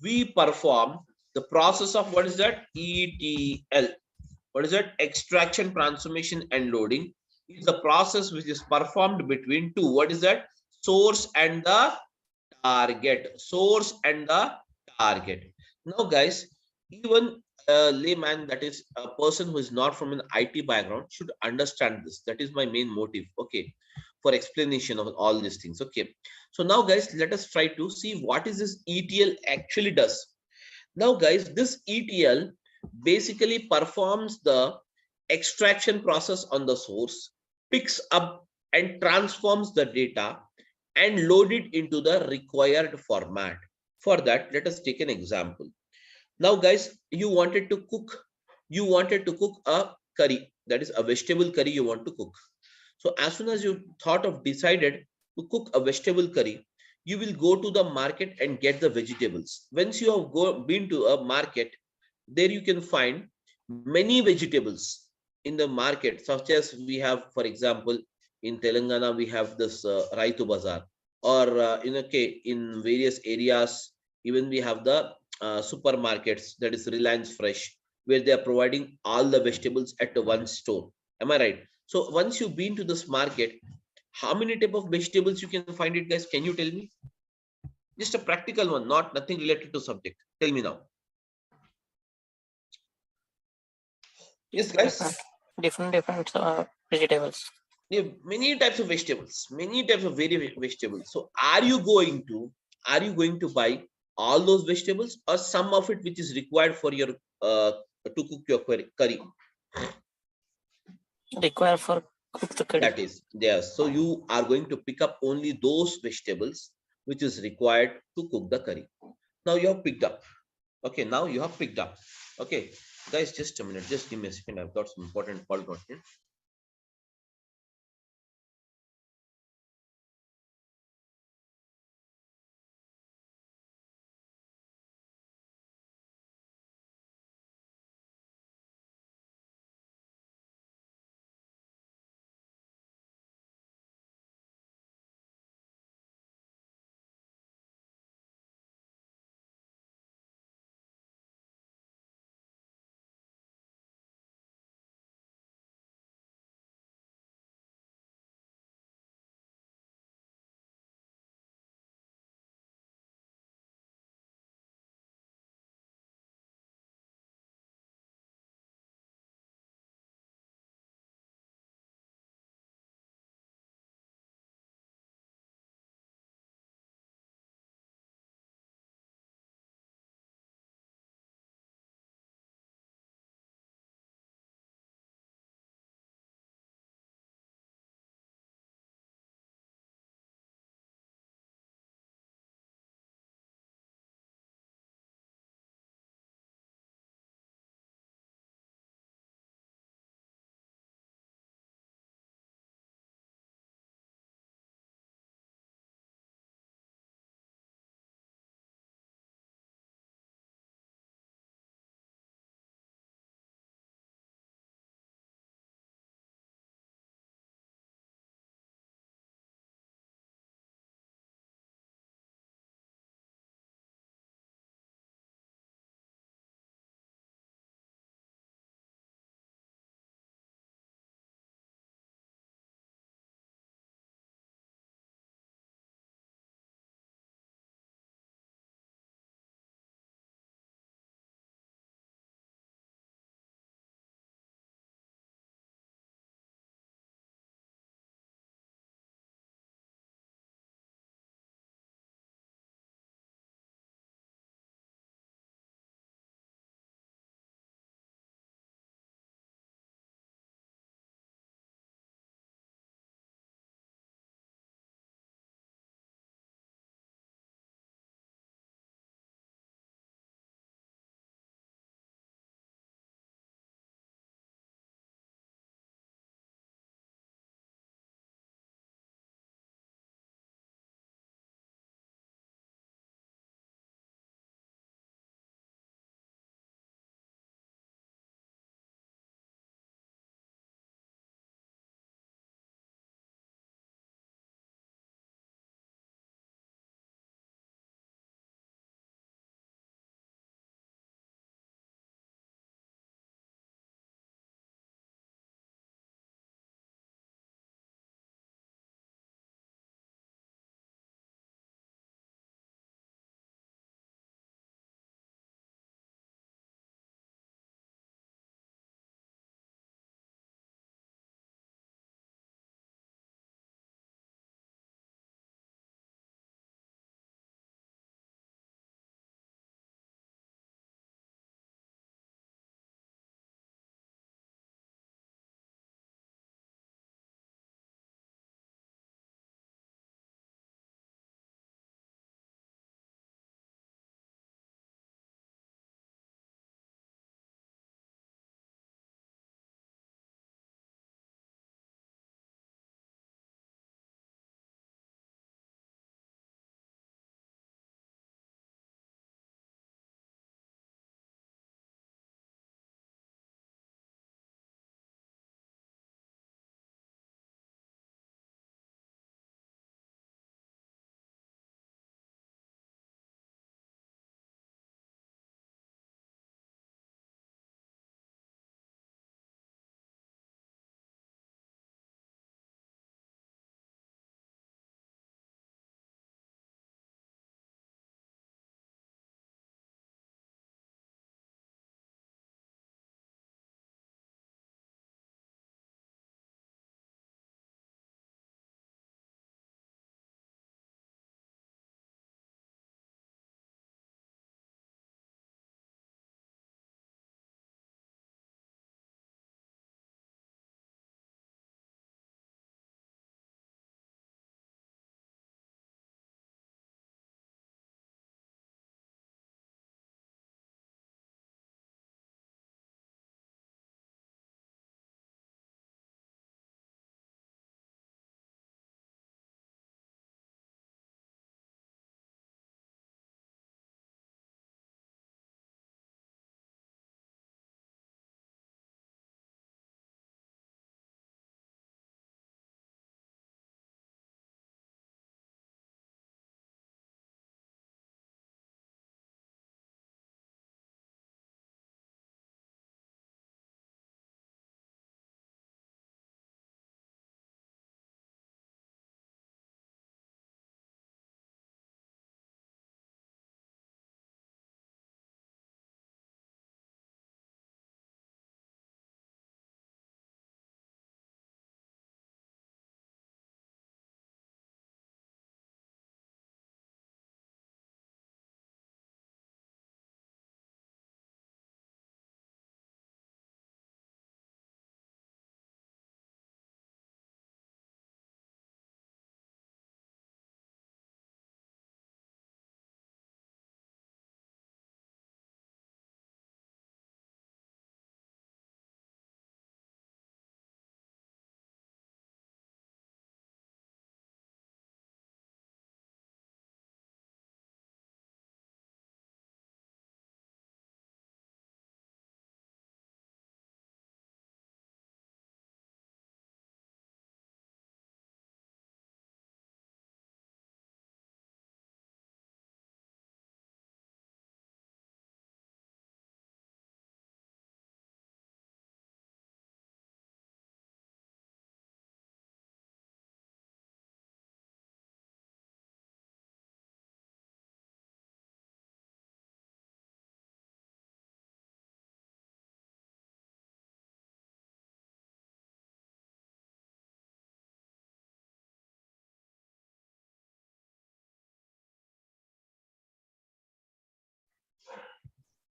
we perform the process of what is that? ETL. What is that? Extraction, transformation, and loading is the process which is performed between two. What is that? Source and the target. Source and the target. Now, guys, even a layman, that is a person who is not from an IT background, should understand this. That is my main motive. Okay, for explanation of all these things. Okay, so now guys, let us try to see what is this ETL actually does. Now guys, this ETL basically performs the extraction process on the source, picks up and transforms the data and load it into the required format. For that, let us take an example. Now guys, you wanted to cook a curry, that is a vegetable curry you want to cook. So as soon as you decided to cook a vegetable curry, you will go to the market and get the vegetables. Once you have been to a market, there you can find many vegetables in the market, such as we have, for example, In Telangana, we have this Raitu Bazaar, or in various areas, even we have the supermarkets, that is Reliance Fresh, where they are providing all the vegetables at one store. Am I right? So once you've been to this market, how many type of vegetables you can find it, guys? Can you tell me? Just a practical one, not nothing related to subject. Tell me now. Yes, guys. Different vegetables. Yeah, many types of vegetables, many types of vegetables. So are you going to buy all those vegetables, or some of it which is required for your to cook your curry? Require for cook the curry. That is there. So you are going to pick up only those vegetables which is required to cook the curry. Now you have picked up. Okay, now you have picked up. Okay, guys, just a minute. Just give me a second. I've got some important call got here.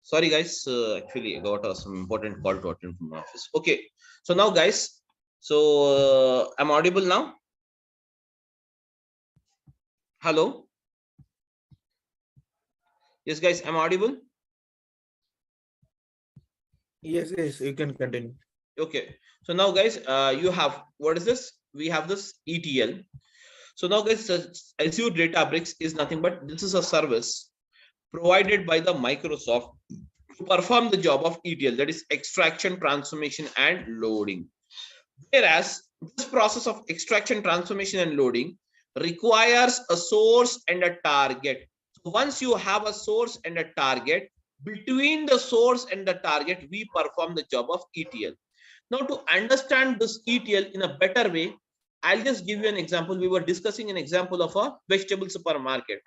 Sorry, guys. Actually, I got some important call to attend from my office. Okay. So now, guys. So I'm audible now. Hello. Yes, guys. I'm audible. Yes, you can continue. Okay. So now, guys, you have what is this? We have this ETL. So now, guys, Azure Databricks is nothing but this is a service provided by the Microsoft to perform the job of ETL, that is extraction, transformation, and loading. Whereas this process of extraction, transformation, and loading requires a source and a target. So once you have a source and a target, between the source and the target, we perform the job of ETL. Now, to understand this ETL in a better way, I'll just give you an example. We were discussing an example of a vegetable supermarket.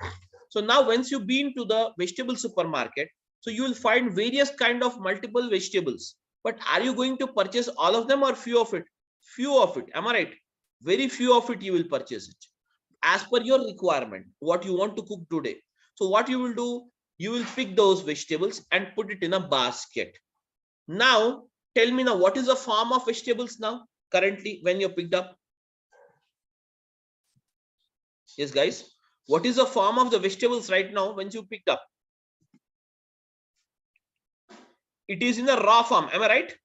So now once you've been to the vegetable supermarket, so you will find various kind of multiple vegetables. But are you going to purchase all of them or few of it? Few of it. Am I right? Very few of it you will purchase it as per your requirement, what you want to cook today. So what you will do, you will pick those vegetables and put it in a basket. Now, tell me now, what is the form of vegetables now currently when you're picked up? Yes, guys. What is the form of the vegetables right now when you picked up? It is in a raw form. Am I right?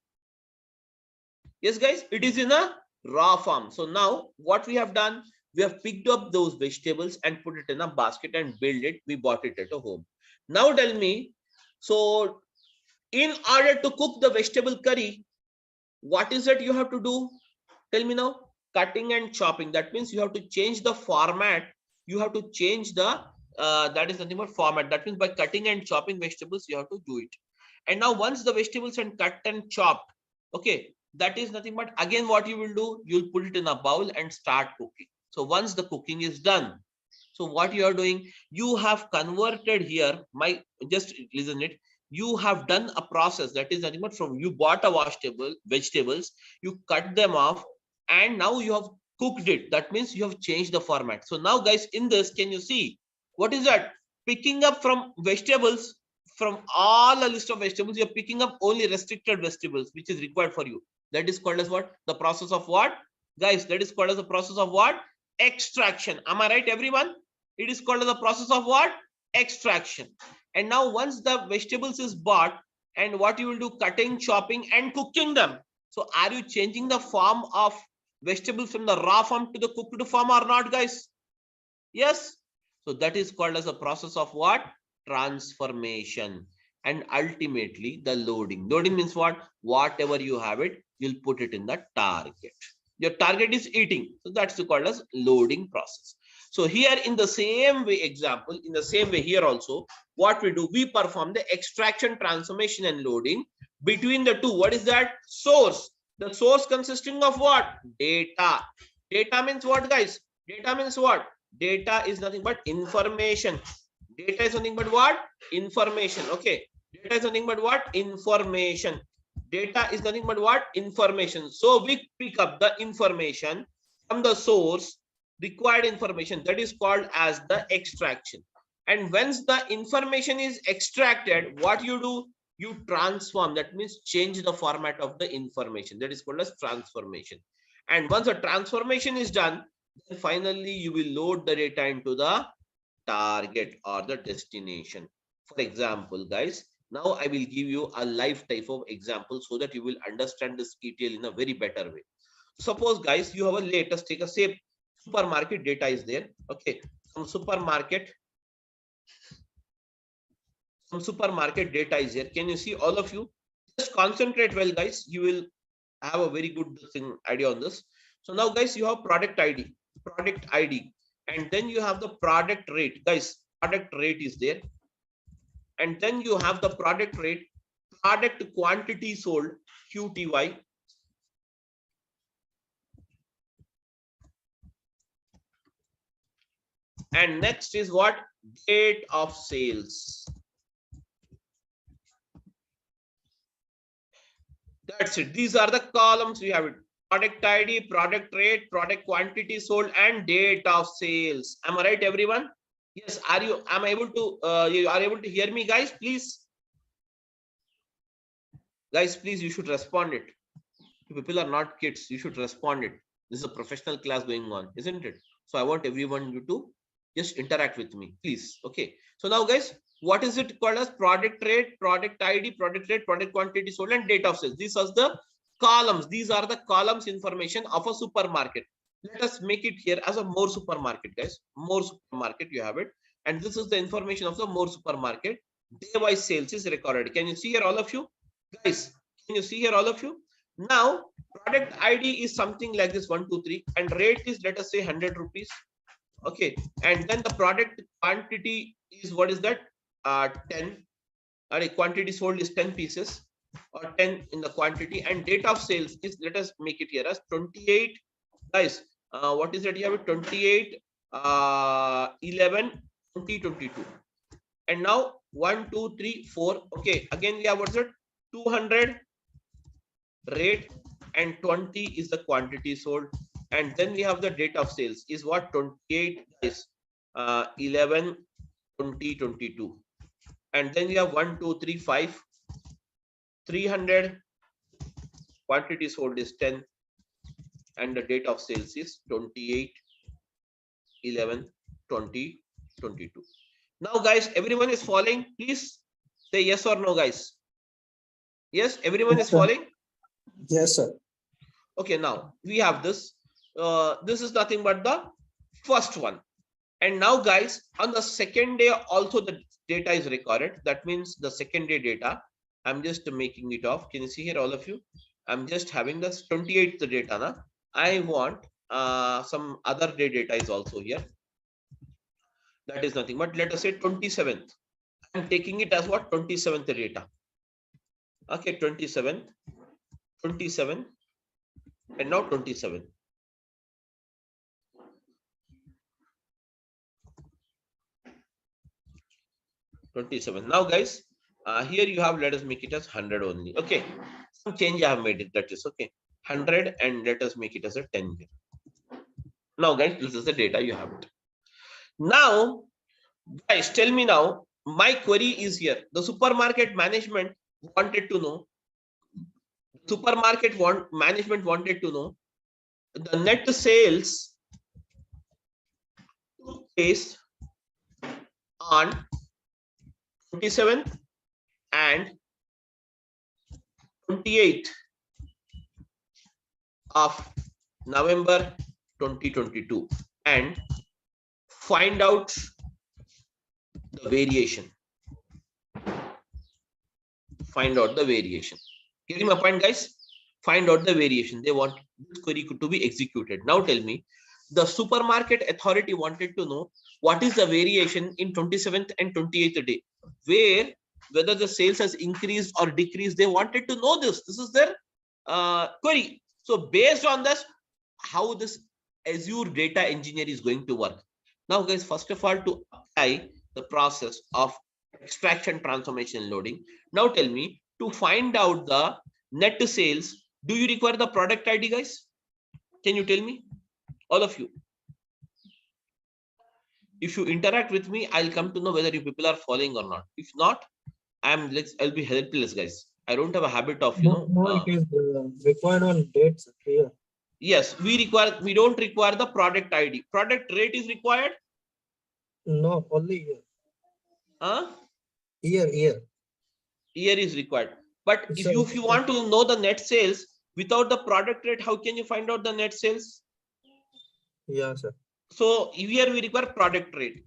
Yes, guys. It is in a raw form. So now what we have done, we have picked up those vegetables and put it in a basket and build it. We bought it at a home. Now tell me, so in order to cook the vegetable curry, what is it you have to do? Tell me now. Cutting and chopping. That means you have to change the format. You have to change the that is nothing but format. That means by cutting and chopping vegetables, you have to do it. And now once the vegetables are cut and chopped, okay, that is nothing but again what you will do, you'll put it in a bowl and start cooking. So once the cooking is done, so what you are doing, you have converted here, just listen it, you have done a process that is nothing but from you bought a vegetables, you cut them off, and now you have cooked it. That means you have changed the format. So now guys, in this, can you see what is that? Picking up from vegetables, from all a list of vegetables, you're picking up only restricted vegetables which is required for you. That is called as what? The process of what, guys? That is called as the process of what? Extraction. Am I right, everyone? It is called as the process of what? Extraction. And now once the vegetables is bought, and what you will do, cutting, chopping, and cooking them. So are you changing the form of vegetables from the raw form to the cooked form or not, guys? Yes. So that is called as a process of what? Transformation. And ultimately the loading. Loading means what? Whatever you have it, you'll put it in the target. Your target is eating. So that's called as loading process. So here in the same way, example, in the same way here also, what we do, we perform the extraction, transformation, and loading between the two. What is that? Source. The source consisting of what? Data. Data means what, guys? Data means what? Data is nothing but information. Data is nothing but what? Information. Okay. Data is nothing but what? Information. Data is nothing but what? Information. So we pick up the information from the source, required information, that is called as the extraction. And once the information is extracted, what you do? You transform. That means change the format of the information. That is called as transformation. And once the transformation is done, then finally you will load the data into the target or the destination. For example, guys, now I will give you a live type of example so that you will understand this ETL in a very better way. Suppose, guys, you have a latest, take a say supermarket data is there. Okay, some supermarket data is here. Can you see, all of you? Just concentrate well, guys. You will have a very good idea on this. So now, guys, you have product ID, and then you have the product rate, guys. Product rate is there, and then you have the product rate, product quantity sold, QTY. And next is what? Date of sales. That's it. These are the columns we have it. Product ID, product rate, product quantity sold, and date of sales. Am I right, everyone? Yes. Are you? Am I able to? You are able to hear me, guys? Please. Guys, please, you should respond it. People are not kids. You should respond it. This is a professional class going on, isn't it? So I want everyone you to just interact with me, please. Okay. So now, guys, what is it called as? Product rate, product ID, product rate, product quantity sold, and date of sales. These are the columns. These are the columns information of a supermarket. Let us make it here as a more supermarket, guys. More supermarket, you have it. And this is the information of the more supermarket. Day-wise sales is recorded. Can you see here, all of you? Guys, can you see here, all of you? Now, product ID is something like this, 1, 2, 3, and rate is, let us say, 100 rupees. Okay, and then the product quantity is, what is that? 10. Quantity sold is 10 pieces, or 10 in the quantity, and date of sales is, let us make it here as 28. Guys, what is that? You have it 28 11 2022, and now 1, 2, 3, 4. Okay, again we have, what's it? 200 rate, and 20 is the quantity sold, and then we have the date of sales is what? 28 is 11 2022, and then we have 1, 2, 3, 5, 300, quantity sold is 10, and the date of sales is 28 11 2022. Now, guys, everyone is following? Please say yes or no, guys. Yes, everyone is following? Yes, sir. Okay, now we have this. This is nothing but the first one. And now, guys, on the second day also the data is recorded. That means the second day data. I'm just making it off. Can you see here, all of you? I'm just having the 28th data. Na? I want some other day data is also here. That is nothing but, let us say, 27th. I'm taking it as what? 27th data. Okay, 27th, 27, and now 27. Now, guys, here you have, let us make it as 100 only. Okay, some change I have made it. That is okay. 100, and let us make it as a 10 here. Now, guys, this is the data you have it. Now, guys, tell me now. My query is here. The supermarket management wanted to know. Management wanted to know the net sales took place on 27th and 28th of November 2022, and find out the variation. Find out the variation. Getting my point, guys? Find out the variation. They want this query to be executed. Now tell me, the supermarket authority wanted to know what is the variation in 27th and 28th day, whether the sales has increased or decreased. They wanted to know this. This is their query. So based on this, how this Azure data engineer is going to work. Now, guys, first of all, to apply the process of extraction, transformation, loading. Now tell me, to find out the net sales, do you require the product ID, guys? Can you tell me, all of you? If you interact with me, I'll come to know whether you people are following or not. If not, I'll be helpless, guys. I don't have a habit of, it is required on dates here. Yes, we don't require the product ID. Product rate is required. No, only here. Huh? Here is required. But if you want to know the net sales without the product rate, how can you find out the net sales? Yeah, sir. So here we require product rate.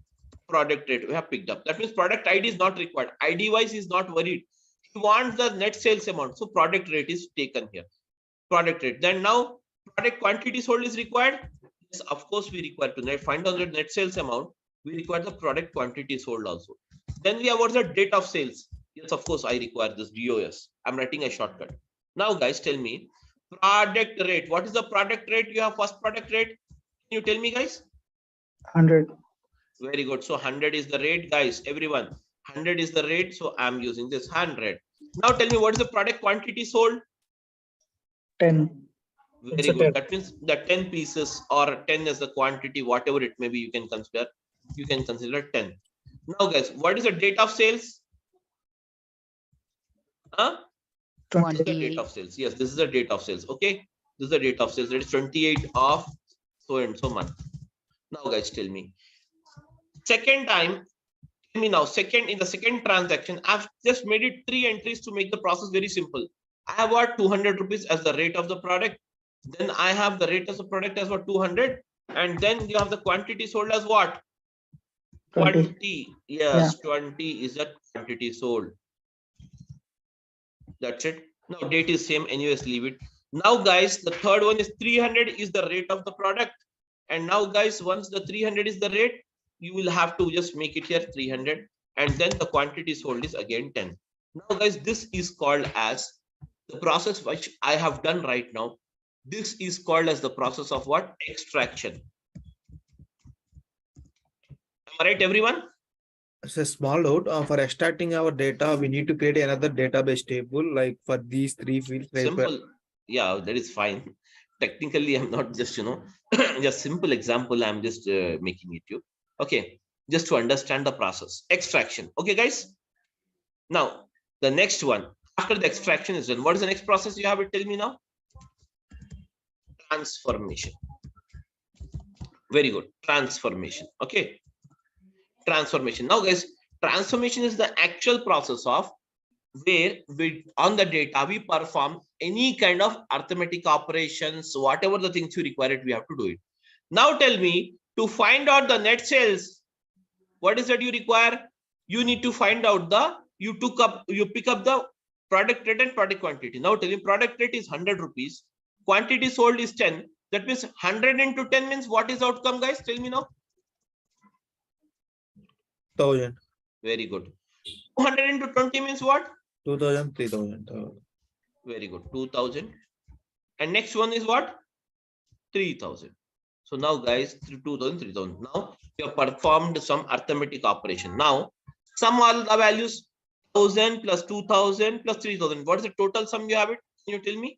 Product rate we have picked up. That means product ID is not required. ID wise is not worried. He wants the net sales amount. So product rate is taken here. Product rate. Then now product quantity sold is required. Yes, of course we require to find out the net sales amount. We require the product quantity sold also. Then we have what's the date of sales. Yes, of course I require this DOS. I'm writing a shortcut. Now, guys, tell me product rate. What is the product rate? You have first product rate. Can you tell me, guys? 100. Very good. So 100 is the rate, guys. Everyone, 100 is the rate. So I'm using this 100. Now tell me, what is the product quantity sold? 10. Very good. That means the 10 pieces or 10 is the quantity, whatever it may be, you can consider. You can consider 10. Now, guys, what is the date of sales? 12. This is the date of sales. Yes, this is the date of sales. Okay, this is the date of sales. That is 28 of so and so month. Now, guys, tell me. Second time, tell me now. Second, in the second transaction, I've just made it 3 entries to make the process very simple. I have what 200 rupees as the rate of the product. Then I have the rate of the product as what 200, and then you have the quantity sold as what 20. Yes, 20 is the quantity sold. That's it. Now date is same, anyways, leave it. Now guys, the third one is 300 is the rate of the product. And now guys, once the 300 is the rate, you will have to just make it here 300, and then the quantity sold is again 10. Now guys, this is called as the process which I have done right now. This is called as the process of what? Extraction. Am I right, everyone? It's a small note. For extracting our data, we need to create another database table like for these 3 fields. Simple. Yeah, that is fine. Technically, I'm not just, just simple example. I'm just making it you. Okay, just to understand the process. Extraction. Okay, guys. Now, the next one. After the extraction is done, what is the next process you have it? Tell me now. Transformation. Very good. Transformation. Okay. Transformation. Now, guys, transformation is the actual process of where we on the data we perform any kind of arithmetic operations, whatever the things you require it, we have to do it. Now tell me, to find out the net sales, what is that you require? You need to find out you pick up the product rate and product quantity. Now tell me, product rate is 100 rupees, quantity sold is 10. That means 100 into 10 means what is outcome, guys? Tell me now. 1000. Very good. 200 into 20 means what? 2000, 3000. Very good. 2000. And next one is what? 3000. So now, guys, 2000, 3000. Now you have performed some arithmetic operation. Now sum all the values, 1000 plus 2000 plus 3000. What is the total sum you have it? Can you tell me?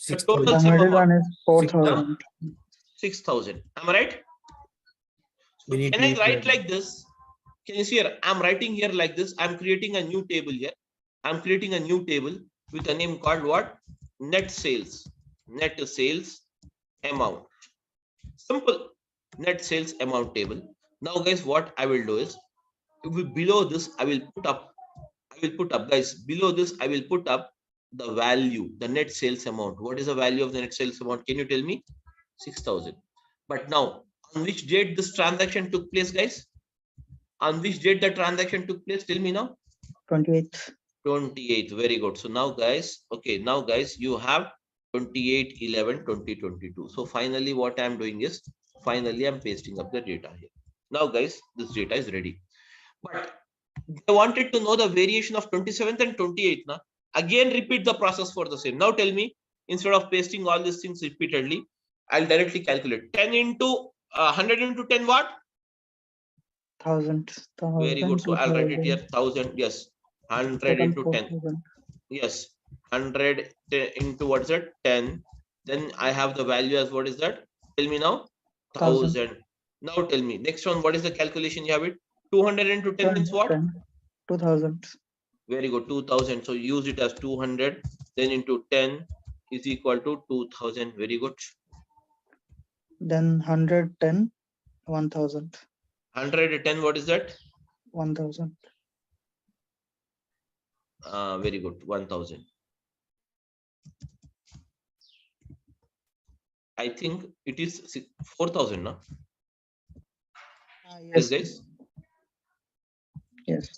The total sum amount is 4,000. 6,000. Am I right? So can I write like this? Can you see here? I'm writing here like this. I'm creating a new table here. I'm creating a new table with a name called what? Net sales. Net sales amount. Simple. Net sales amount table. Now, guys, what I will do is below this, I will put up, guys, below this, I will put up the value, the net sales amount. What is the value of the net sales amount? Can you tell me? 6,000. But now, on which date this transaction took place, guys? On which date the transaction took place? Tell me now. 28th. 28th. Very good. So now, guys, okay, now, guys, you have 28/11/2022. So finally, what I'm doing is, finally, I'm pasting up the data here. Now, guys, this data is ready. But I wanted to know the variation of 27th and 28th. Now, again, repeat the process for the same. Now, tell me, instead of pasting all these things repeatedly, I'll directly calculate 10 into 100 into 10 what? 1000. Very good. So I'll write it here 1000. Yes. 100 into 10. Yes. 100 into what is that? 10. Then I have the value as what is that? Tell me now. 1000. Now tell me. Next one, what is the calculation you have it? 200 into 10 means what? 2000. Very good. 2000. So use it as 200. Then into 10 is equal to 2000. Very good. Then 110, 1000. 110, what is that? 1000. Very good. 1000. I think it is 4,000, no? Yes, guys? Yes.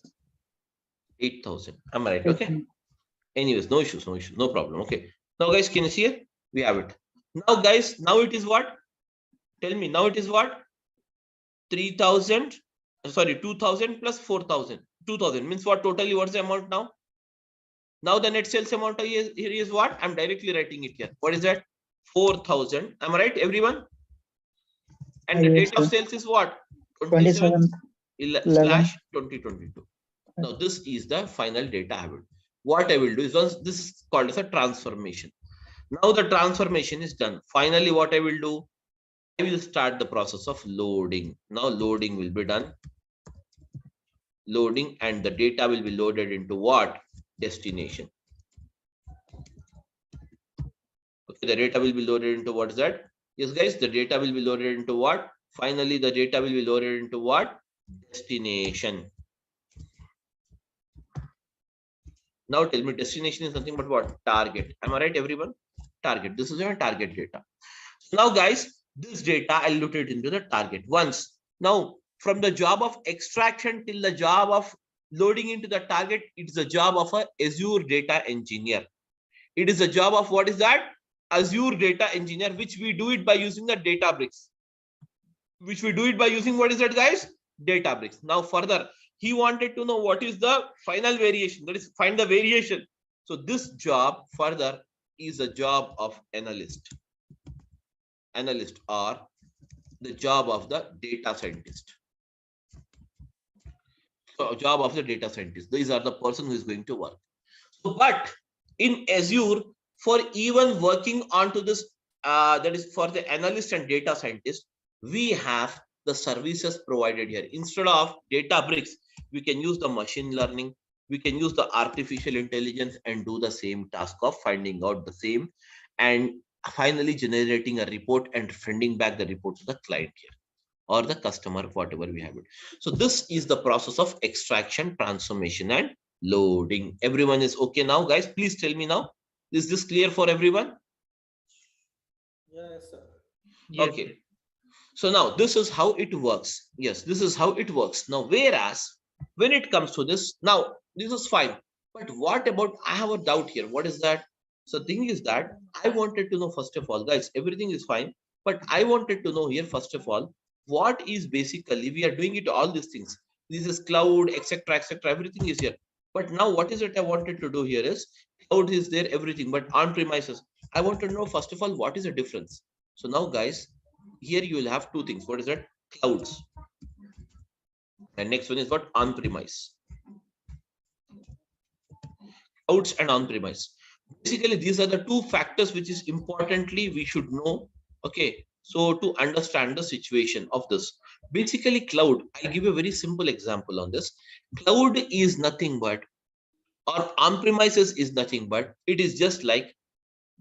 8,000. Am I right? Okay. Anyways, no issues, no problem. Okay. Now, guys, can you see it? We have it. Now, guys, now it is what? Tell me, now it is what? 3,000, sorry, 2,000 plus 4,000. 2,000 means what? Totally, what's the amount now? Now the net sales amount here is what? I'm directly writing it here. What is that? 4,000. Am I right, everyone? And the date of sales is what? 27/11/2022. Now this is the final data I will. What I will do is, once this is called as a transformation. Now the transformation is done. Finally, what I will do? I will start the process of loading. Now loading will be done. Loading, and the data will be loaded into what? destination. Okay, the data will be loaded into what is that? Yes, guys, the data will be loaded into what? Finally, the data will be loaded into what? Destination. Now tell me, destination is nothing but what? Target. Am I right, everyone? Target. This is your target data. So now, guys, this data I'll load it into the target once. Now, from the job of extraction till the job of loading into the target, it's the job of a Azure data engineer. It is a job of what is that? Azure data engineer, which we do it by using the Databricks. Which we do it by using what is that, guys? Databricks. Now further, he wanted to know what is the final variation, that is find the variation. So this job further is a job of analyst or the job of the data scientist. So job of the data scientist, these are the person who is going to work. So but in Azure, for even working onto this, that is for the analyst and data scientist, we have the services provided here. Instead of Databricks, we can use the machine learning, we can use the artificial intelligence and do the same task of finding out the same and finally generating a report and sending back the report to the client here or the customer, whatever we have it. So this is the process of extraction, transformation and loading. Everyone is okay now, guys? Please tell me now. Is this clear for everyone? Yes, sir. Okay. So now this is how it works. Yes, this is how it works. Now, whereas when it comes to this, now this is fine. But what about, I have a doubt here. What is that? So the thing is that I wanted to know, first of all, guys, everything is fine. But I wanted to know here, first of all, what is basically, we are doing it, all these things. This is cloud, etc., etc. Everything is here. But now what is it I wanted to do here is, cloud is there, everything, but on premises. I want to know, first of all, what is the difference? So now, guys, here you will have two things. What is that? Clouds. And next one is what? On-premise. Clouds and on-premise. Basically, these are the two factors which is importantly we should know. Okay. So to understand the situation of this, basically cloud, I'll give you a very simple example on this. Cloud is nothing but, or on-premises is nothing but, it is just like,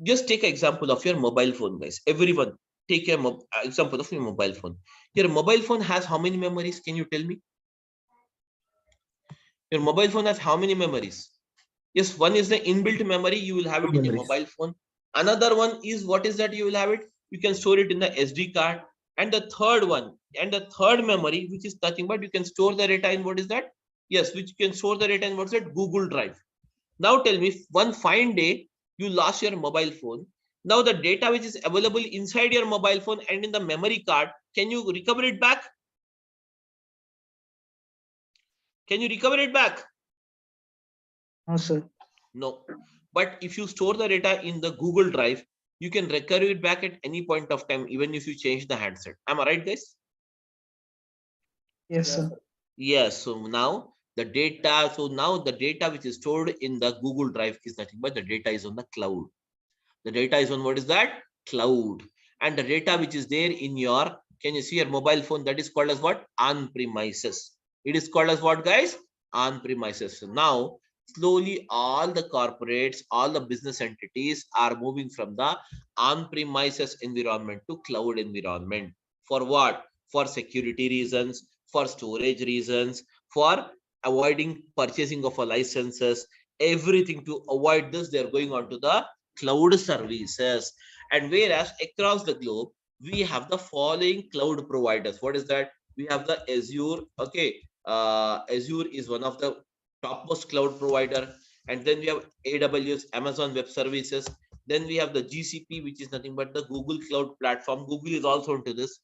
just take an example of your mobile phone, guys. Everyone, take an example of your mobile phone. Your mobile phone has how many memories? Can you tell me? Your mobile phone has how many memories? Yes, one is the inbuilt memory. You will have it in your mobile phone. Another one is, what is that? You will have it. You can store it in the SD card. And the third one, and the third memory, which is nothing but you can store the data in, what is that? Yes, which you can store the data in, what's that? Google Drive. Now tell me, one fine day, you lost your mobile phone. Now the data which is available inside your mobile phone and in the memory card, can you recover it back? Can you recover it back? No, sir. No. But if you store the data in the Google Drive, you can recover it back at any point of time, even if you change the handset. Am I right, guys? Yes, sir. Yes. So now the data which is stored in the Google Drive is nothing but the data is on the cloud. The data is on, what is that? Cloud. And the data which is there in your, can you see your mobile phone? That is called as what? On-premises. It is called as what, guys? On-premises. So now, slowly all the corporates, all the business entities are moving from the on-premises environment to cloud environment. For what? For security reasons, for storage reasons, for avoiding purchasing of a licenses, everything. To avoid this, they are going on to the cloud services. And whereas across the globe, we have the following cloud providers. What is that? We have the Azure. Okay. Azure is one of the topmost cloud provider. And then we have AWS, Amazon Web Services. Then we have the GCP, which is nothing but the Google Cloud Platform. Google is also into this.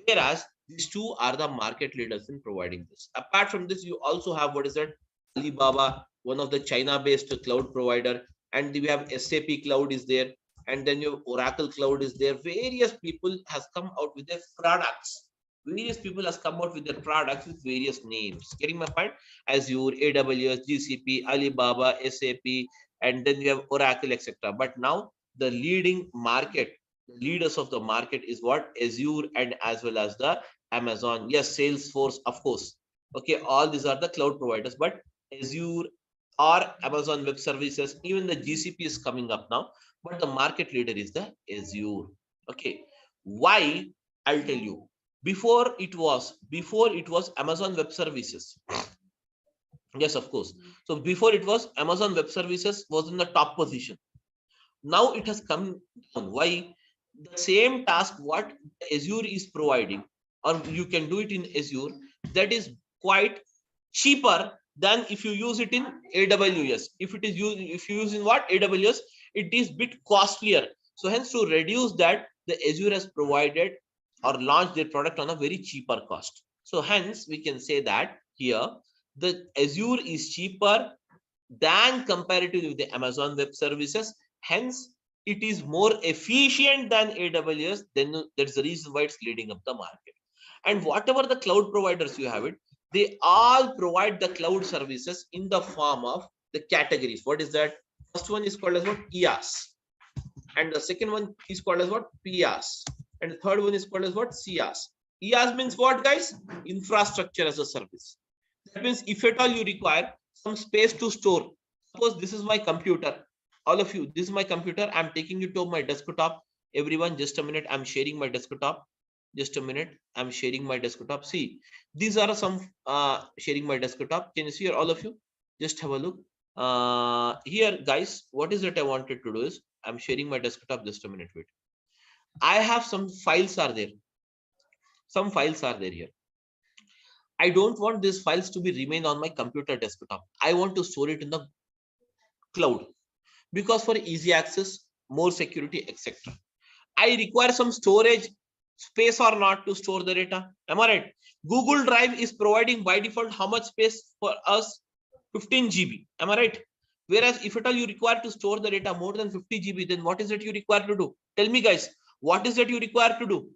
Whereas these two are the market leaders in providing this. Apart from this, you also have, what is that? Alibaba, one of the China-based cloud provider. And we have SAP Cloud is there. And then your Oracle Cloud is there. Various people has come out with their products. Various people has come out with their products with various names. Getting my point? Azure, AWS, GCP, Alibaba, SAP, and then we have Oracle, etc. But now the leading market, the leaders of the market is what? Azure and as well as the Amazon. Yes, Salesforce, of course. Okay, all these are the cloud providers, but Azure, or Amazon Web Services, even the GCP is coming up now, but the market leader is the Azure. Okay, why? I'll tell you. Before it was Amazon Web Services. Yes, of course. So before it was Amazon Web Services was in the top position. Now it has come down. Why? The same task what Azure is providing, or you can do it in Azure, that is quite cheaper than if you use it in AWS. If you use in what? AWS, it is bit costlier. So hence, to reduce that, the Azure has provided or launched their product on a very cheaper cost. So hence we can say that here the Azure is cheaper than comparatively with the Amazon Web Services. Hence, it is more efficient than AWS. Then that's the reason why it's leading up the market. And whatever the cloud providers you have it, they all provide the cloud services in the form of the categories. What is that? First one is called as what? IaaS. And the second one is called as what? PaaS. And the third one is called as what? CaaS. IaaS means what, guys? Infrastructure as a service. That means if at all you require some space to store, suppose this is my computer, all of you, this is my computer, I'm taking you to my desktop. Everyone, just a minute, I'm sharing my desktop. Just a minute, I'm sharing my desktop. See, these are some sharing my desktop. Can you see here, all of you? Just have a look. Here, guys, what is it I wanted to do is I'm sharing my desktop. Just a minute, wait. I have some files are there. Some files are there here. I don't want these files to be remain on my computer desktop. I want to store it in the cloud because for easy access, more security, etc. I require some storage space or not to store the data. Am I right? Google Drive is providing by default how much space for us? 15 GB. Am I right? Whereas if at all you require to store the data more than 50 GB, then what is it you require to do? Tell me, guys, what is it you require to do?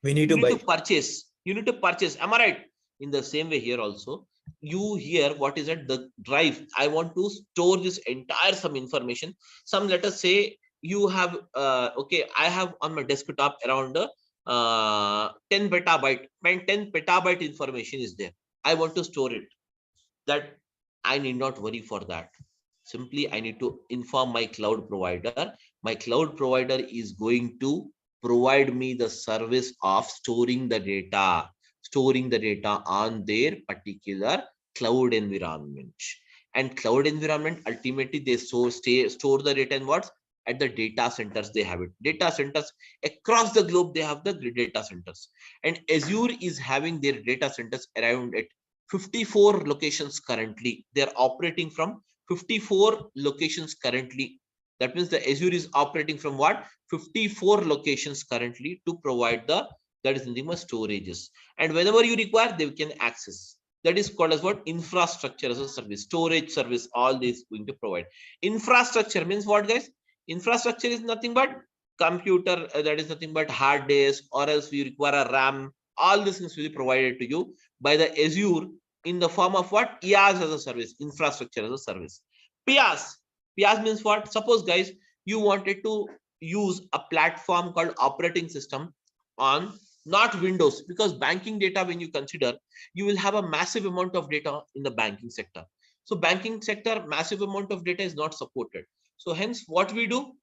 We need to purchase. You need to purchase. Am I right? In the same way here also, you hear what is it? The drive. I want to store this entire some information. Some, let us say you have okay, I have on my desktop around 10 petabyte. And 10 petabyte information is there. I want to store it. That I need not worry for that. Simply I need to inform my cloud provider. My cloud provider is going to provide me the service of storing the data on their particular cloud environment. And cloud environment, ultimately they store the data in what? At the data centers. They have it. Data centers across the globe, they have the data centers. And Azure is having their data centers around at 54 locations currently. They are operating from 54 locations currently. That means the Azure is operating from what? 54 locations currently to provide the, that is nothing but storages. And whenever you require, they can access. That is called as what? Infrastructure as a service, storage service, all this going to provide. Infrastructure means what, guys? Infrastructure is nothing but computer, that is nothing but hard disk, or else you require a RAM. All these things will be provided to you by the Azure in the form of what? IaaS as a service, infrastructure as a service. PaaS means what? Suppose, guys, you wanted to use a platform called operating system on not Windows, because banking data, when you consider, you will have a massive amount of data in the banking sector. So banking sector, massive amount of data is not supported. So hence what we do?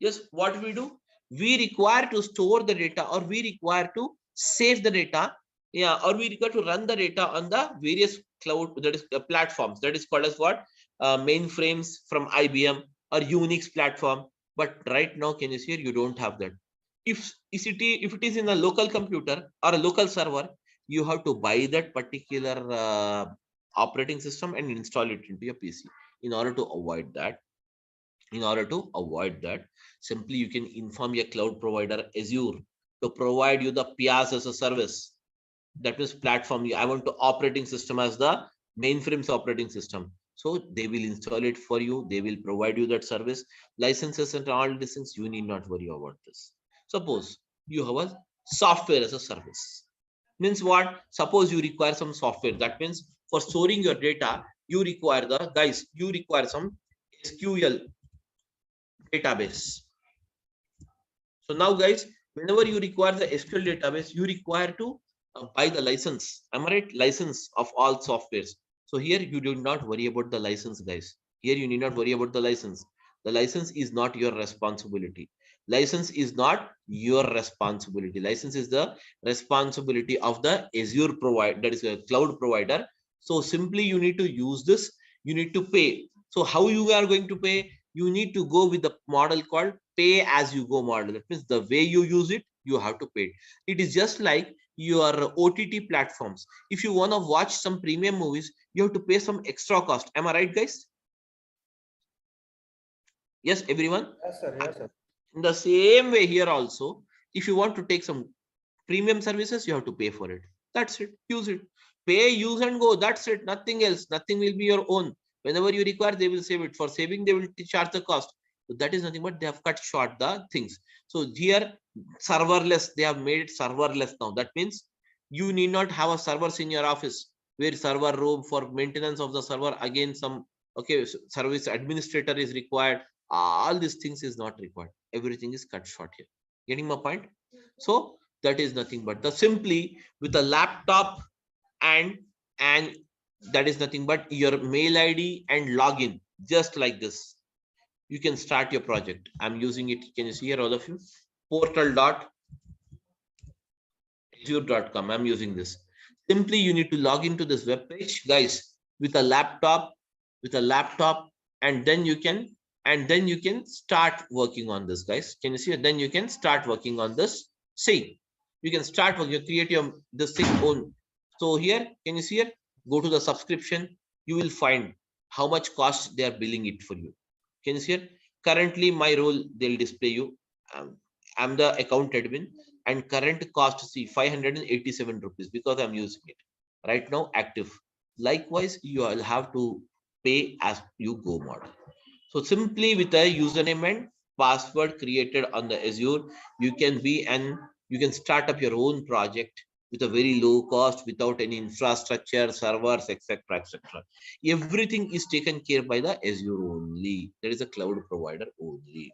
Yes, what we do? We require to store the data, or we require to save the data, yeah, or we require to run the data on the various cloud, that is platforms, that is called as what? Mainframes from IBM or Unix platform. But right now, can you see here, you don't have that. If it is in a local computer or a local server, you have to buy that particular operating system and install it into your PC. In order to avoid that, simply you can inform your cloud provider Azure to provide you the PaaS as a service. That means platform. I want to operating system as the mainframes operating system. So they will install it for you. They will provide you that service, licenses and all these things. You need not worry about this. Suppose you have a software as a service. Means what? Suppose you require some software. That means for storing your data, you require some SQL database. So now, guys, whenever you require the SQL database, you require to buy the license. Am I right? License of all softwares. So here you do not worry about the license, guys. Here you need not worry about the license. The license is not your responsibility. License is not your responsibility. License is the responsibility of the Azure provider, that is a cloud provider. So simply you need to use this. You need to pay. So how you are going to pay? You need to go with the model called pay as you go model. That means the way you use it, you have to pay. It is just like your OTT platforms. If you want to watch some premium movies, you have to pay some extra cost. Am I right, guys? Yes, everyone? Yes, sir. Yes, sir. In the same way here also, if you want to take some premium services, you have to pay for it. That's it. Use it. Pay, use and go. That's it. Nothing else. Nothing will be your own. Whenever you require, they will save it. For saving, they will charge the cost. So that is nothing but they have cut short the things. So here, serverless, they have made it serverless now. That means you need not have a servers in your office where server room for maintenance of the server. Again, some service administrator is required. All these things is not required. Everything is cut short here. Getting my point? So that is nothing but the simply with a laptop and that is nothing but your mail ID and login, just like this. You can start your project. I'm using it. Can you see here, all of you? Portal.azure.com. I'm using this. Simply, you need to log into this web page, guys, with a laptop, and then you can start working on this, guys. Can you see it? Then you can start working on this. See, you can start working. You create your this thing own. So here, can you see it? Go to the subscription. You will find how much cost they are billing it for you. Can you see it? Currently, my role, they'll display you. I'm the account admin and current cost, see, 587 rupees because I'm using it right now active. Likewise, you will have to pay as you go model. So simply with a username and password created on the Azure, you can start up your own project with a very low cost without any infrastructure, servers, etc., etc. Everything is taken care by the Azure only. There is a cloud provider only.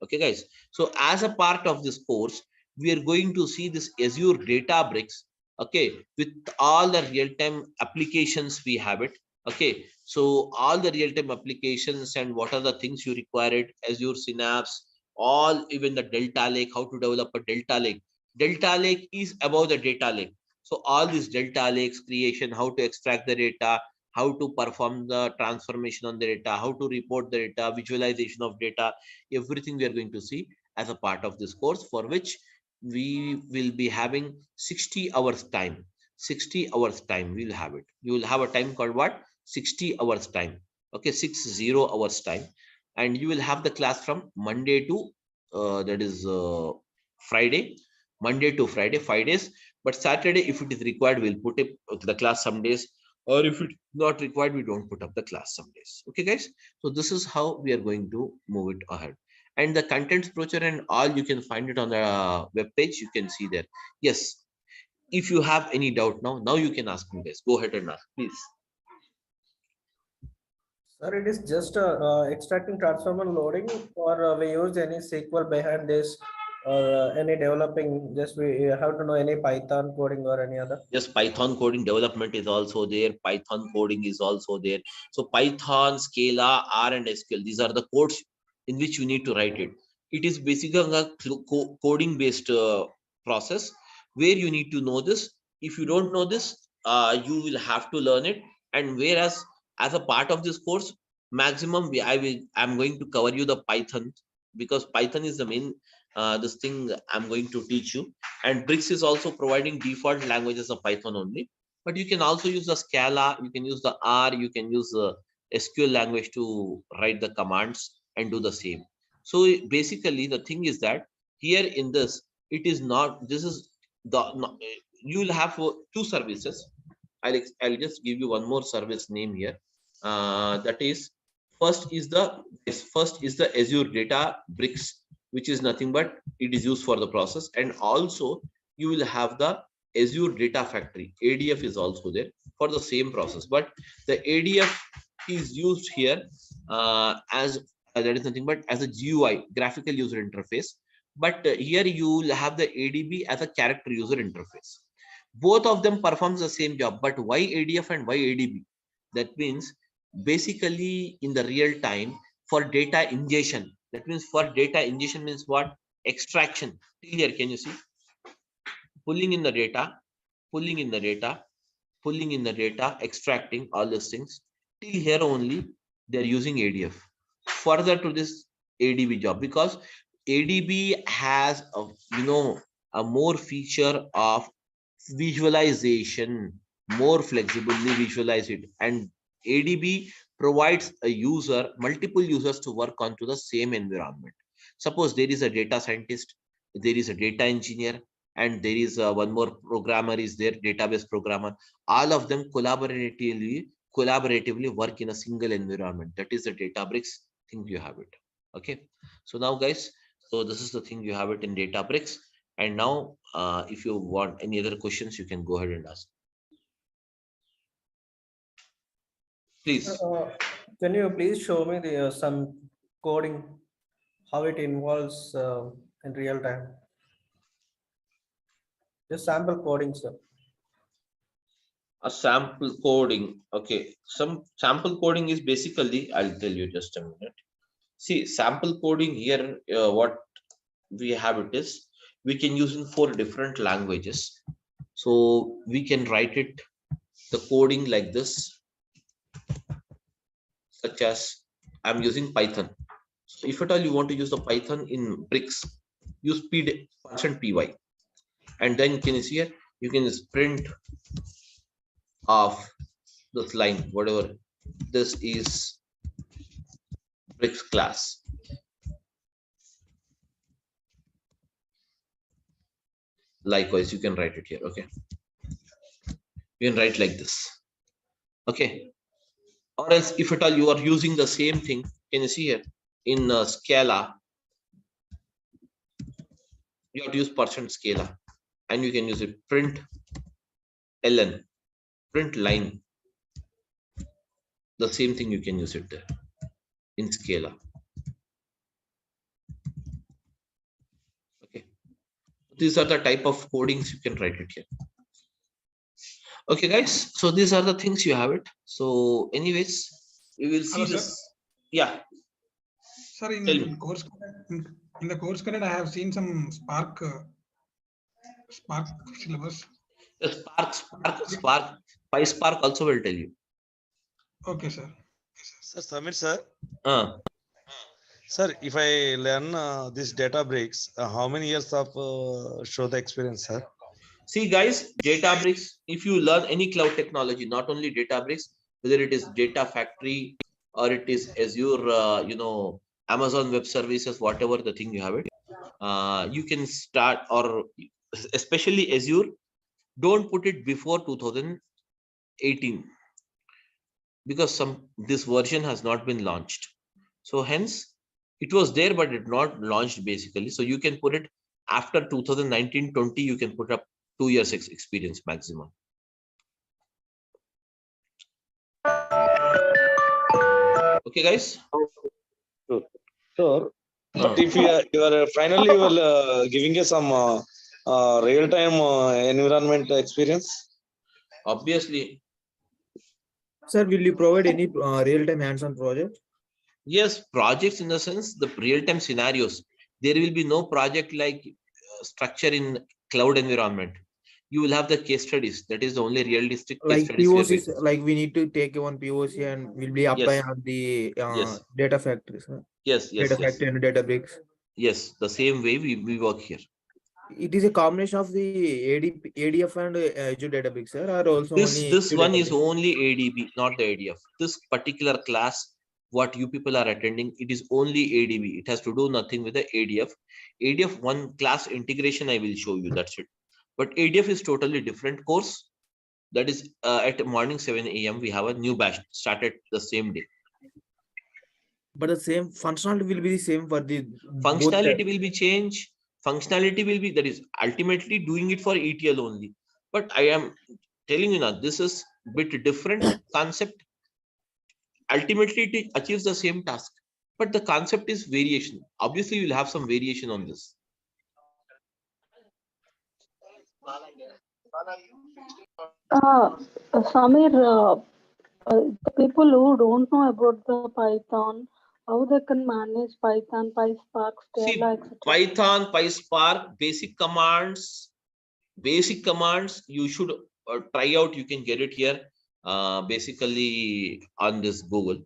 Okay, guys. So as a part of this course, we are going to see this Azure Databricks. Okay, with all the real-time applications we have it. Okay, so all the real-time applications and what are the things you require it, Azure Synapse, all, even the Delta Lake, how to develop a Delta Lake. Delta Lake is about the data lake. So all these Delta Lakes creation, how to extract the data, how to perform the transformation on the data, how to report the data, visualization of data, everything we are going to see as a part of this course, for which we will be having 60 hours time. 60 hours time we will have it. You will have a time called what? 60 hours time. Okay, 60 hours time. And you will have the class from Monday to Friday. Monday to Friday, 5 days. But Saturday, if it is required, we'll put it the class some days. Or if it's not required, we don't put up the class some days. Okay, guys. So this is how we are going to move it ahead. And the contents brochure and all, you can find it on the web page. You can see there. Yes. If you have any doubt now you can ask me, guys. Go ahead and ask, please. Sir, it is just extracting, transformer, loading, or we use any SQL behind this, or any developing, just we have to know any Python coding or any other? Yes, Python coding development is also there. Python coding is also there. So Python, Scala, R and SQL, these are the codes in which you need to write it. It is basically a coding based process where you need to know this. If you don't know this, you will have to learn it. And whereas as a part of this course, maximum I'm going to cover you the Python, because Python is the main this thing I'm going to teach you. And Bricks is also providing default languages of Python only, but you can also use the Scala, you can use the R, you can use the SQL language to write the commands and do the same. So basically the thing is that here in this, it is not, this is the, you will have two services. I'll just give you one more service name here. That is, first is the Azure Databricks, which is nothing but it is used for the process. And also you will have the Azure Data Factory. ADF is also there for the same process, but the ADF is used here as that is nothing but as a GUI, graphical user interface. But here you will have the ADB as a character user interface. Both of them performs the same job, but why ADF and why ADB? That means basically in the real time for data ingestion. That means for data ingestion means what? Extraction. Here, can you see? Pulling in the data, pulling in the data, pulling in the data, extracting all these things. Till here only they are using ADF. Further to this ADB job, because ADB has a, a more feature of visualization, more flexibly visualize it, and ADB provides a user, multiple users to work onto the same environment. Suppose there is a data scientist, there is a data engineer, and there is one more programmer is there, database programmer. All of them collaboratively work in a single environment. That is the Databricks thing you have it. Okay, so now guys, so this is the thing you have it in Databricks. And now if you want any other questions, you can go ahead and ask, please. Can you please show me the some coding, how it involves in real time? Just sample coding, sir. A sample coding. Okay, some sample coding is basically, I'll tell you just a minute. See, sample coding here, what we have it is, we can use in 4 different languages. So we can write it, the coding like this, such as I'm using Python. So if at all you want to use the Python in bricks, use py, and then you can see here, you can just print off this line, whatever this is, bricks class. Likewise, you can write it here. Okay, you can write like this. Okay, or else if at all you are using the same thing, can you see here in Scala, you have to use %Scala, and you can use it print ln, print line. The same thing you can use it there in Scala. Okay, these are the type of codings you can write it here. Okay guys, so these are the things you have it. So anyways, we will see. Hello, this sir. Yeah, sir, in course in the course credit I have seen some Spark syllabus. The Spark PySpark also will tell you. Okay, sir. Sir, Samir sir. Uh. Sir, if I learn this Databricks, how many years of show the experience, sir? See guys, Databricks, if you learn any cloud technology, not only Databricks, whether it is Data Factory or it is Azure, Amazon Web Services, whatever the thing you have it, you can start, or especially Azure, don't put it before 2018 because this version has not been launched. So hence it was there, but it not launched basically. So you can put it after 2019-20, you can put up 2 years experience maximum. Okay guys. Sure. But if you are finally giving us some real-time environment experience, obviously. Sir, will you provide any real-time hands-on project? Yes, projects in the sense the real-time scenarios. There will be no project like structure in cloud environment. You will have the case studies. That is the only realistic case like POCs. Like we need to take one POC and will be applying on the data factories. Yes, data factory and Databricks. Yes, the same way we work here. It is a combination of the ADF and Azure Databricks, sir, or also this one is only ADB, not the ADF. This particular class, what you people are attending, it is only ADB. It has to do nothing with the ADF. ADF one class integration I will show you. That's it. But ADF is totally different course. That is at morning 7 AM. We have a new batch started the same day. But the same functionality will be the same for the functionality will be changed. Functionality will be, that is ultimately doing it for ETL only. But I am telling you now, this is a bit different concept. Ultimately, it achieves the same task, but the concept is variation. Obviously, you will have some variation on this. Samir, The people who don't know about the Python, how they can manage Python, PySpark, See, Scala, etc. Python, PySpark, basic commands you should try out. You can get it here basically on this Google.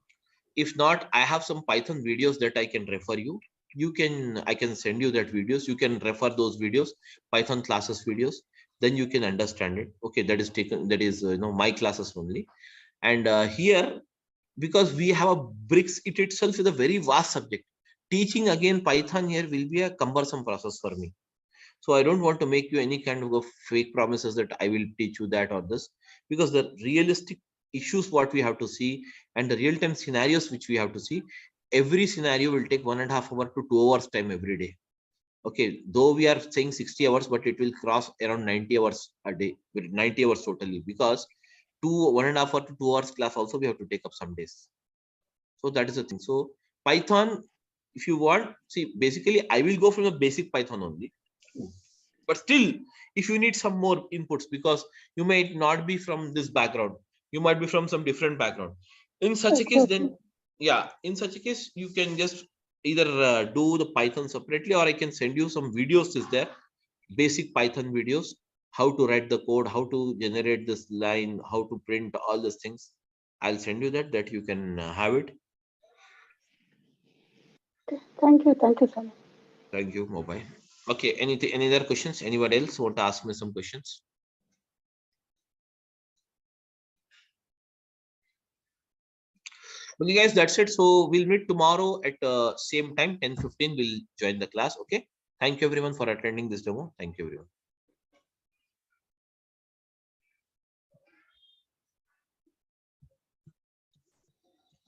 If not, I have some Python videos that I can refer you. I can send you that videos. You can refer those videos, Python classes videos. Then you can understand it. Okay, that is my classes only. And here, because we have a bricks, it itself is a very vast subject. Teaching again Python here will be a cumbersome process for me. So I don't want to make you any kind of fake promises that I will teach you that or this, because the realistic issues what we have to see and the real-time scenarios which we have to see, every scenario will take 1.5 hours to 2 hours time every day. Okay, though we are saying 60 hours, but it will cross around 90 hours a day, 90 hours totally, because 1.5 hours to 2 hours class also we have to take up some days. So that is the thing. So Python, if you want, see, basically I will go from the basic Python only. But still, if you need some more inputs, because you might not be from this background, you might be from some different background. In such a case, then in such a case, you can just either do the Python separately, or I can send you some videos. Is there basic Python videos, how to write the code, how to generate this line, how to print all these things. I'll send you that you can have it. Thank you so much. Thank you, mobile. Okay, any other questions? Anyone else want to ask me some questions? Okay, guys, that's it. So we'll meet tomorrow at same time, 10:15. We'll join the class. Okay. Thank you everyone for attending this demo. Thank you everyone.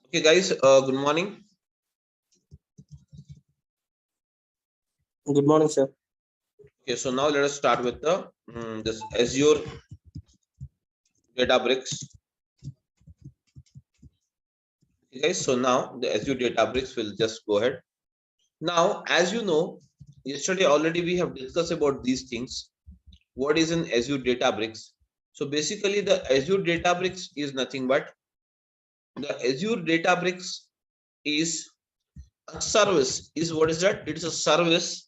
Okay, guys. Good morning. Good morning, sir. Okay, so now let us start with the this Azure Databricks. Okay, guys, so now the Azure Databricks will just go ahead. Now, as you know, yesterday already we have discussed about these things. What is an Azure Databricks? So basically, the Azure Databricks is nothing but the Azure Databricks is a service. What is that? It is a service.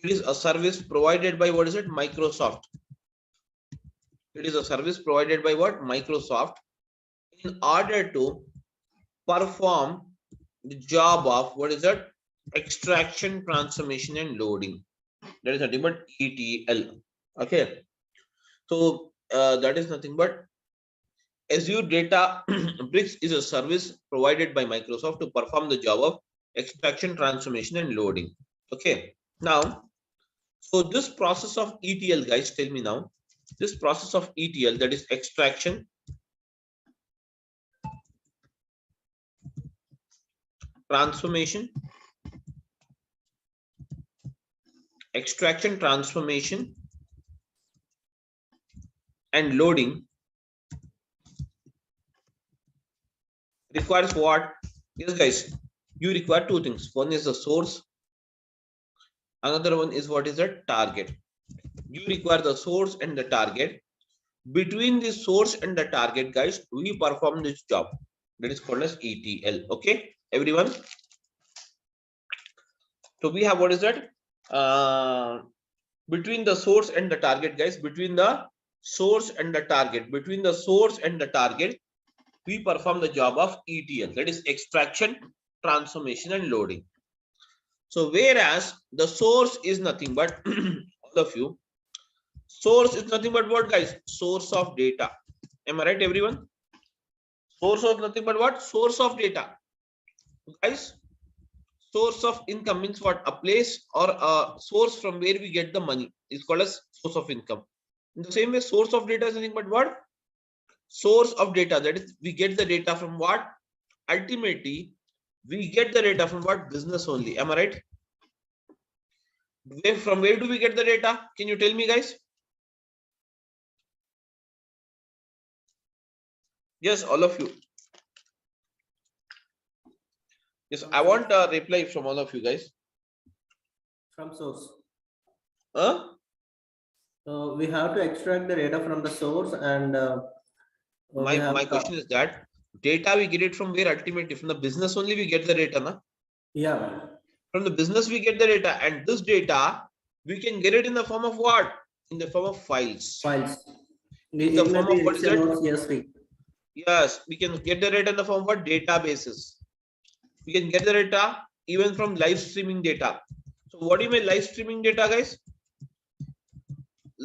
It is a service provided by what is it? Microsoft. It is a service provided by what? Microsoft, in order to perform the job of what is that? Extraction, transformation, and loading. That is nothing but ETL. Okay. So that is nothing but Azure Databricks is a service provided by Microsoft to perform the job of extraction, transformation, and loading. Okay. Now, so this process of ETL, guys, tell me now, this process of ETL, that is extraction, transformation, and loading requires what? Yes, guys, you require two things. One is the source. Another one is what is the target. You require the source and the target. Between the source and the target, guys, we perform this job. That is called as ETL. Okay, everyone. So we have what is that? Between the source and the target, guys, between the source and the target, we perform the job of ETL, that is extraction, transformation, and loading. So whereas the source is nothing but all of you, source is nothing but what, guys? Source of data. Am I right, everyone? Source of nothing but what? Source of data. Guys, source of income means what? A place or a source from where we get the money is called as source of income. In the same way, source of data is nothing but what? Source of data. That is, we get the data from what? Ultimately, we get the data from what? Business only. Am I right? From where do we get the data? Can you tell me, guys? Yes, all of you. Yes, I want a reply from all of you guys. From source. Huh? So we have to extract the data from the source, and My question is that data we get it from where ultimately? From the business only we get the data, na? Yeah. From the business we get the data, and this data we can get it in the form of what? In the form of files. Files. In the form of what is Excel it? or CSV. Yes, we can get the data in the form of what? Databases. We can get the data even from live streaming data. So what do you mean live streaming data, guys?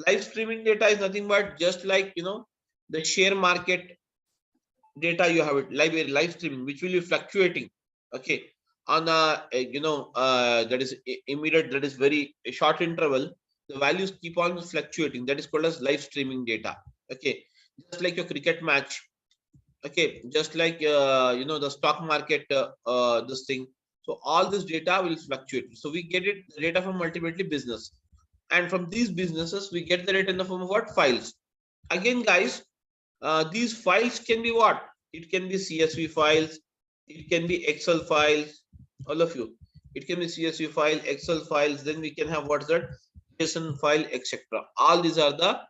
Live streaming data is nothing but just like, you know, the share market data you have it live streaming, which will be fluctuating. Okay, on that is immediate, that is very short interval, the values keep on fluctuating. That is called as live streaming data. Okay, just like your cricket match. Okay, just like the stock market, this thing. So all this data will fluctuate. So we get it the data from ultimately business, and from these businesses we get the data in the form of what? Files. Again, guys, these files can be what? It can be CSV files, it can be Excel files, all of you. It can be CSV file, Excel files, then we can have what's that? JSON file, etc. All these are the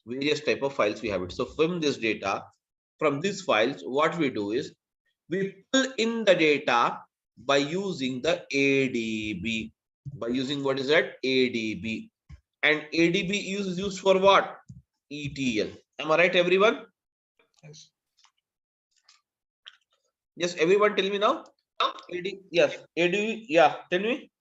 various type of files we have it. So from this data, from these files, what we do is we pull in the data by using the ADB. By using what is that? ADB. And ADB is used for what? ETL. Am I right, everyone? Yes. Yes, everyone tell me now. AD, yes, ADB, yeah, tell me.